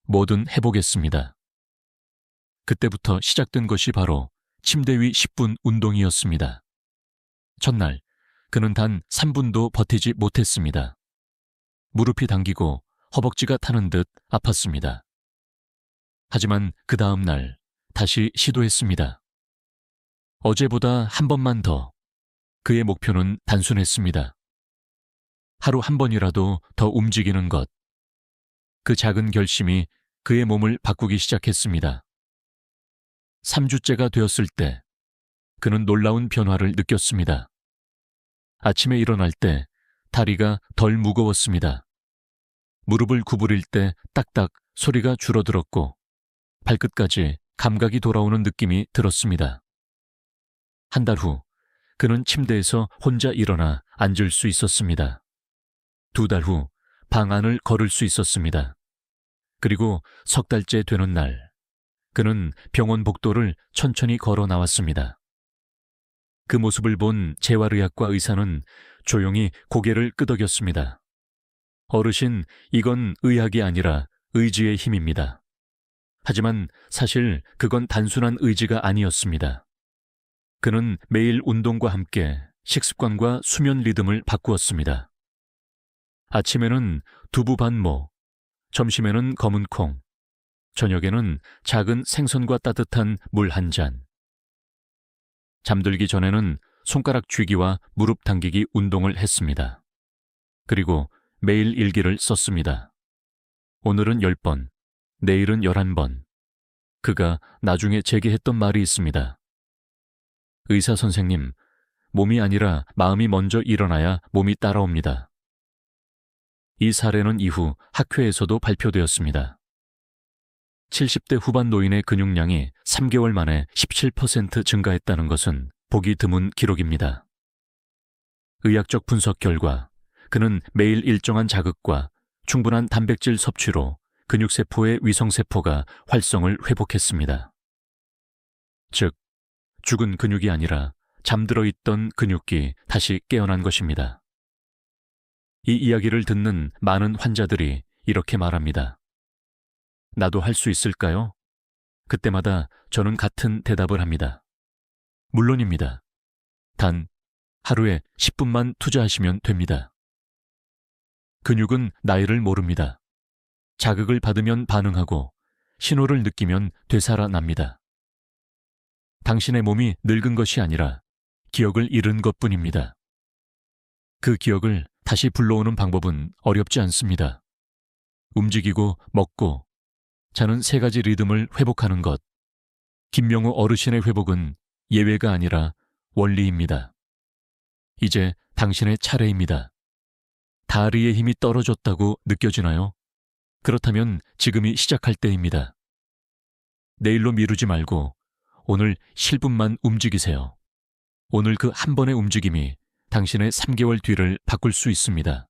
[SPEAKER 1] 뭐든 해보겠습니다. 그때부터 시작된 것이 바로 침대 위 10분 운동이었습니다. 첫날, 그는 단 3분도 버티지 못했습니다. 무릎이 당기고 허벅지가 타는 듯 아팠습니다. 하지만 그 다음 날 다시 시도했습니다. 어제보다 한 번만 더. 그의 목표는 단순했습니다. 하루 한 번이라도 더 움직이는 것. 그 작은 결심이 그의 몸을 바꾸기 시작했습니다. 3주째가 되었을 때 그는 놀라운 변화를 느꼈습니다. 아침에 일어날 때 다리가 덜 무거웠습니다. 무릎을 구부릴 때 딱딱 소리가 줄어들었고 발끝까지 감각이 돌아오는 느낌이 들었습니다. 한 달 후 그는 침대에서 혼자 일어나 앉을 수 있었습니다. 2달 후 방 안을 걸을 수 있었습니다. 그리고 3달째 되는 날, 그는 병원 복도를 천천히 걸어 나왔습니다. 그 모습을 본 재활의학과 의사는 조용히 고개를 끄덕였습니다. 어르신, 이건 의학이 아니라 의지의 힘입니다. 하지만 사실 그건 단순한 의지가 아니었습니다. 그는 매일 운동과 함께 식습관과 수면 리듬을 바꾸었습니다. 아침에는 두부 반모, 점심에는 검은 콩, 저녁에는 작은 생선과 따뜻한 물 한 잔. 잠들기 전에는 손가락 쥐기와 무릎 당기기 운동을 했습니다. 그리고 매일 일기를 썼습니다. 오늘은 10번, 내일은 11번. 그가 나중에 제게 했던 말이 있습니다. 의사 선생님, 몸이 아니라 마음이 먼저 일어나야 몸이 따라옵니다. 이 사례는 이후 학회에서도 발표되었습니다. 70대 후반 노인의 근육량이 3개월 만에 17% 증가했다는 것은 보기 드문 기록입니다. 의학적 분석 결과 그는 매일 일정한 자극과 충분한 단백질 섭취로 근육세포의 위성세포가 활성을 회복했습니다. 즉, 죽은 근육이 아니라 잠들어 있던 근육이 다시 깨어난 것입니다. 이 이야기를 듣는 많은 환자들이 이렇게 말합니다. 나도 할 수 있을까요? 그때마다 저는 같은 대답을 합니다. 물론입니다. 단 하루에 10분만 투자하시면 됩니다. 근육은 나이를 모릅니다. 자극을 받으면 반응하고 신호를 느끼면 되살아납니다. 당신의 몸이 늙은 것이 아니라 기억을 잃은 것뿐입니다. 그 기억을 다시 불러오는 방법은 어렵지 않습니다. 움직이고 먹고 자는 3가지 리듬을 회복하는 것. 김명우 어르신의 회복은 예외가 아니라 원리입니다. 이제 당신의 차례입니다. 다리의 힘이 떨어졌다고 느껴지나요? 그렇다면 지금이 시작할 때입니다. 내일로 미루지 말고 오늘 10분만 움직이세요. 오늘 그 한 번의 움직임이 당신의 3개월 뒤를 바꿀 수 있습니다.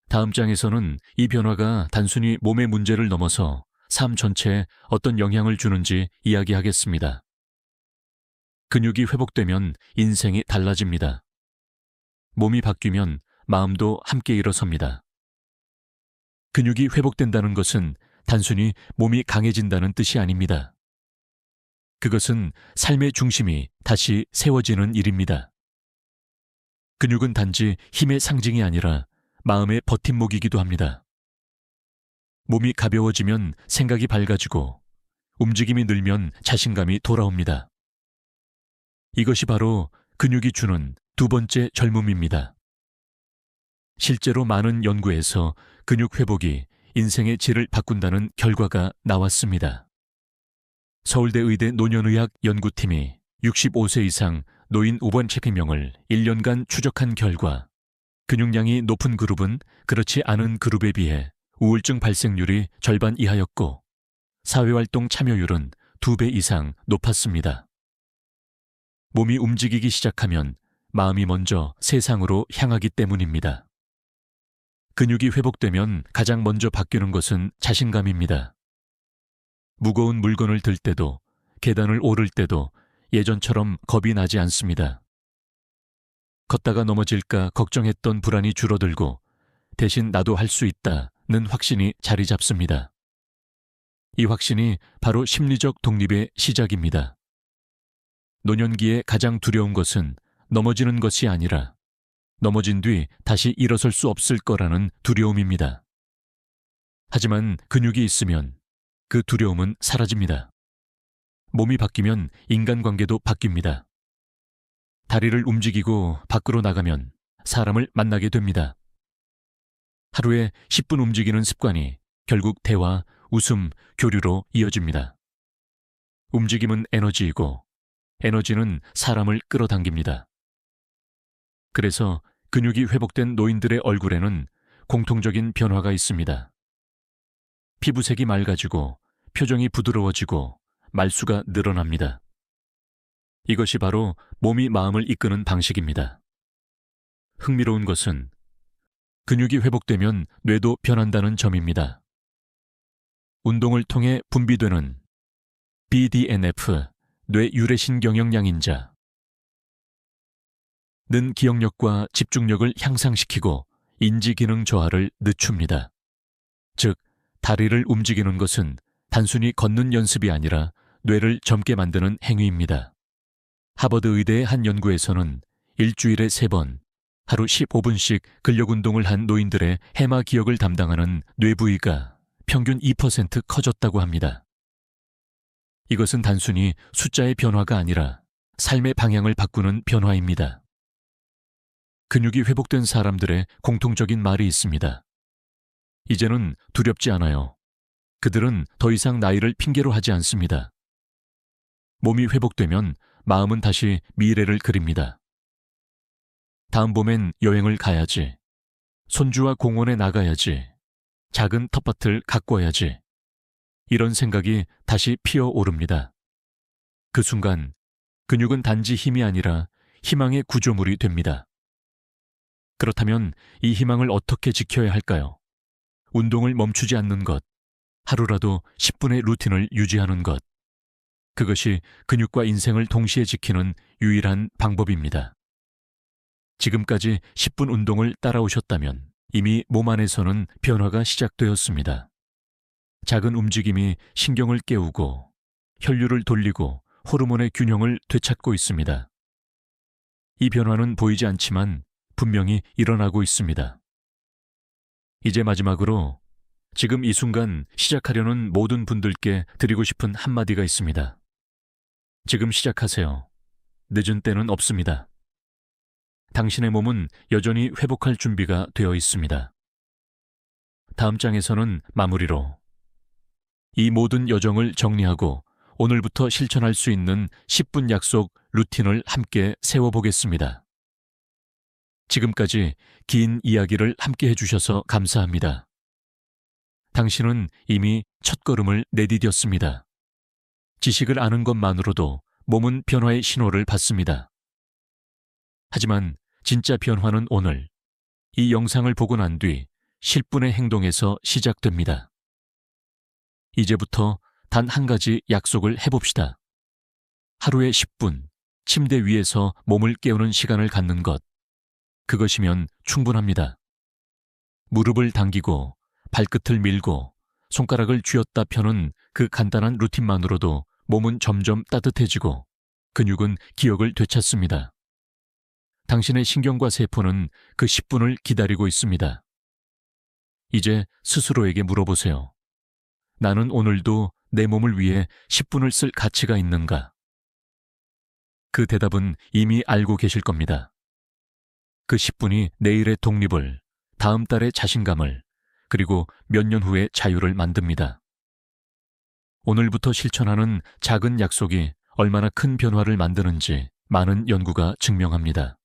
[SPEAKER 1] 다음 장에서는 이 변화가 단순히 몸의 문제를 넘어서 삶 전체에 어떤 영향을 주는지 이야기하겠습니다. 근육이 회복되면 인생이 달라집니다. 몸이 바뀌면 마음도 함께 일어섭니다. 근육이 회복된다는 것은 단순히 몸이 강해진다는 뜻이 아닙니다. 그것은 삶의 중심이 다시 세워지는 일입니다. 근육은 단지 힘의 상징이 아니라 마음의 버팀목이기도 합니다. 몸이 가벼워지면 생각이 밝아지고 움직임이 늘면 자신감이 돌아옵니다. 이것이 바로 근육이 주는 2번째 젊음입니다. 실제로 많은 연구에서 근육 회복이 인생의 질을 바꾼다는 결과가 나왔습니다. 서울대 의대 노년의학 연구팀이 65세 이상 노인 5번 체크명을 1년간 추적한 결과 근육량이 높은 그룹은 그렇지 않은 그룹에 비해 우울증 발생률이 절반 이하였고 사회활동 참여율은 2배 이상 높았습니다. 몸이 움직이기 시작하면 마음이 먼저 세상으로 향하기 때문입니다. 근육이 회복되면 가장 먼저 바뀌는 것은 자신감입니다. 무거운 물건을 들 때도 계단을 오를 때도 예전처럼 겁이 나지 않습니다. 걷다가 넘어질까 걱정했던 불안이 줄어들고 대신 나도 할 수 있다는 확신이 자리 잡습니다. 이 확신이 바로 심리적 독립의 시작입니다. 노년기에 가장 두려운 것은 넘어지는 것이 아니라 넘어진 뒤 다시 일어설 수 없을 거라는 두려움입니다. 하지만 근육이 있으면 그 두려움은 사라집니다. 몸이 바뀌면 인간관계도 바뀝니다. 다리를 움직이고 밖으로 나가면 사람을 만나게 됩니다. 하루에 10분 움직이는 습관이 결국 대화, 웃음, 교류로 이어집니다. 움직임은 에너지이고 에너지는 사람을 끌어당깁니다. 그래서 근육이 회복된 노인들의 얼굴에는 공통적인 변화가 있습니다. 피부색이 맑아지고 표정이 부드러워지고 말수가 늘어납니다. 이것이 바로 몸이 마음을 이끄는 방식입니다. 흥미로운 것은 근육이 회복되면 뇌도 변한다는 점입니다. 운동을 통해 분비되는 BDNF, 뇌 유래신경영양인자, 는 기억력과 집중력을 향상시키고 인지기능 저하를 늦춥니다. 즉, 다리를 움직이는 것은 단순히 걷는 연습이 아니라 뇌를 젊게 만드는 행위입니다. 하버드 의대의 한 연구에서는 일주일에 3번, 하루 15분씩 근력운동을 한 노인들의 해마 기억을 담당하는 뇌 부위가 평균 2% 커졌다고 합니다. 이것은 단순히 숫자의 변화가 아니라 삶의 방향을 바꾸는 변화입니다. 근육이 회복된 사람들의 공통적인 말이 있습니다. 이제는 두렵지 않아요. 그들은 더 이상 나이를 핑계로 하지 않습니다. 몸이 회복되면 마음은 다시 미래를 그립니다. 다음 봄엔 여행을 가야지. 손주와 공원에 나가야지. 작은 텃밭을 가꿔야지. 이런 생각이 다시 피어오릅니다. 그 순간 근육은 단지 힘이 아니라 희망의 구조물이 됩니다. 그렇다면 이 희망을 어떻게 지켜야 할까요? 운동을 멈추지 않는 것, 하루라도 10분의 루틴을 유지하는 것. 그것이 근육과 인생을 동시에 지키는 유일한 방법입니다. 지금까지 10분 운동을 따라오셨다면 이미 몸 안에서는 변화가 시작되었습니다. 작은 움직임이 신경을 깨우고 혈류를 돌리고 호르몬의 균형을 되찾고 있습니다. 이 변화는 보이지 않지만 분명히 일어나고 있습니다. 이제 마지막으로 지금 이 순간 시작하려는 모든 분들께 드리고 싶은 한마디가 있습니다. 지금 시작하세요. 늦은 때는 없습니다. 당신의 몸은 여전히 회복할 준비가 되어 있습니다. 다음 장에서는 마무리로 이 모든 여정을 정리하고 오늘부터 실천할 수 있는 10분 약속 루틴을 함께 세워보겠습니다. 지금까지 긴 이야기를 함께 해주셔서 감사합니다. 당신은 이미 첫걸음을 내디뎠습니다. 지식을 아는 것만으로도 몸은 변화의 신호를 받습니다. 하지만 진짜 변화는 오늘, 이 영상을 보고 난 뒤 10분의 행동에서 시작됩니다. 이제부터 단 한 가지 약속을 해봅시다. 하루에 10분, 침대 위에서 몸을 깨우는 시간을 갖는 것. 그것이면 충분합니다. 무릎을 당기고 발끝을 밀고 손가락을 쥐었다 펴는 그 간단한 루틴만으로도 몸은 점점 따뜻해지고 근육은 기억을 되찾습니다. 당신의 신경과 세포는 그 10분을 기다리고 있습니다. 이제 스스로에게 물어보세요. 나는 오늘도 내 몸을 위해 10분을 쓸 가치가 있는가? 그 대답은 이미 알고 계실 겁니다. 그 10분이 내일의 독립을, 다음 달의 자신감을, 그리고 몇 년 후의 자유를 만듭니다. 오늘부터 실천하는 작은 약속이 얼마나 큰 변화를 만드는지 많은 연구가 증명합니다.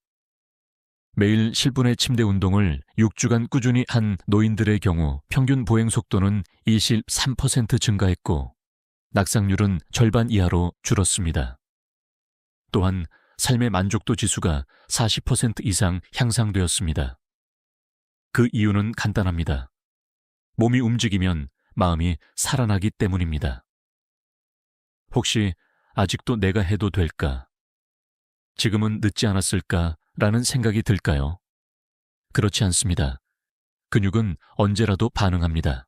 [SPEAKER 1] 매일 10분의 침대 운동을 6주간 꾸준히 한 노인들의 경우 평균 보행 속도는 23% 증가했고 낙상률은 절반 이하로 줄었습니다. 또한 삶의 만족도 지수가 40% 이상 향상되었습니다. 그 이유는 간단합니다. 몸이 움직이면 마음이 살아나기 때문입니다. 혹시 아직도 내가 해도 될까? 지금은 늦지 않았을까라는 생각이 들까요? 그렇지 않습니다. 근육은 언제라도 반응합니다.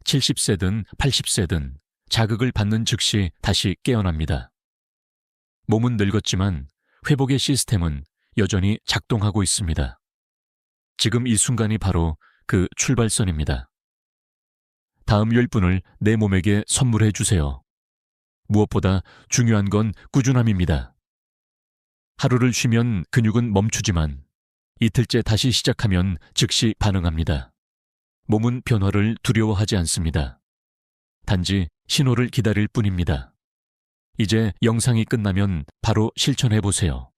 [SPEAKER 1] 70세든 80세든 자극을 받는 즉시 다시 깨어납니다. 몸은 늙었지만 회복의 시스템은 여전히 작동하고 있습니다. 지금 이 순간이 바로 그 출발선입니다. 다음 10분을 내 몸에게 선물해 주세요. 무엇보다 중요한 건 꾸준함입니다. 하루를 쉬면 근육은 멈추지만 이틀째 다시 시작하면 즉시 반응합니다. 몸은 변화를 두려워하지 않습니다. 단지 신호를 기다릴 뿐입니다. 이제 영상이 끝나면 바로 실천해 보세요.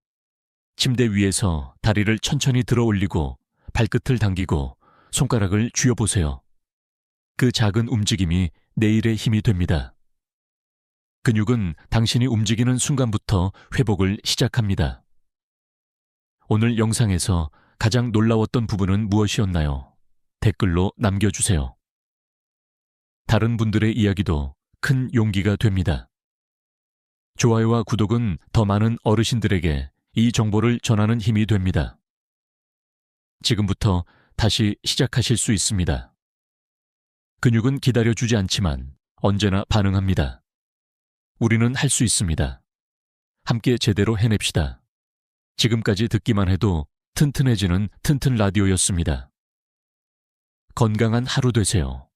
[SPEAKER 1] 침대 위에서 다리를 천천히 들어 올리고 발끝을 당기고 손가락을 쥐어 보세요. 그 작은 움직임이 내일의 힘이 됩니다. 근육은 당신이 움직이는 순간부터 회복을 시작합니다. 오늘 영상에서 가장 놀라웠던 부분은 무엇이었나요? 댓글로 남겨주세요. 다른 분들의 이야기도 큰 용기가 됩니다. 좋아요와 구독은 더 많은 어르신들에게 이 정보를 전하는 힘이 됩니다. 지금부터 다시 시작하실 수 있습니다. 근육은 기다려주지 않지만 언제나 반응합니다. 우리는 할 수 있습니다. 함께 제대로 해냅시다. 지금까지 듣기만 해도 튼튼해지는 튼튼 라디오였습니다. 건강한 하루 되세요.